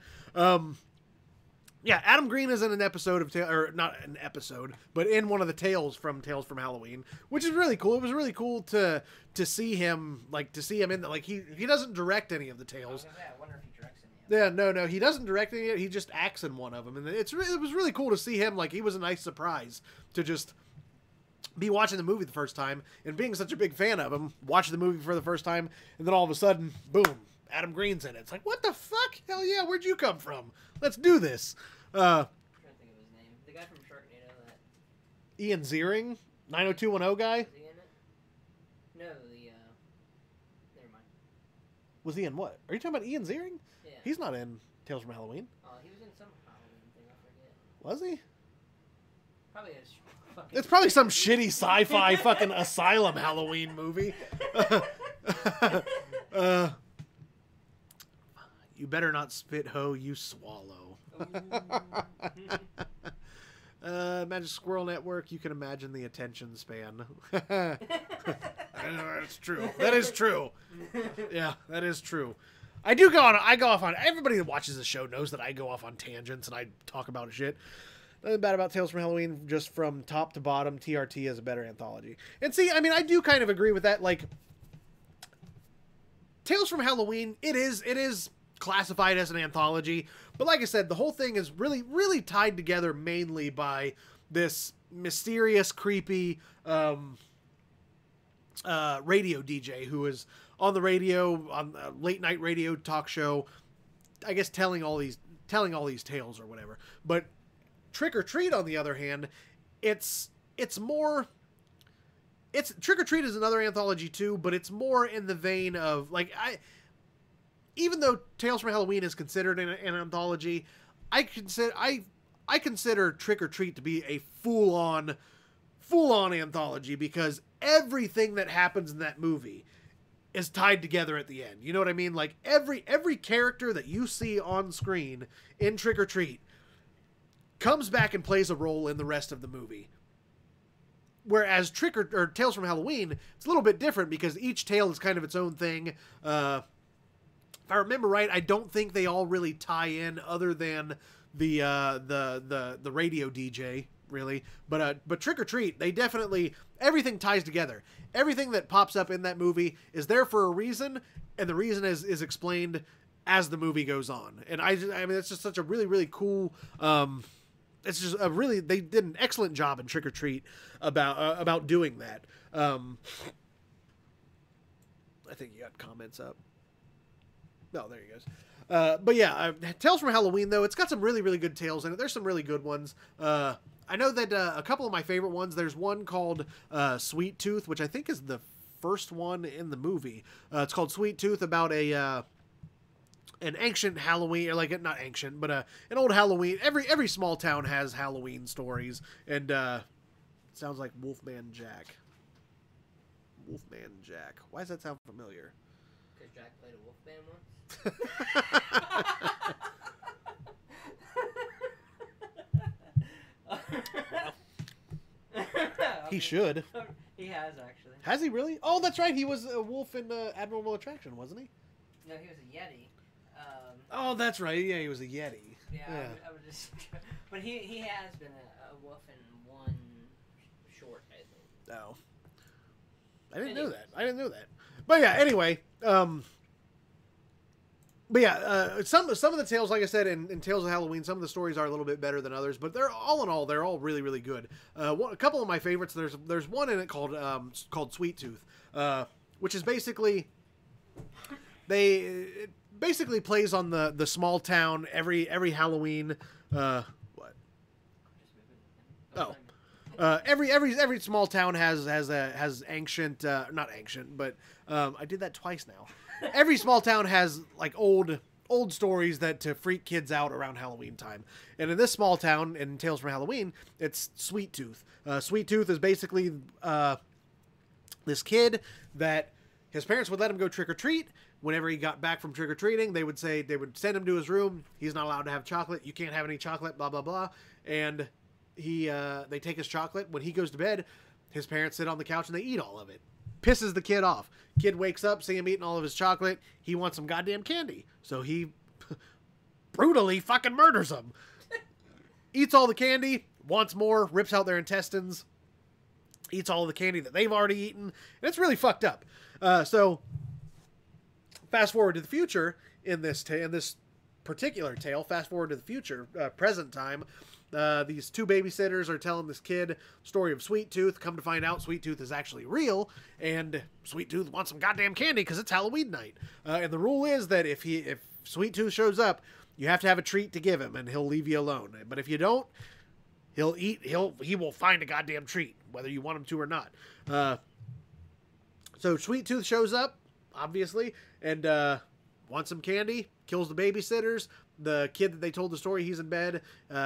[SPEAKER 2] Yeah, Adam Green is in an episode of or not an episode, but in one of the tales from Halloween, which is really cool. It was really cool to see him in the, like he doesn't direct any of the tales.
[SPEAKER 1] I wonder if he directs any of
[SPEAKER 2] Yeah, no, he doesn't direct any of it. He just acts in one of them, and it was really cool to see him. Like, he was a nice surprise to just be watching the movie the first time and being such a big fan of him, watching the movie for the first time, and then all of a sudden, boom, Adam Green's in it. It's like, what the fuck? Hell yeah, where'd you come from? Let's do this.
[SPEAKER 1] I'm trying to think of his name. The guy from Sharknado.
[SPEAKER 2] Ian Ziering, 90210 guy.
[SPEAKER 1] Is he in it? No, never mind.
[SPEAKER 2] Was he in what? Are you talking about Ian Ziering?
[SPEAKER 1] Yeah.
[SPEAKER 2] He's not in Tales from Halloween.
[SPEAKER 1] Oh, he was in some Halloween thing. I forget.
[SPEAKER 2] Was he?
[SPEAKER 1] Probably a fucking.
[SPEAKER 2] It's probably some shitty sci-fi fucking asylum Halloween movie. You better not spit, ho, you swallow. Magic Squirrel Network, you can imagine the attention span. I know, that's true. That is true. Yeah, that is true. I go off on, everybody that watches the show knows that I go off on tangents and I talk about shit. Nothing bad about Tales from Halloween, just from top to bottom, TRT is a better anthology. And see, I mean, I do kind of agree with that. Like, Tales from Halloween, it is classified as an anthology, but like I said, the whole thing is really, really tied together mainly by this mysterious, creepy radio DJ who is on the radio, on a late night radio talk show, I guess telling all these tales or whatever. But Trick or Treat, on the other hand, it's more. Trick or Treat is another anthology too, but it's more in the vein of, like, even though Tales from Halloween is considered an anthology, I consider Trick or Treat to be a full-on anthology, because everything that happens in that movie is tied together at the end. You know what I mean? Like, every character that you see on screen in Trick or Treat comes back and plays a role in the rest of the movie. Whereas or Tales from Halloween, it's a little bit different because each tale is kind of its own thing. If I remember right, I don't think they all really tie in, other than the radio DJ, really. But Trick or Treat, they definitely, everything ties together. Everything that pops up in that movie is there for a reason, and the reason is explained as the movie goes on. And I mean, it's just such a really, really cool. It's just they did an excellent job in Trick or Treat about doing that. I think you got comments up. Oh, there he goes. But yeah, Tales from Halloween, though, it's got some really, really good tales in it. There's some really good ones. I know that a couple of my favorite ones, there's one called Sweet Tooth, which I think is the first one in the movie. It's called Sweet Tooth, about a an ancient Halloween, or like not ancient, but an old Halloween. Every small town has Halloween stories, and sounds like Wolfman Jack. Wolfman Jack. Why does that sound familiar?
[SPEAKER 1] Because Jack played a Wolfman once.
[SPEAKER 2] He should.
[SPEAKER 1] He has, actually.
[SPEAKER 2] Has he really? Oh, that's right. He was a wolf in Abnormal Attraction, wasn't he?
[SPEAKER 1] No, he was a Yeti.
[SPEAKER 2] Oh, that's right. Yeah, he was a Yeti.
[SPEAKER 1] Yeah. I would just... But he has been a wolf in one short, I think.
[SPEAKER 2] Oh. I didn't know that. But yeah, anyway. But yeah, some of the tales, like I said, in Tales of Halloween, some of the stories are a little bit better than others, but they're all in all, they're all really, really good. A couple of my favorites, there's one in it called Sweet Tooth, which is basically it basically plays on the small town every Halloween. What? Oh. Every small town has ancient, not ancient, but I did that twice now. Every small town has like old stories that to freak kids out around Halloween time. And in this small town, in Tales from Halloween, it's Sweet Tooth. Sweet Tooth is basically this kid that his parents would let him go trick or treat. Whenever he got back from trick or treating, they would send him to his room. He's not allowed to have chocolate. You can't have any chocolate. Blah blah blah. And they take his chocolate. When he goes to bed, his parents sit on the couch and they eat all of it. Pisses the kid off. Kid wakes up, see him eating all of his chocolate. He wants some goddamn candy. So he brutally fucking murders him. Eats all the candy, wants more, rips out their intestines, eats all of the candy that they've already eaten. And it's really fucked up. So fast forward to the future in this particular tale. Fast forward to the future, present time. These two babysitters are telling this kid story of Sweet Tooth. Come to find out, Sweet Tooth is actually real, and Sweet Tooth wants some goddamn candy because it's Halloween night. And the rule is that if Sweet Tooth shows up, you have to have a treat to give him, and he'll leave you alone. But if you don't, he will find a goddamn treat, whether you want him to or not. So Sweet Tooth shows up, obviously, and wants some candy. Kills the babysitters. The kid that they told the story, he's in bed.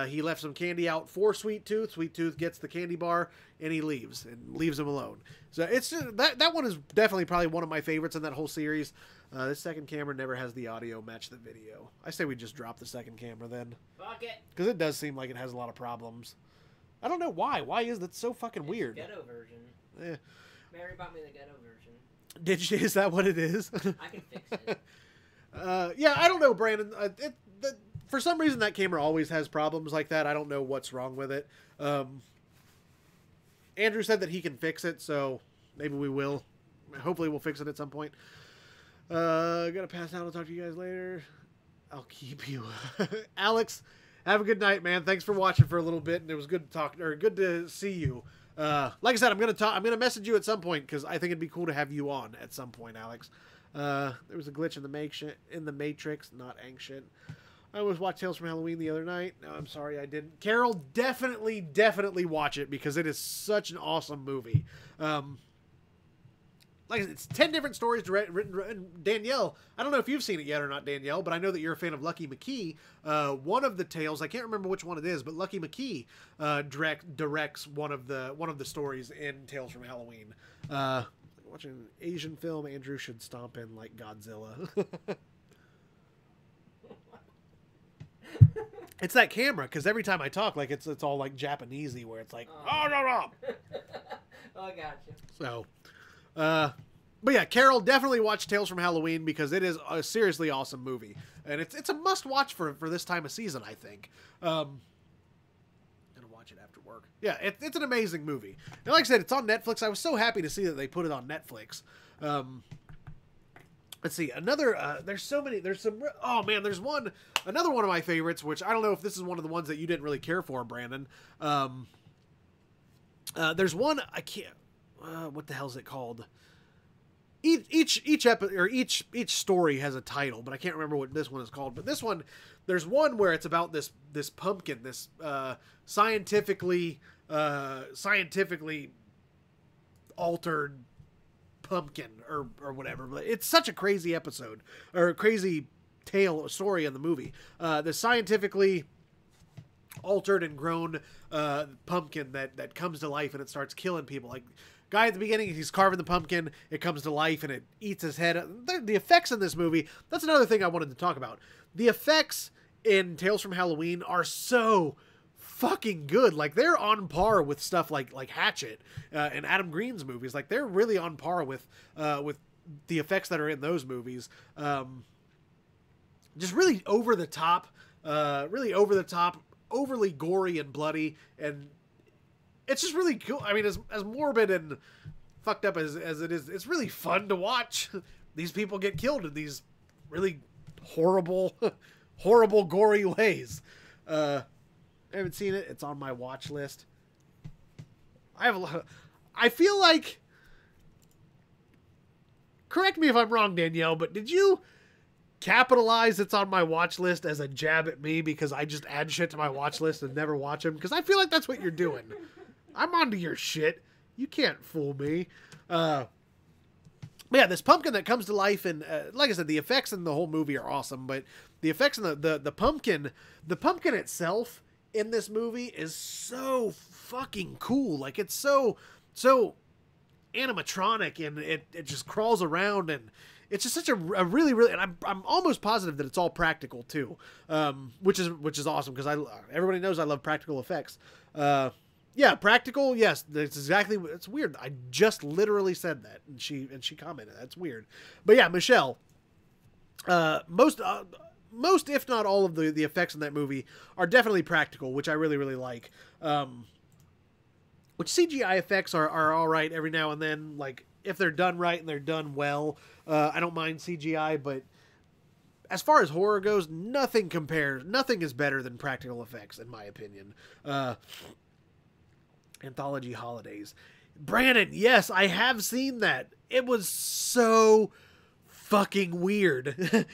[SPEAKER 2] He left some candy out for Sweet Tooth. Sweet Tooth gets the candy bar, and he leaves him alone. So it's just, that one is definitely probably one of my favorites in that whole series. This second camera never has the audio match the video. I say we just drop the second camera then.
[SPEAKER 1] Fuck it.
[SPEAKER 2] Because it does seem like it has a lot of problems. I don't know why. Why is that so fucking weird?
[SPEAKER 1] Ghetto version. Mary bought me the ghetto version.
[SPEAKER 2] Did she? Is that what it is?
[SPEAKER 1] I can fix it.
[SPEAKER 2] Yeah, I don't know, Brandon. For some reason, that camera always has problems like that. I don't know what's wrong with it. Andrew said that he can fix it, so maybe we will. Hopefully, we'll fix it at some point. Gotta pass out. I'll talk to you guys later. I'll keep you. Alex, have a good night, man. Thanks for watching for a little bit, and it was good to talk, or good to see you. Like I said, I'm gonna message you at some point because I think it'd be cool to have you on at some point, Alex. There was a glitch in the Matrix, not ancient. I almost watched Tales from Halloween the other night. No, I'm sorry I didn't. Carol, definitely watch it because it is such an awesome movie. Like I said, it's 10 different stories written. Danielle, I don't know if you've seen it yet or not, Danielle, but I know that you're a fan of Lucky McKee. One of the tales, I can't remember which one it is, but Lucky McKee directs one of the stories in Tales from Halloween. Watching an Asian film, Andrew should stomp in like Godzilla. It's that camera, because every time I talk, like it's all like Japanesey, where it's like, oh no no.
[SPEAKER 1] Oh, I got you.
[SPEAKER 2] So, but yeah, Carol, definitely watch Tales from Halloween because it is a seriously awesome movie, and it's a must watch for this time of season. I think. Gonna watch it after work. Yeah, it's an amazing movie. And like I said, it's on Netflix. I was so happy to see that they put it on Netflix. Let's see, another, there's so many, there's some, oh man, there's another one of my favorites, which I don't know if this is one of the ones that you didn't really care for, Brandon. There's one, I can't, what the hell is it called? Each episode, or each story has a title, but I can't remember what this one is called. But this one, there's one where it's about this pumpkin, this scientifically altered pumpkin or whatever. But it's such a crazy episode or a crazy story in the movie. The scientifically altered and grown pumpkin that comes to life and it starts killing people. Like, guy at the beginning, he's carving the pumpkin, it comes to life and it eats his head. The effects in this movie, that's another thing I wanted to talk about. The effects in Tales from Halloween are so fucking good. Like, they're on par with stuff like Hatchet and Adam Green's movies. Like, they're really on par with the effects that are in those movies. Just really over the top, overly gory and bloody, and it's just really cool. I mean, as morbid and fucked up as it is, it's really fun to watch these people get killed in these really horrible, horrible, gory ways. I haven't seen it. It's on my watch list. I feel like, correct me if I'm wrong, Danielle, but did you capitalize "it's on my watch list" as a jab at me because I just add shit to my watch list and never watch them? Because I feel like that's what you're doing. I'm onto your shit. You can't fool me. But yeah, this pumpkin that comes to life, and like I said, the effects in the whole movie are awesome. But the effects in the pumpkin itself in this movie is so fucking cool. Like, it's so animatronic, and it just crawls around, and it's just such a really, and I'm almost positive that it's all practical too, which is awesome because everybody knows I love practical effects. Yeah, practical. Yes, that's exactly. It's weird. I just literally said that, and she commented. That's weird. But yeah, Michelle. Most if not all of the effects in that movie are definitely practical, which I really, really like. Which CGI effects are all right every now and then. Like, if they're done right and they're done well, I don't mind CGI. But as far as horror goes, nothing compares. Nothing is better than practical effects, in my opinion. Anthology Holidays. Brandon, yes, I have seen that. It was so fucking weird.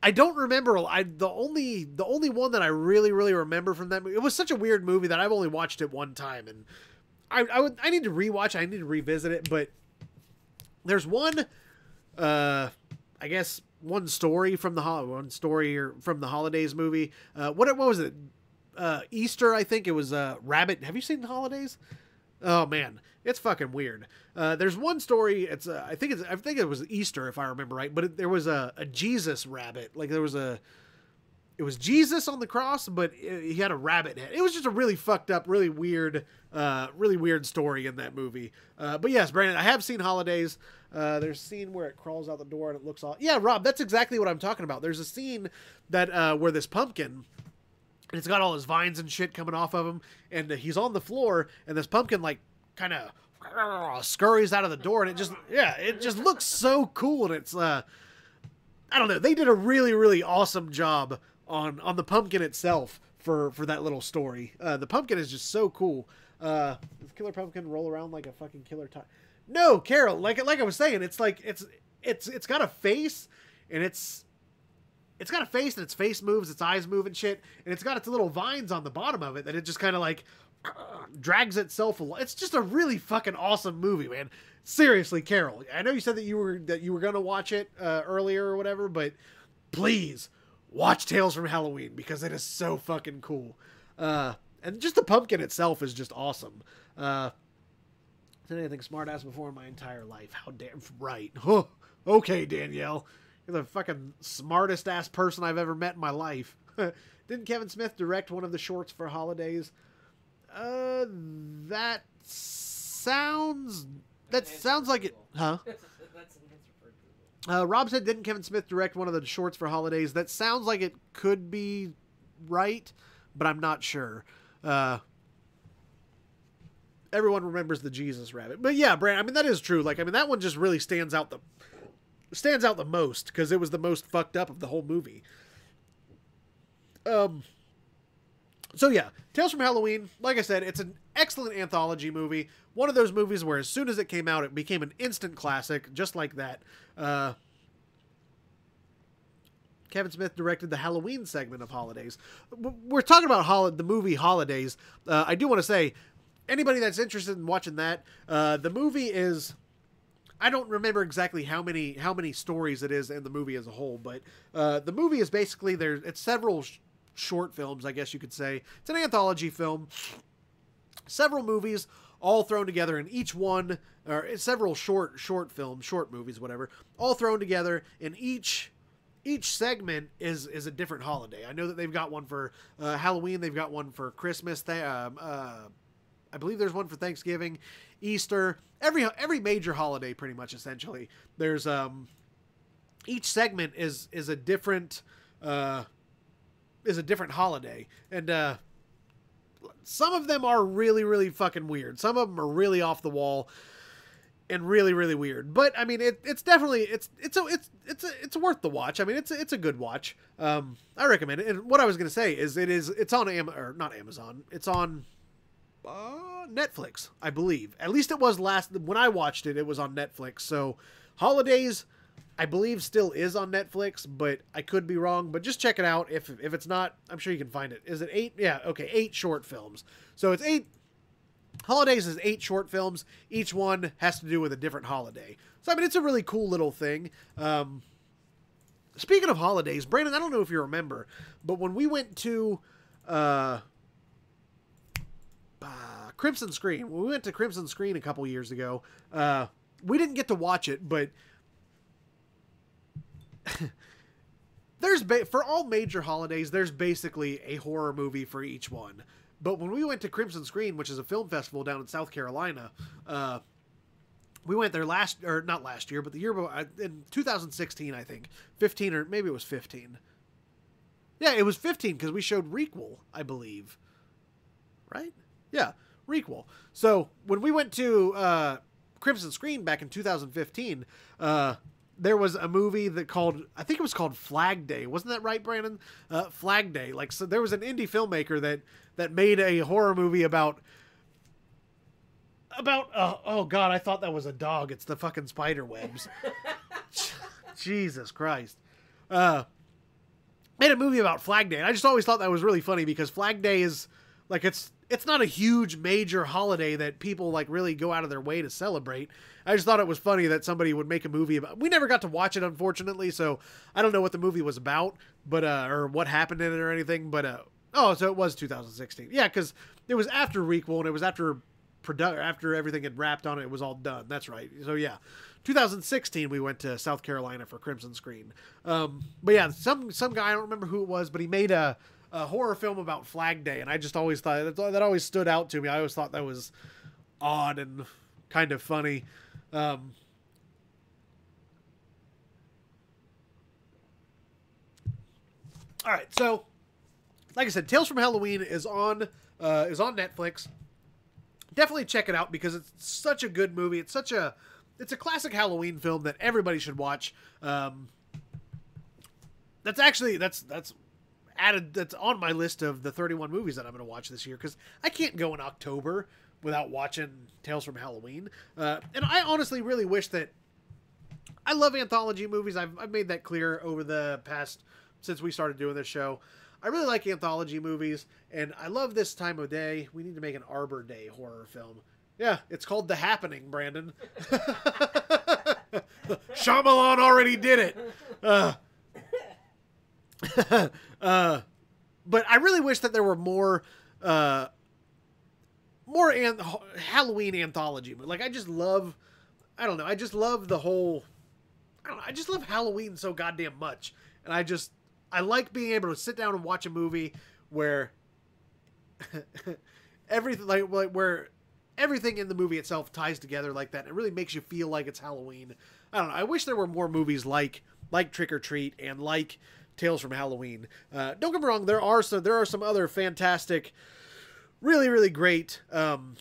[SPEAKER 2] I don't remember. The only one that I really, really remember from that movie. It was such a weird movie that I've only watched it one time, and I need to rewatch it. I need to revisit it. But there's one, I guess one story from the Holidays movie. What was it? Easter, I think it was. Rabbit. Have you seen Holidays? Oh man, it's fucking weird. There's one story. It's I think it was Easter if I remember right. But there was a Jesus rabbit. Like it was Jesus on the cross, but he had a rabbit head. It was just a really fucked up, really weird story in that movie. But yes, Brandon, I have seen Holidays. There's a scene where it crawls out the door and it looks all. Yeah, Rob, that's exactly what I'm talking about. There's a scene that where this pumpkin. And it's got all his vines and shit coming off of him, and he's on the floor, and this pumpkin like kind of scurries out of the door, and it just looks so cool, and it's I don't know, they did a really, really awesome job on the pumpkin itself for that little story. The pumpkin is just so cool. Does Killer Pumpkin roll around like a fucking killer No, Carol, like I was saying, it's like it's got a face, and it's got a face, and its face moves, its eyes move and shit, and it's got its little vines on the bottom of it that it just kind of like drags itself along. It's just a really fucking awesome movie, man. Seriously, Carol, I know you said that you were gonna watch it earlier or whatever, but please watch Tales from Halloween because it is so fucking cool. And just the pumpkin itself is just awesome. Said anything smart ass before in my entire life. How damn right. Huh. Okay, Danielle. You're the fucking smartest ass person I've ever met in my life. Didn't Kevin Smith direct one of the shorts for Holidays? That sounds like it. Huh?
[SPEAKER 1] That's an answer for Google.
[SPEAKER 2] Rob said, didn't Kevin Smith direct one of the shorts for Holidays? That sounds like it could be right, but I'm not sure. Everyone remembers the Jesus rabbit. But yeah, Brand, I mean, that is true. Like, I mean, that one just really stands out the most because it was the most fucked up of the whole movie. So yeah, Tales from Halloween, like I said, it's an excellent anthology movie. One of those movies where as soon as it came out, it became an instant classic, just like that. Kevin Smith directed the Halloween segment of Holidays. We're talking about the movie Holidays. I do want to say, anybody that's interested in watching that, the movie is I don't remember exactly how many stories it is in the movie as a whole, but the movie is basically it's several short films, I guess you could say. It's an anthology film. Several movies all thrown together, and each one, or several short films, short movies, whatever, all thrown together, and each segment is a different holiday. I know that they've got one for Halloween, they've got one for Christmas, I believe there's one for Thanksgiving, Easter, every major holiday pretty much, essentially. There's each segment is a different holiday, and some of them are really, really fucking weird. Some of them are really off the wall and really, really weird. But I mean, it's definitely it's worth the watch. I mean, it's a good watch. I recommend it. And what I was gonna say is it's on not Amazon. It's on Netflix, I believe. At least it was when I watched it. It was on Netflix. So Holidays, I believe, still is on Netflix, but I could be wrong. But just check it out. If it's not, I'm sure you can find it. Is it 8? Yeah, okay, 8 short films. So it's 8. Holidays is 8 short films. Each one has to do with a different holiday. So I mean, it's a really cool little thing. Speaking of holidays, Brandon, I don't know if you remember, but when we went to Crimson Screen, when we went to Crimson Screen a couple years ago, we didn't get to watch it, but for all major holidays, there's basically a horror movie for each one. But when we went to Crimson Screen, which is a film festival down in South Carolina, we went there not last year, but the year before, in 2016, I think. 15, or maybe it was 15. Yeah, it was 15, because we showed Requel, I believe. Right? Yeah, Requel. So, when we went to Crimson Screen back in 2015, there was a movie I think it was called Flag Day. Wasn't that right, Brandon? Flag Day. Like, so there was an indie filmmaker that made a horror movie about oh god, I thought that was a dog. It's the fucking spider webs. Jesus Christ. Made a movie about Flag Day. And I just always thought that was really funny because Flag Day is like, it's not a huge major holiday that people like really go out of their way to celebrate. I just thought it was funny that somebody would make a movie about. We never got to watch it, unfortunately, so I don't know what the movie was about, but or what happened in it or anything. But so it was 2016. Yeah, because it was after Requel and it was after everything had wrapped on it. It was all done. That's right. So yeah, 2016 we went to South Carolina for Crimson Screen. But yeah, some guy, I don't remember who it was, but he made a horror film about Flag Day, and I just always thought that always stood out to me. I always thought that was odd and kind of funny. All right, so like I said, Tales from Halloween is on Netflix. Definitely check it out because it's such a good movie. It's a classic Halloween film that everybody should watch. That's on my list of the 31 movies that I'm going to watch this year because I can't go in October without watching Tales from Halloween. And I honestly really wish that I love anthology movies. I've made that clear over the past, since we started doing this show. I really like anthology movies, and I love this time of day. We need to make an Arbor Day horror film. Yeah, it's called The Happening, Brandon. Shyamalan already did it. But I really wish that there were more Halloween anthology. Like, I just love the whole, I just love Halloween so goddamn much. And I like being able to sit down and watch a movie where everything, where everything in the movie itself ties together like that. It really makes you feel like it's Halloween. I don't know. I wish there were more movies like Trick or Treat and like Tales from Halloween. Don't get me wrong. There are some other fantastic, really, really great Halloween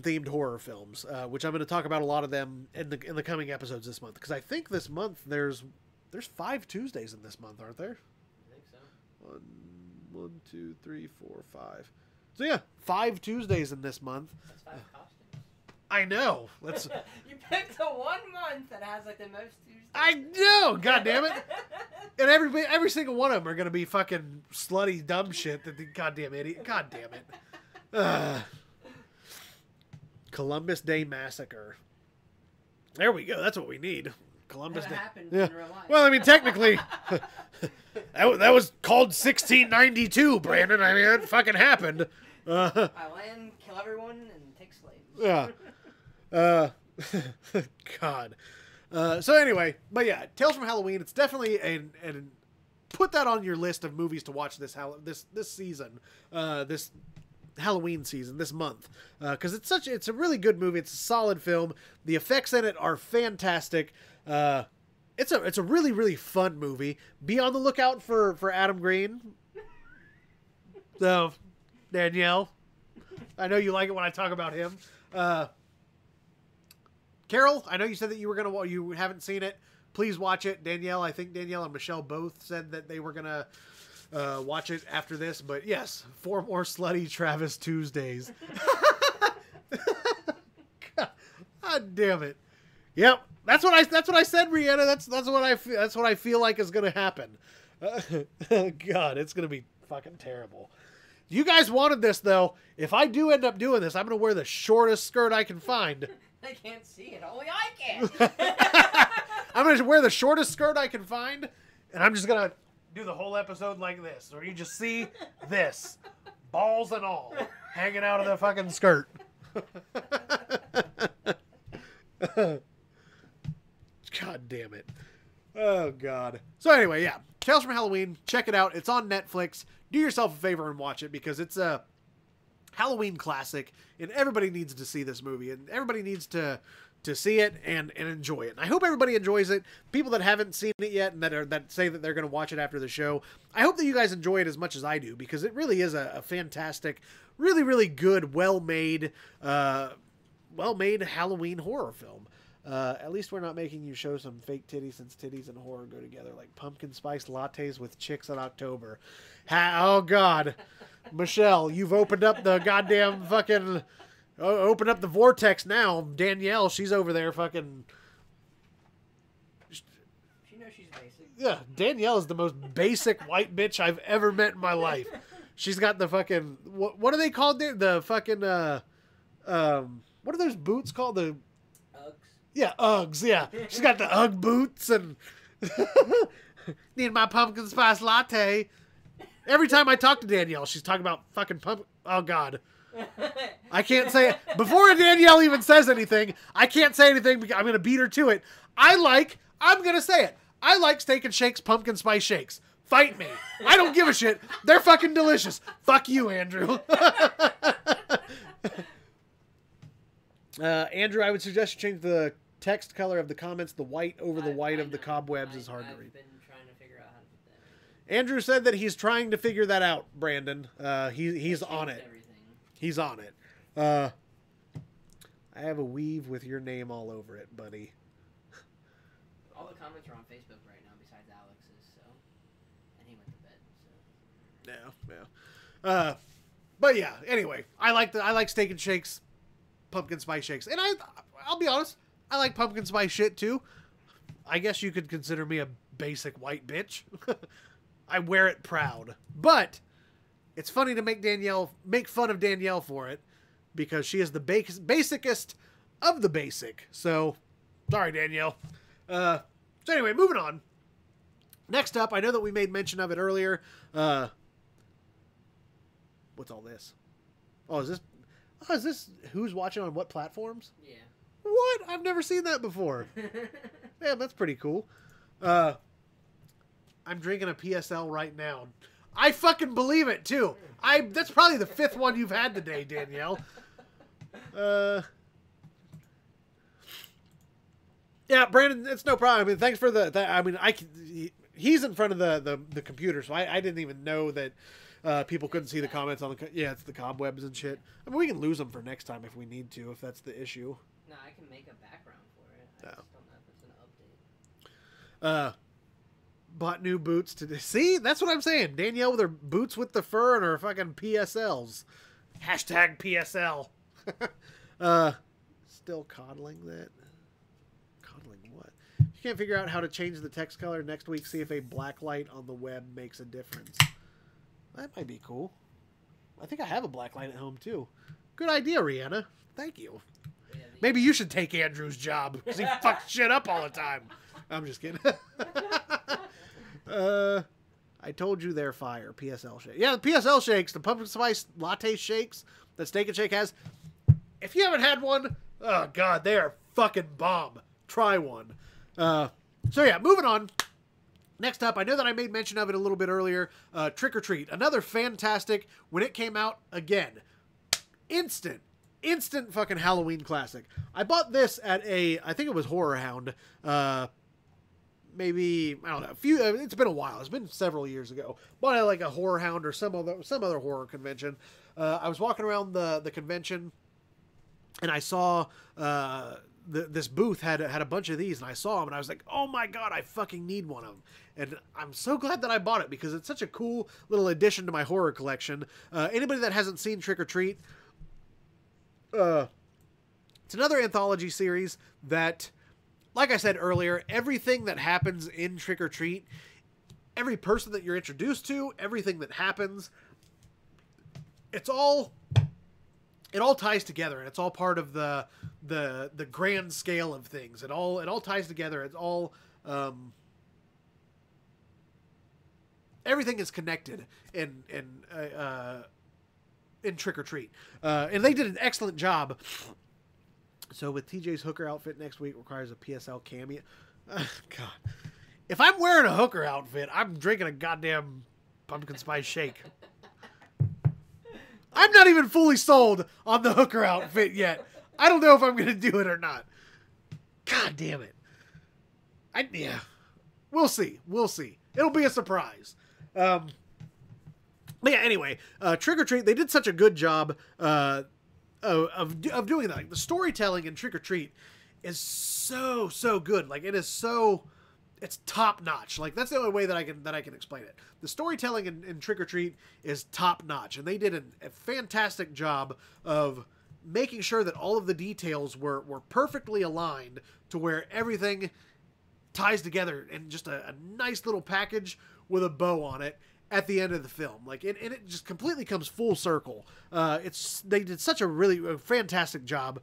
[SPEAKER 2] themed horror films, which I'm going to talk about a lot of them in the coming episodes this month. Because I think this month there's 5 Tuesdays in this month, aren't there?
[SPEAKER 1] I think so.
[SPEAKER 2] 1, 2, 3, 4, 5. So yeah, 5 Tuesdays in this month.
[SPEAKER 1] That's 5 costumes.
[SPEAKER 2] I know.
[SPEAKER 1] You picked the one month that has like the most Tuesdays.
[SPEAKER 2] I know. God damn it. And every single one of them are gonna be fucking slutty dumb shit. That the goddamn idiot. God damn it. Columbus Day Massacre. There we go. That's what we need. Columbus
[SPEAKER 1] Never
[SPEAKER 2] Day.
[SPEAKER 1] happened
[SPEAKER 2] Yeah.
[SPEAKER 1] in real life.
[SPEAKER 2] Well, I mean, technically, that was called 1692, Brandon. I mean, that fucking happened.
[SPEAKER 1] I land, kill everyone, and take slaves.
[SPEAKER 2] Yeah. God. So anyway, but yeah, Tales from Halloween. It's definitely an put that on your list of movies to watch this season, this Halloween season, this month, because it's a really good movie. It's a solid film. The effects in it are fantastic. It's a really, really fun movie. Be on the lookout for Adam Green. So, Danielle, I know you like it when I talk about him. Carol, I know you said that you haven't seen it. Please watch it. Danielle, I think Danielle and Michelle both said that they were gonna watch it after this. But yes, 4 more slutty Travis Tuesdays. God damn it. Yep, that's what I said, Rihanna. That's what I feel like is gonna happen. God, it's gonna be fucking terrible. You guys wanted this though. If I do end up doing this, I'm gonna wear the shortest skirt I can find.
[SPEAKER 1] I can't see it. Only I can.
[SPEAKER 2] I'm gonna wear the shortest skirt I can find, and I'm just gonna do the whole episode like this, where you just see this, balls and all, hanging out of the fucking skirt. God damn it. Oh, God. So anyway, yeah. Tales from Halloween. Check it out. It's on Netflix. Do yourself a favor and watch it, because it's a Halloween classic, and everybody needs to see this movie, and everybody needs to see it and enjoy it. And I hope everybody enjoys it. People that haven't seen it yet and that say that they're going to watch it after the show, I hope that you guys enjoy it as much as I do, because it really is a fantastic, really, really good, well-made Halloween horror film. At least we're not making you show some fake titties, since titties and horror go together, like pumpkin spice lattes with chicks in October. Oh, God. Michelle, you've opened up the goddamn fucking... open up the vortex now. Danielle, she's over there fucking...
[SPEAKER 1] She knows she's basic.
[SPEAKER 2] Yeah, Danielle is the most basic white bitch I've ever met in my life. She's got the fucking... What are they called there? The fucking... what are those boots called? The...
[SPEAKER 1] Uggs.
[SPEAKER 2] Yeah, Uggs, yeah. She's got the Ugg boots and... Need my pumpkin spice latte. Every time I talk to Danielle, she's talking about fucking pumpkin... Oh, God. I can't say it. Before Danielle even says anything, I can't say anything because I'm going to beat her to it. I'm going to say it. I like Steak and Shake's pumpkin spice shakes. Fight me. I don't give a shit. They're fucking delicious. Fuck you, Andrew. Andrew, I would suggest you change the text color of the comments. The white over the white of the cobwebs is hard to read.
[SPEAKER 1] I've been trying to figure out how to put that.
[SPEAKER 2] Andrew said that he's trying to figure that out, Brandon. He's on it.
[SPEAKER 1] Everything.
[SPEAKER 2] He's on it. I have a weave with your name all over it, buddy.
[SPEAKER 1] All the comments are on Facebook right now besides Alex's, so... And he went to bed, so...
[SPEAKER 2] Yeah. But yeah, anyway, I like Steak and Shake's pumpkin spice shakes. And I'll be honest, I like pumpkin spice shit too. I guess you could consider me a basic white bitch. I wear it proud. But it's funny to make fun of Danielle for it, because she is the basicest of the basic. So, sorry, Danielle. So anyway, moving on. Next up, I know that we made mention of it earlier. What's all this? Oh, is this who's watching on what platforms?
[SPEAKER 1] Yeah.
[SPEAKER 2] What? I've never seen that before. Damn, that's pretty cool. I'm drinking a PSL right now. I fucking believe it, too. That's probably the 5th one you've had today, Danielle. Yeah, Brandon, it's no problem. I mean, thanks for he's in front of the computer, so I didn't even know that people couldn't see the comments on the... Yeah, it's the cobwebs and shit. I mean, we can lose them for next time if we need to, if that's the issue.
[SPEAKER 1] No, I can make a background for it. I just don't know if it's an update.
[SPEAKER 2] Bought new boots today. See? That's what I'm saying. Danielle with her boots with the fur and her fucking PSLs. Hashtag PSL. Still coddling that. Coddling what? You can't figure out how to change the text color next week. See if a black light on the web makes a difference. That might be cool. I think I have a black light at home too. Good idea, Rihanna. Thank you.
[SPEAKER 1] Yeah,
[SPEAKER 2] Maybe you should take Andrew's job because he fucks shit up all the time. I'm just kidding. I told you they're fire. PSL shake. Yeah, the PSL shakes, the pumpkin spice latte shakes that Steak and Shake has. If you haven't had one, oh god, they are fucking bomb. Try one. So yeah, moving on. Next up, I know that I made mention of it a little bit earlier. Trick or Treat, another fantastic. When it came out, again, instant fucking Halloween classic. I bought this at I think it was Horror Hound. Maybe, I don't know, it's been a while. It's been several years ago. Bought it at like a Horror Hound or some other horror convention. I was walking around the convention, and I saw this booth had a bunch of these, and I saw them, and I was like, oh my god, I fucking need one of them. And I'm so glad that I bought it, because it's such a cool little addition to my horror collection. Anybody that hasn't seen Trick or Treat, it's another anthology series that, like I said earlier, everything that happens in Trick or Treat, every person that you're introduced to, everything that happens, it all ties together, and it's all part of the grand scale of things. It all ties together. It's all everything is connected in Trick or Treat, and they did an excellent job. So with TJ's hooker outfit next week requires a PSL cameo. God, if I'm wearing a hooker outfit, I'm drinking a goddamn pumpkin spice shake. I'm not even fully sold on the hooker outfit yet. I don't know if I'm going to do it or not. God damn it. Yeah. We'll see. It'll be a surprise. But yeah, anyway, Trick or Treat, they did such a good job of doing that. Like, the storytelling in Trick or Treat is so good. Like, it's top notch. Like, that's the only way that I can explain it. The storytelling in Trick or Treat is top notch, and they did a fantastic job of making sure that all of the details were perfectly aligned to where everything ties together in just a nice little package with a bow on it at the end of the film. Like, and it just completely comes full circle. They did such a fantastic job.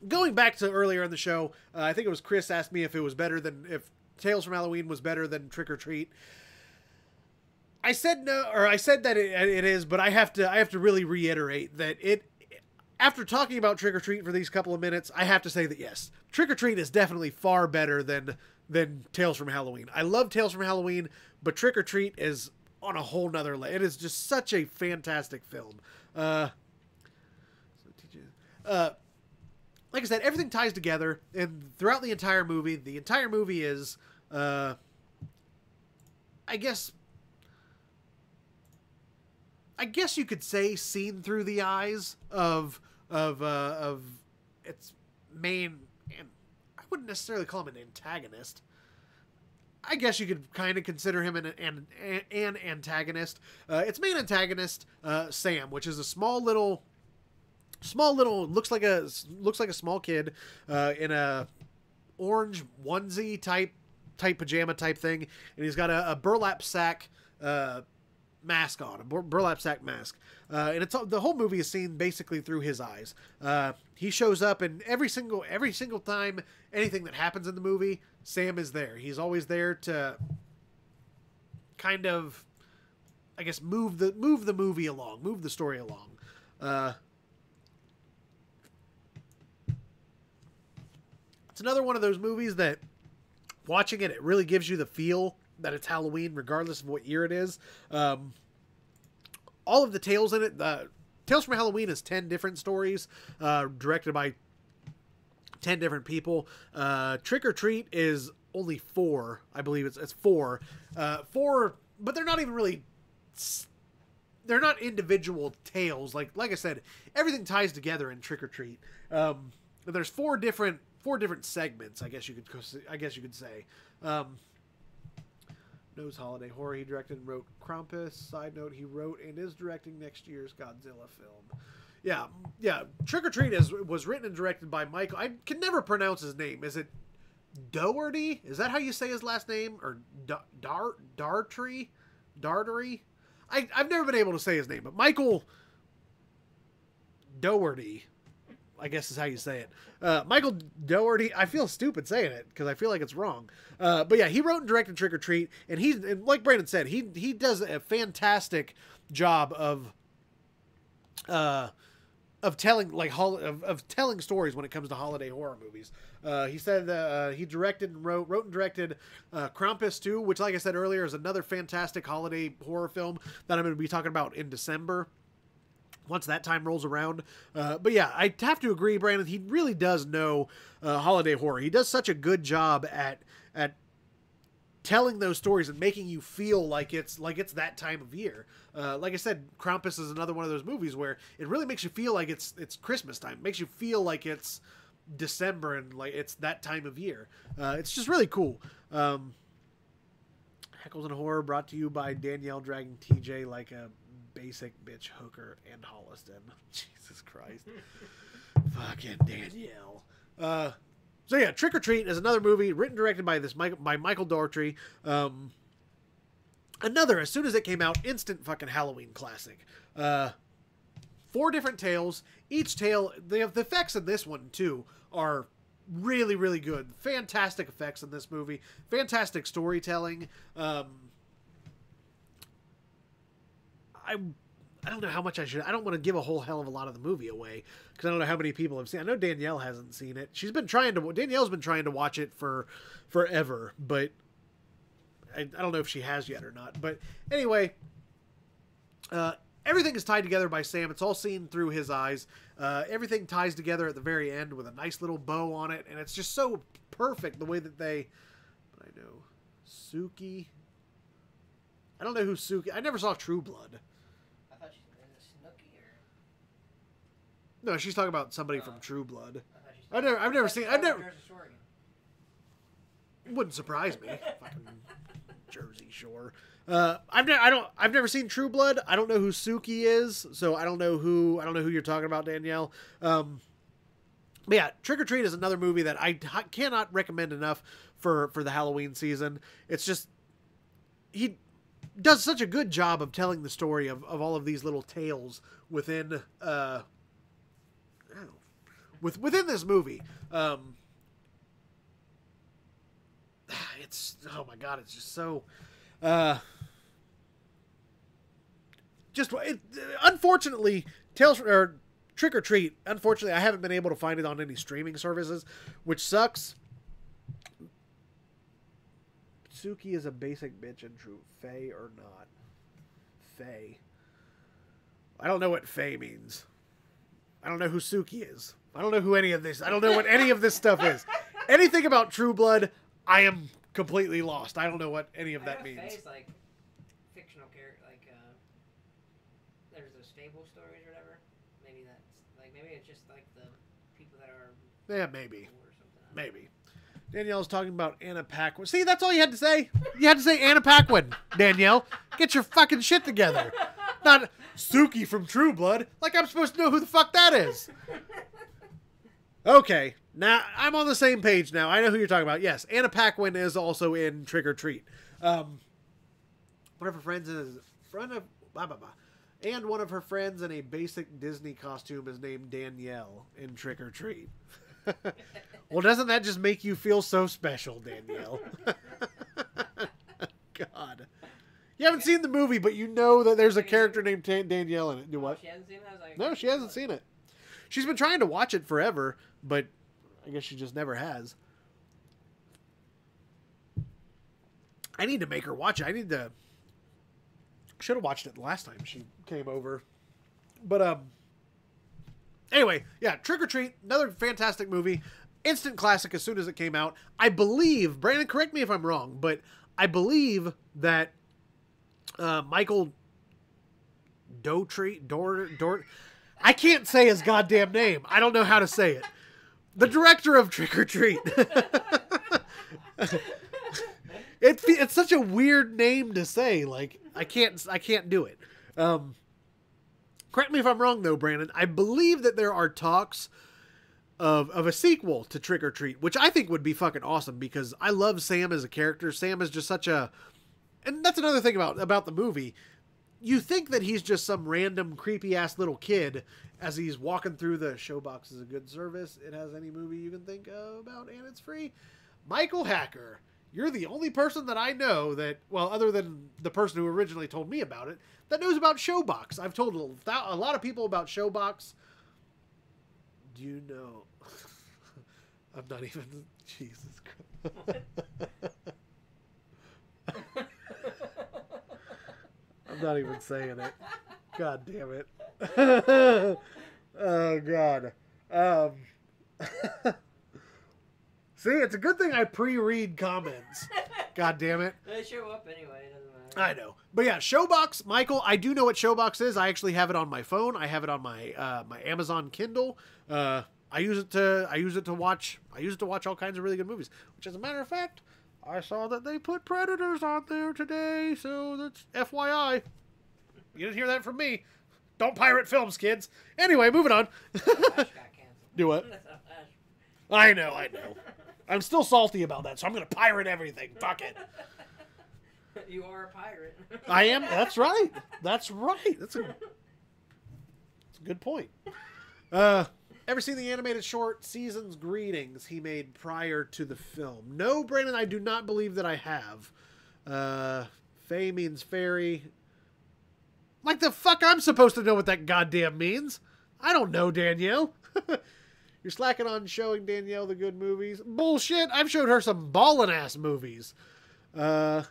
[SPEAKER 2] Going back to earlier in the show, I think it was Chris asked me if Tales from Halloween was better than Trick or Treat. I said no, or I said that it is, but I have to really reiterate that after talking about Trick or Treat for these couple of minutes, I have to say that yes, Trick or Treat is definitely far better than Tales from Halloween. I love Tales from Halloween, but Trick or Treat is on a whole nother level. It is just such a fantastic film. Like I said, everything ties together, and throughout the entire movie is, I guess you could say, seen through the eyes of its main, and I wouldn't necessarily call him an antagonist. I guess you could kind of consider him an antagonist. Its main antagonist, Sam, which is a small little looks like a small kid in a orange onesie type pajama type thing, and he's got a burlap sack mask on, a burlap sack mask, and the whole movie is seen basically through his eyes. He shows up, and every single time anything that happens in the movie, Sam is there. He's always there to kind of, I guess, move the movie along, move the story along. It's another one of those movies that, watching it really gives you the feel that it's Halloween, regardless of what year it is. All of the tales in it, Tales from Halloween is 10 different stories, directed by 10 different people. Trick or Treat is only 4. I believe it's 4. 4, but they're not even really, they're not individual tales. Like I said, everything ties together in Trick or Treat. There's 4 different segments, I guess you could say. Knows Holiday Horror. He directed and wrote Krampus. Side note, he wrote and is directing next year's Godzilla film. Yeah. Trick or Treat was written and directed by Michael. I can never pronounce his name. Is it Dougherty? Is that how you say his last name? Or Dartry? I've never been able to say his name, but Michael Dougherty. I guess is how you say it. Michael Dougherty, I feel stupid saying it because I feel like it's wrong. But yeah, he wrote and directed Trick or Treat, and like Brandon said, he does a fantastic job of telling of telling stories when it comes to holiday horror movies. He said he directed and wrote and directed Krampus 2, which, like I said earlier, is another fantastic holiday horror film that I'm going to be talking about in December, once that time rolls around. But yeah, I have to agree, Brandon, he really does know holiday horror. He does such a good job at telling those stories and making you feel like it's that time of year. Like I said, Krampus is another one of those movies where it really makes you feel like it's Christmas time. It makes you feel like it's December and like it's that time of year. It's just really cool. Heckles and Horror brought to you by Danielle dragging TJ like a basic bitch hooker and Holliston. Jesus Christ. Fucking Danielle. So yeah, Trick or Treat is another movie written and directed by Michael Dougherty. Another, as soon as it came out, instant fucking Halloween classic. 4 different tales. Each tale, the effects in this one too are really, really good. Fantastic effects in this movie. Fantastic storytelling. I don't know how much I don't want to give a whole hell of a lot of the movie away because I don't know how many people have seen it. I know Danielle hasn't seen it. Danielle's been trying to watch it for forever, but I don't know if she has yet or not. But anyway, everything is tied together by Sam. It's all seen through his eyes. Everything ties together at the very end with a nice little bow on it, and it's just so perfect the way that they. I know Suki. I don't know who Suki. I never saw True Blood. No, she's talking about somebody from True Blood. I've never seen. Wouldn't surprise me. Fucking Jersey Shore. I've never seen True Blood. I don't know who Suki is, so I don't know who you're talking about, Danielle. But yeah, Trick or Treat is another movie that I cannot recommend enough for the Halloween season. It's just he does such a good job of telling the story of all of these little tales within within this movie. It's, oh my God, it's just so, unfortunately, Trick or Treat, unfortunately, I haven't been able to find it on any streaming services, which sucks. Suki is a basic bitch and true. Faye or not? Faye. I don't know what Faye means. I don't know who Suki is. I don't know who any of this. I don't know what any of this stuff is. Anything about True Blood, I am completely lost. I don't know what any of that means.
[SPEAKER 1] Faye's like fictional character, like there's those fable stories or whatever. Maybe that's like maybe it's just like the people that are.
[SPEAKER 2] Yeah, maybe. Maybe. Danielle's talking about Anna Paquin. See, that's all you had to say. You had to say Anna Paquin, Danielle. Get your fucking shit together. Not Suki from True Blood. Like I'm supposed to know who the fuck that is. Okay, now I'm on the same page now. I know who you're talking about. Yes, Anna Paquin is also in Trick or Treat. One of her friends is and one of her friends in a basic Disney costume is named Danielle in Trick or Treat. Well, doesn't that just make you feel so special, Danielle? God. You haven't seen the movie, but you know that there's a character named Danielle in it. Do what?
[SPEAKER 1] She hasn't seen it?
[SPEAKER 2] No, she hasn't seen it. She's been trying to watch it forever, but I guess she just never has. I need to make her watch it. Should have watched it the last time she came over. But, anyway, yeah, Trick or Treat, another fantastic movie. Instant classic as soon as it came out. I believe, Brandon, correct me if I'm wrong, but I believe that Michael Dougherty, I can't say his goddamn name. I don't know how to say it. The director of Trick or Treat. It's such a weird name to say. Like I can't do it. Correct me if I'm wrong though, Brandon. I believe that there are talks of a sequel to Trick or Treat, which I think would be fucking awesome because I love Sam as a character. Sam is just such a, and that's another thing about the movie. you think that he's just some random creepy ass little kid as he's walking through the Showbox is a good service. It has any movie you can think about and it's free. Michael Hacker, you're the only person that I know that, well, other than the person who originally told me about it, that knows about Showbox. I've told a lot of people about Showbox. Do you know? I'm not even... Jesus Christ. I'm not even saying it. God damn it. Oh, God. See, it's a good thing I pre-read comments. God damn it.
[SPEAKER 1] They show up anyway. It doesn't matter.
[SPEAKER 2] I know. But yeah, Showbox, Michael, I do know what Showbox is. I actually have it on my phone. I have it on my my Amazon Kindle. I use it to watch all kinds of really good movies. Which, as a matter of fact, I saw that they put Predators on there today, so that's FYI. You didn't hear that from me. Don't pirate films, kids. Anyway, moving on.
[SPEAKER 1] Flash got canceled.
[SPEAKER 2] Do what? I know. I'm still salty about that, so I'm going to pirate everything. Fuck it.
[SPEAKER 1] You are a pirate.
[SPEAKER 2] I am. That's right. That's a good point. Ever seen the animated short Season's Greetings he made prior to the film? No, Brandon, I do not believe that I have. Fae means fairy. Like the fuck I'm supposed to know what that goddamn means. I don't know, Danielle. You're slacking on showing Danielle the good movies. Bullshit. I've showed her some ballin' ass movies. Yeah.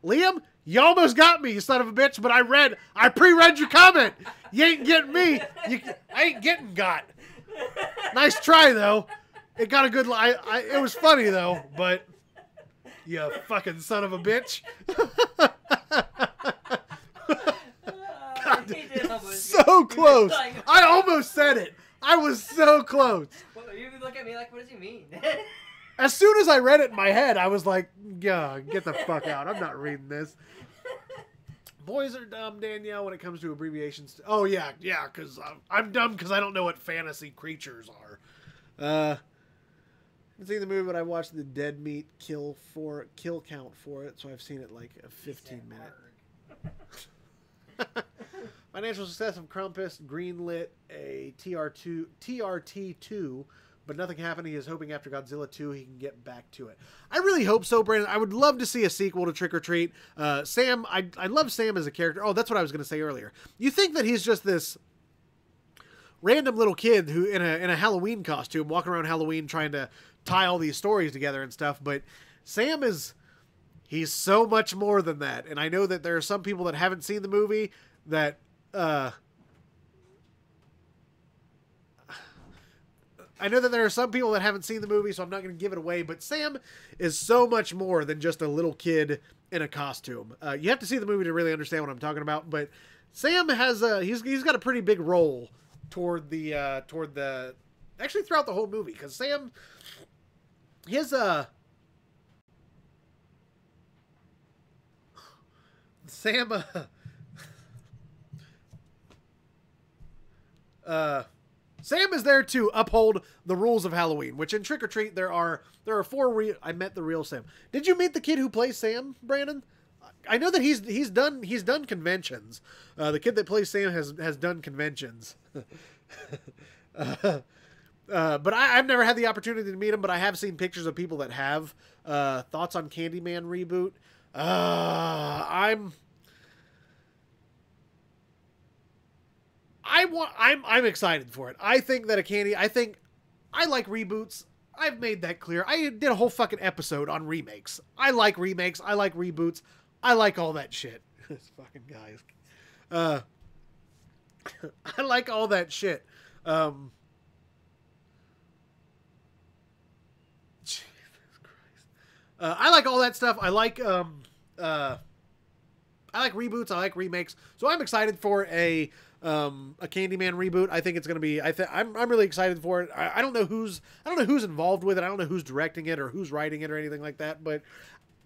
[SPEAKER 2] Liam, you almost got me, you son of a bitch, but I pre-read your comment. You ain't getting me. I ain't getting got. Nice try, though. It got a good line. It was funny, though, but you fucking son of a bitch. God, so close. I almost said it. I was so close.
[SPEAKER 1] Well, you look at me like, what does he mean?
[SPEAKER 2] As soon as I read it in my head, I was like, yeah, get the fuck out. I'm not reading this. Boys are dumb, Danielle, when it comes to abbreviations. Oh, yeah, because I'm dumb because I don't know what fantasy creatures are. I haven't seen the movie, but I watched the Dead Meat kill count for it, so I've seen it like a 15-minute. Financial success of Krampus greenlit a TRT2, but nothing happened. He is hoping after Godzilla 2 he can get back to it. I really hope so, Brandon. I would love to see a sequel to Trick or Treat. Sam, I love Sam as a character. Oh, that's what I was going to say earlier. You think that he's just this random little kid who in a Halloween costume walking around Halloween trying to tie all these stories together and stuff, but Sam he's so much more than that. And I know that there are some people that haven't seen the movie that I know that there are some people that haven't seen the movie, so I'm not going to give it away, but Sam is so much more than just a little kid in a costume. You have to see the movie to really understand what I'm talking about, but Sam has he's got a pretty big role toward the actually throughout the whole movie, because Sam Sam is there to uphold the rules of Halloween, which in Trick or Treat there are 4 I met the real Sam. Did you meet the kid who plays Sam, Brandon? I know that he's done conventions. The kid that plays Sam has done conventions. But I've never had the opportunity to meet him, but I have seen pictures of people that have. Thoughts on Candyman reboot? I'm excited for it. I think that I like reboots. I've made that clear. I did a whole fucking episode on remakes. I like remakes. I like reboots. I like all that shit. This fucking guy. I like all that shit. Jesus Christ. I like all that stuff. I like reboots. I like remakes. So I'm excited for a Candyman reboot. I think it's going to be, I'm really excited for it. I don't know who's involved with it. I don't know who's directing it or who's writing it or anything like that. But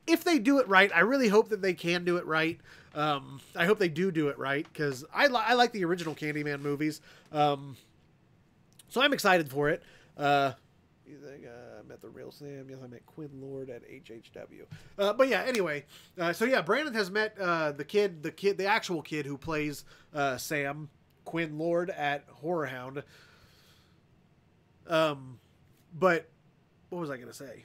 [SPEAKER 2] if they do it right, I really hope that they can do it right. I hope they do it right, because I like the original Candyman movies. So I'm excited for it. You think I met the real Sam? Yes, I met Quinn Lord at HHW. But yeah, anyway. So yeah, Brandon has met the actual kid who plays Sam, Quinn Lord at Horror Hound. But what was I going to say?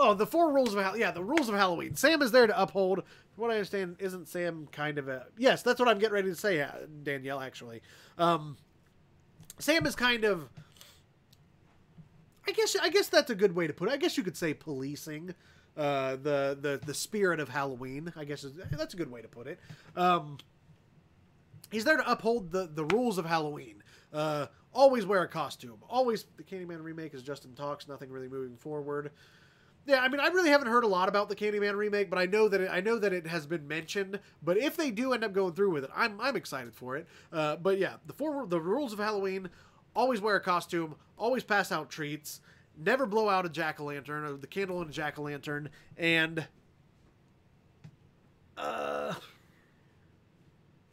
[SPEAKER 2] Oh, the 4 rules of the rules of Halloween. Sam is there to uphold. From what I understand, isn't Sam kind of a... Yes, that's what I'm getting ready to say, Danielle, actually. Sam is kind of... I guess that's a good way to put it. I guess you could say policing the spirit of Halloween. I guess that's a good way to put it. He's there to uphold the rules of Halloween. Always wear a costume. Always... The Candyman remake is just in talks. Nothing really moving forward. Yeah, I mean, I really haven't heard a lot about the Candyman remake, but I know that it has been mentioned. But if they do end up going through with it, I'm excited for it. But yeah, the rules of Halloween: always wear a costume, always pass out treats, never blow out a jack-o'-lantern or the candle in a jack-o'-lantern, and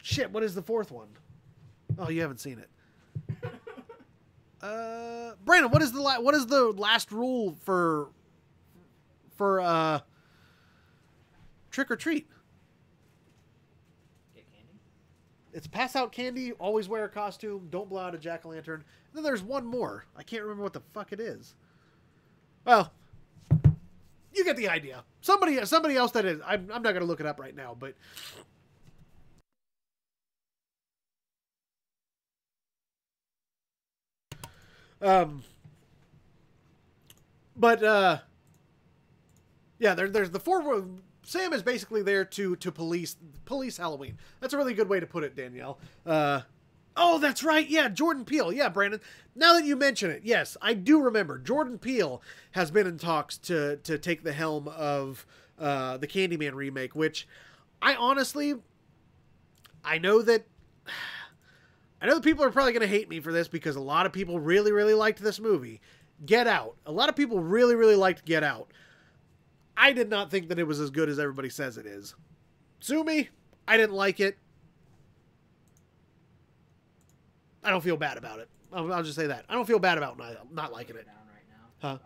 [SPEAKER 2] shit, what is the 4th one? Oh, you haven't seen it. Brandon, what is the last rule for trick or treat?
[SPEAKER 1] Get candy?
[SPEAKER 2] It's pass out candy, always wear a costume, don't blow out a jack-o'-lantern. And then there's one more. I can't remember what the fuck it is. Well, you get the idea. Somebody else that is. I'm not going to look it up right now, but... Yeah, there's the 4... Sam is basically there to police Halloween. That's a really good way to put it, Danielle. Oh, that's right. Yeah, Jordan Peele. Yeah, Brandon. Now that you mention it, yes, I do remember. Jordan Peele has been in talks to take the helm of the Candyman remake, which I honestly... I know that people are probably going to hate me for this because a lot of people really, really liked this movie. Get Out. A lot of people really, really liked Get Out. I did not think that it was as good as everybody says it is. Sue me. I didn't like it. I don't feel bad about it. I'll just say that. I don't feel bad about not liking it. Huh?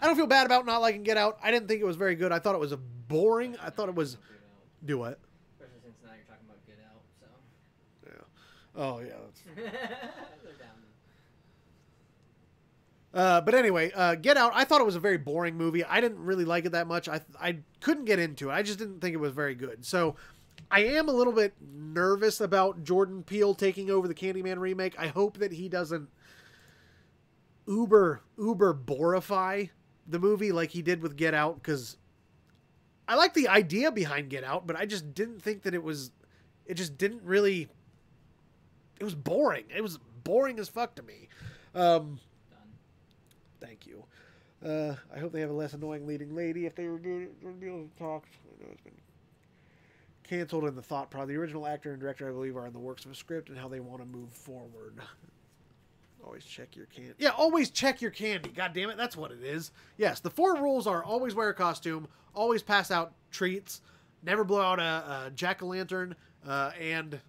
[SPEAKER 2] I don't feel bad about not liking Get Out. I didn't think it was very good. I thought it was boring. I thought it was... Do what?
[SPEAKER 1] Especially since now you're talking about Get Out, so...
[SPEAKER 2] Yeah. Oh, yeah.
[SPEAKER 1] They're down.
[SPEAKER 2] But anyway, Get Out, I thought it was a very boring movie. I didn't really like it that much. I couldn't get into it. I just didn't think it was very good. So I am a little bit nervous about Jordan Peele taking over the Candyman remake. I hope that he doesn't uber borify the movie like he did with Get Out, because I like the idea behind Get Out, but I just didn't think that it was boring. It was boring as fuck to me. Thank you. I hope they have a less annoying leading lady if they were doing talks. I know it's been canceled in the thought process. The original actor and director, I believe, are in the works of a script and how they want to move forward. Always check your candy. Yeah, always check your candy. God damn it, that's what it is. Yes, the 4 rules are always wear a costume, always pass out treats, never blow out a jack-o'-lantern, and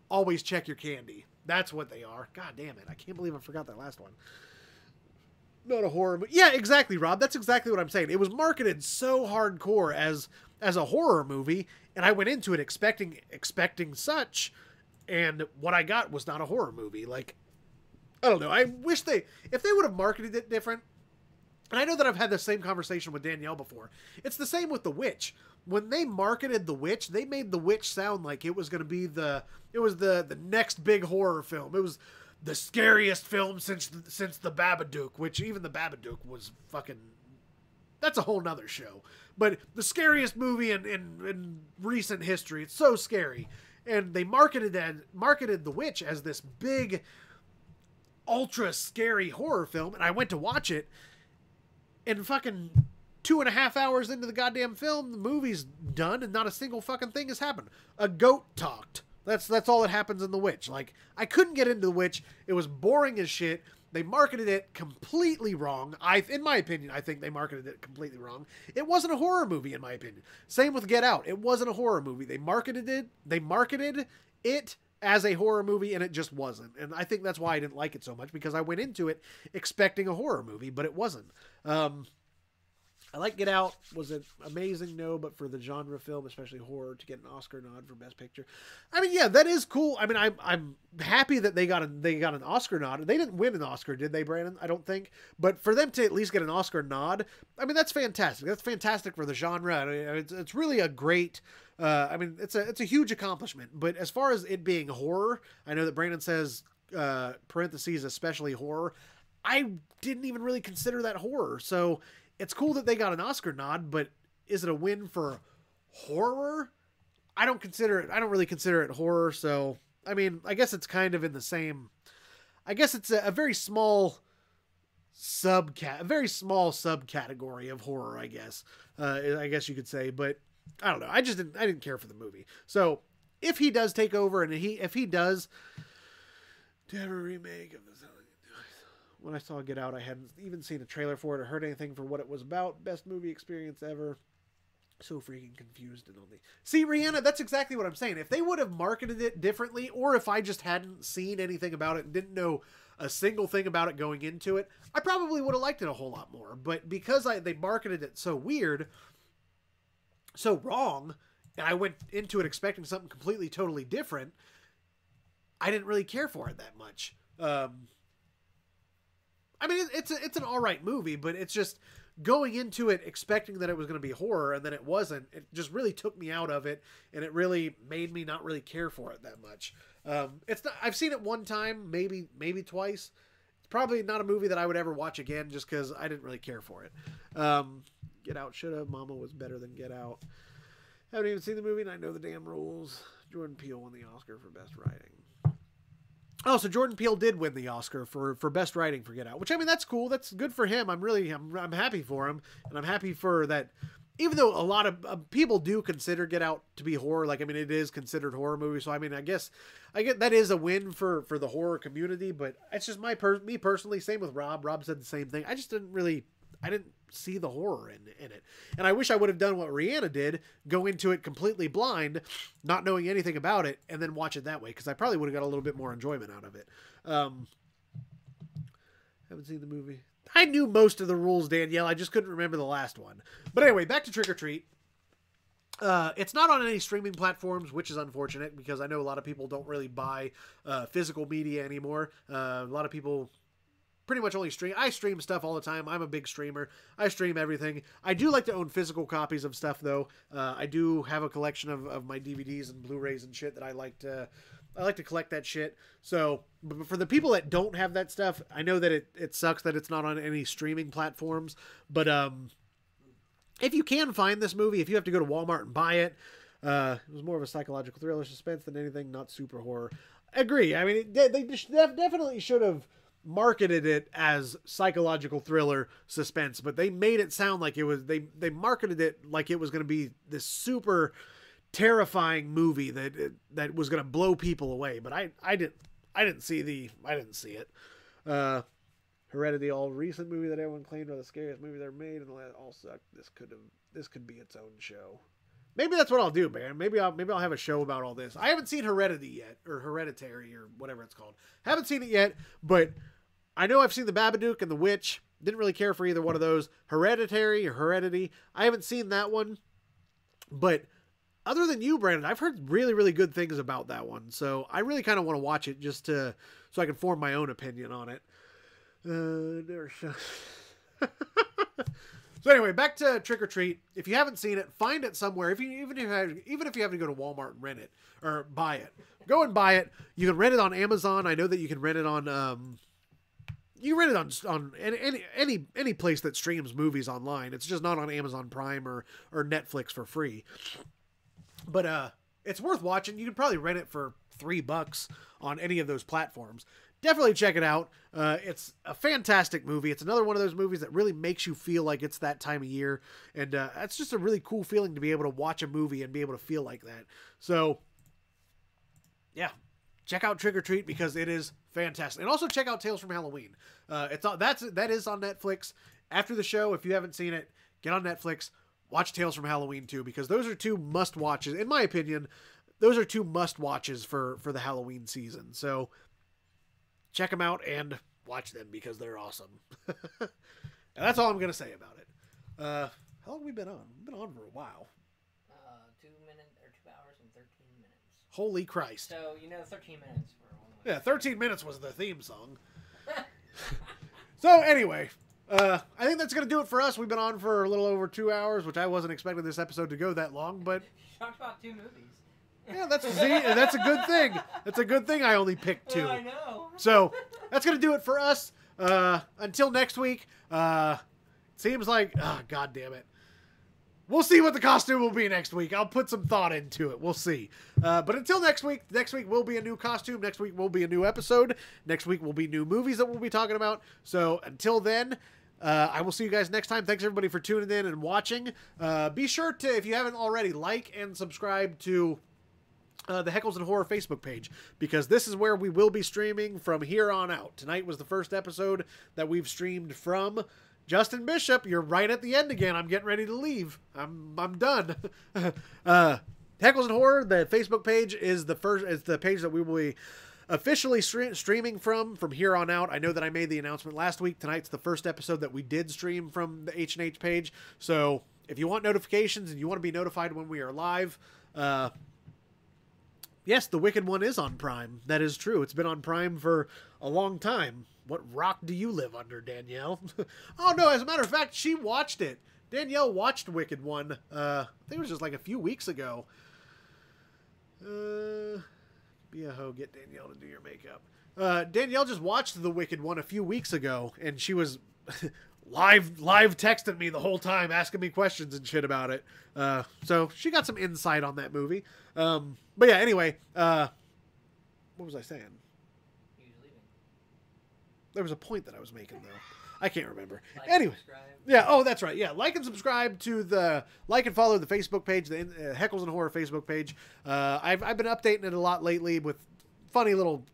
[SPEAKER 2] always check your candy. That's what they are. God damn it, I can't believe I forgot that last one. Not a horror movie. Yeah, exactly, Rob. That's exactly what I'm saying. It was marketed so hardcore as a horror movie, and I went into it expecting such, and what I got was not a horror movie. Like, I don't know. I wish if they would have marketed it different. And I know that I've had the same conversation with Danielle before. It's the same with The Witch. When they marketed The Witch, they made The Witch sound like it was going to be the next big horror film. It was the scariest film since the Babadook, which even the Babadook was fucking... That's a whole nother show. But the scariest movie in recent history. It's so scary. And they marketed The Witch as this big, ultra scary horror film. And I went to watch it. And fucking 2.5 hours into the goddamn film, the movie's done and not a single fucking thing has happened. A goat talked. That's all that happens in The Witch. Like, I couldn't get into The Witch. It was boring as shit. They marketed it completely wrong. In my opinion, I think they marketed it completely wrong. It wasn't a horror movie, in my opinion. Same with Get Out. It wasn't a horror movie. They marketed it as a horror movie, and it just wasn't. And I think that's why I didn't like it so much, because I went into it expecting a horror movie, but it wasn't. I like Get Out. Was it amazing? No, but for the genre film, especially horror, to get an Oscar nod for Best Picture, I mean, yeah, that is cool. I mean, I'm happy that they got an Oscar nod. They didn't win an Oscar, did they, Brandon? I don't think. But for them to at least get an Oscar nod, I mean, that's fantastic. That's fantastic for the genre. I mean, it's really a great. I mean, it's a huge accomplishment. But as far as it being horror, I know that Brandon says parentheses, especially horror. I didn't even really consider that horror. So it's cool that they got an Oscar nod, but is it a win for horror? I don't really consider it horror. So, I mean, I guess it's kind of in the same, I guess it's a very small subcategory of horror, I guess you could say, but I don't know. I didn't care for the movie. So if he does take over, and if he does have a remake of this, when I saw Get Out, I hadn't even seen a trailer for it or heard anything for what it was about. Best movie experience ever. So freaking confused and only. See, Rihanna, that's exactly what I'm saying. If they would have marketed it differently, or if I just hadn't seen anything about it and didn't know a single thing about it going into it, I probably would have liked it a whole lot more. But because they marketed it so weird, so wrong, and I went into it expecting something completely, totally different, I didn't really care for it that much. I mean, it's an all right movie, but it's just going into it expecting that it was going to be horror, and then it wasn't. It just really took me out of it, and it really made me not really care for it that much. It's not. I've seen it one time, maybe twice. It's probably not a movie that I would ever watch again, just because I didn't really care for it. Get Out should have. Mama was better than Get Out. Haven't even seen the movie, and I know the damn rules. Jordan Peele won the Oscar for Best Writing. Oh, so Jordan Peele did win the Oscar for Best Writing for Get Out, which, I mean, that's cool. That's good for him. I'm happy for him, and I'm happy for that. Even though a lot of people do consider Get Out to be horror, like, I mean, it is considered a horror movie. So, I mean, I get that is a win for the horror community, but it's just me personally. Same with Rob. Rob said the same thing. I just I didn't see the horror in it. And I wish I would have done what Rihanna did, go into it completely blind, not knowing anything about it, and then watch it that way, because I probably would have got a little bit more enjoyment out of it. Haven't seen the movie. I knew most of the rules, Danielle. I just couldn't remember the last one. But anyway, back to Trick or Treat. It's not on any streaming platforms, which is unfortunate, because I know a lot of people don't really buy physical media anymore. A lot of people pretty much only stream. I stream stuff all the time. I'm a big streamer. I stream everything. I do like to own physical copies of stuff, though. I do have a collection of my DVDs and Blu-rays and shit that I like to collect that shit. So, but for the people that don't have that stuff, I know that it sucks that it's not on any streaming platforms. But if you can find this movie, if you have to go to Walmart and buy it, it was more of a psychological thriller suspense than anything, not super horror. I agree. I mean, they definitely should have marketed it as psychological thriller suspense, but they made it sound like it was, they marketed it like it was going to be this super terrifying movie that was going to blow people away. But I didn't see it. Heredity, all recent movie that everyone claimed are the scariest movie they've made, and all sucked. This could be its own show. Maybe that's what I'll do, man. Maybe I'll have a show about all this. I haven't seen Heredity yet, or Hereditary, or whatever it's called. Haven't seen it yet, but I know I've seen The Babadook and The Witch. Didn't really care for either one of those. Hereditary or Heredity, I haven't seen that one. But other than you, Brandon, I've heard really, really good things about that one. So I really kind of want to watch it just so I can form my own opinion on it. So anyway, back to Trick or Treat. If you haven't seen it, find it somewhere. Even if you have to go to Walmart and rent it or buy it, go and buy it. You can rent it on Amazon. I know that you can rent it on. You can rent it on any place that streams movies online. It's just not on Amazon Prime or Netflix for free. But it's worth watching. You can probably rent it for $3 on any of those platforms. Definitely check it out. It's a fantastic movie. It's another one of those movies that really makes you feel like it's that time of year. And it's just a really cool feeling to be able to watch a movie and be able to feel like that. So, yeah. Check out Trick or Treat because it is fantastic. And also check out Tales from Halloween. That is on Netflix. After the show, if you haven't seen it, get on Netflix. Watch Tales from Halloween 2 because those are two must-watches, in my opinion. those are two must watches for the Halloween season. So check them out and watch them because they're awesome. And that's all I'm going to say about it. How long have we been on? We've been on for a while.
[SPEAKER 1] 2 hours and 13 minutes.
[SPEAKER 2] Holy Christ.
[SPEAKER 1] So, 13 minutes for one.
[SPEAKER 2] Yeah, 13 minutes was the theme song. So anyway, I think that's going to do it for us. We've been on for a little over 2 hours, which I wasn't expecting this episode to go that long, but...
[SPEAKER 1] You talked about 2 movies.
[SPEAKER 2] Yeah, that's a good thing. That's a good thing I only picked 2.
[SPEAKER 1] I know.
[SPEAKER 2] So that's going to do it for us. Until next week, seems like... Oh, God damn it. We'll see what the costume will be next week. I'll put some thought into it. We'll see. But until next week will be a new costume. Next week will be a new episode. Next week will be new movies that we'll be talking about. So until then, I will see you guys next time. Thanks everybody for tuning in and watching. Be sure to, if you haven't already, like and subscribe to the Heckles and Horror Facebook page, because this is where we will be streaming from here on out. Tonight was the first episode that we've streamed from. Justin Bishop, you're right at the end again. I'm getting ready to leave. I'm done. Heckles and Horror, the Facebook page is the page that we will be officially streaming from here on out. I know that I made the announcement last week. Tonight's the first episode that we did stream from the H&H page. So if you want notifications and you want to be notified when we are live, yes, The Wicked One is on Prime. That is true. It's been on Prime for a long time. What rock do you live under, Danielle? Oh, no, as a matter of fact, she watched it. Danielle watched Wicked One. I think it was just like a few weeks ago. Be a hoe, get Danielle to do your makeup. Danielle just watched The Wicked One a few weeks ago, and she was live texting me the whole time, asking me questions and shit about it. So she got some insight on that movie. But yeah, anyway, what was I saying? There was a point that I was making, though. I can't remember. Anyway. Yeah, oh, that's right. Yeah, like and subscribe to like and follow the Facebook page, the Heckles and Horror Facebook page. I've been updating it a lot lately with funny little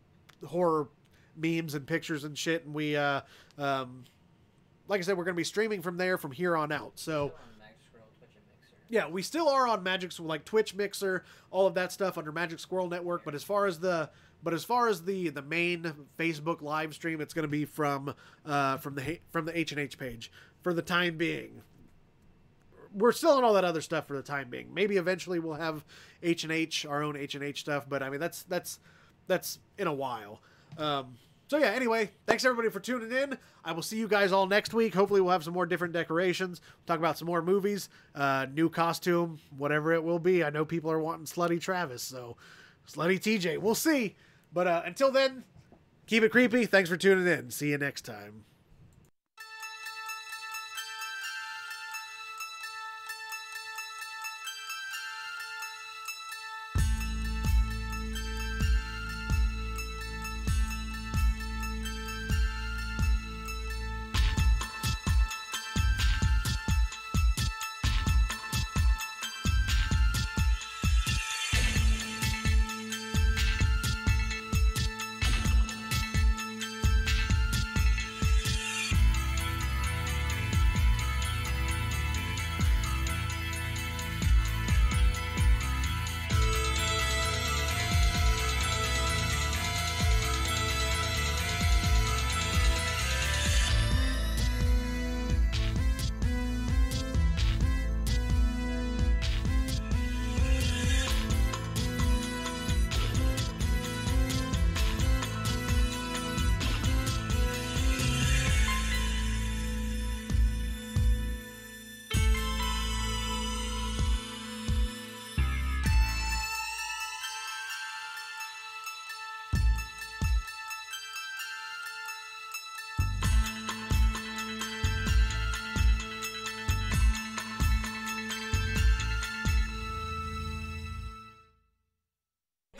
[SPEAKER 2] horror memes and pictures and shit. And we, like I said, we're going to be streaming from there from here on out. So, yeah, we still are on Magic, like Twitch, Mixer, all of that stuff under Magic Squirrel Network. But as far as the main Facebook live stream, it's going to be from the H&H page for the time being. We're still on all that other stuff for the time being. Maybe eventually we'll have H&H, our own H&H stuff, but I mean that's in a while. So yeah, anyway, thanks everybody for tuning in. I will see you guys all next week. Hopefully we'll have some more different decorations. Talk about some more movies, new costume, whatever it will be. I know people are wanting Slutty Travis, so Slutty TJ. We'll see. But until then, keep it creepy. Thanks for tuning in. See you next time.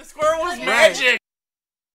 [SPEAKER 3] The squirrel was magic!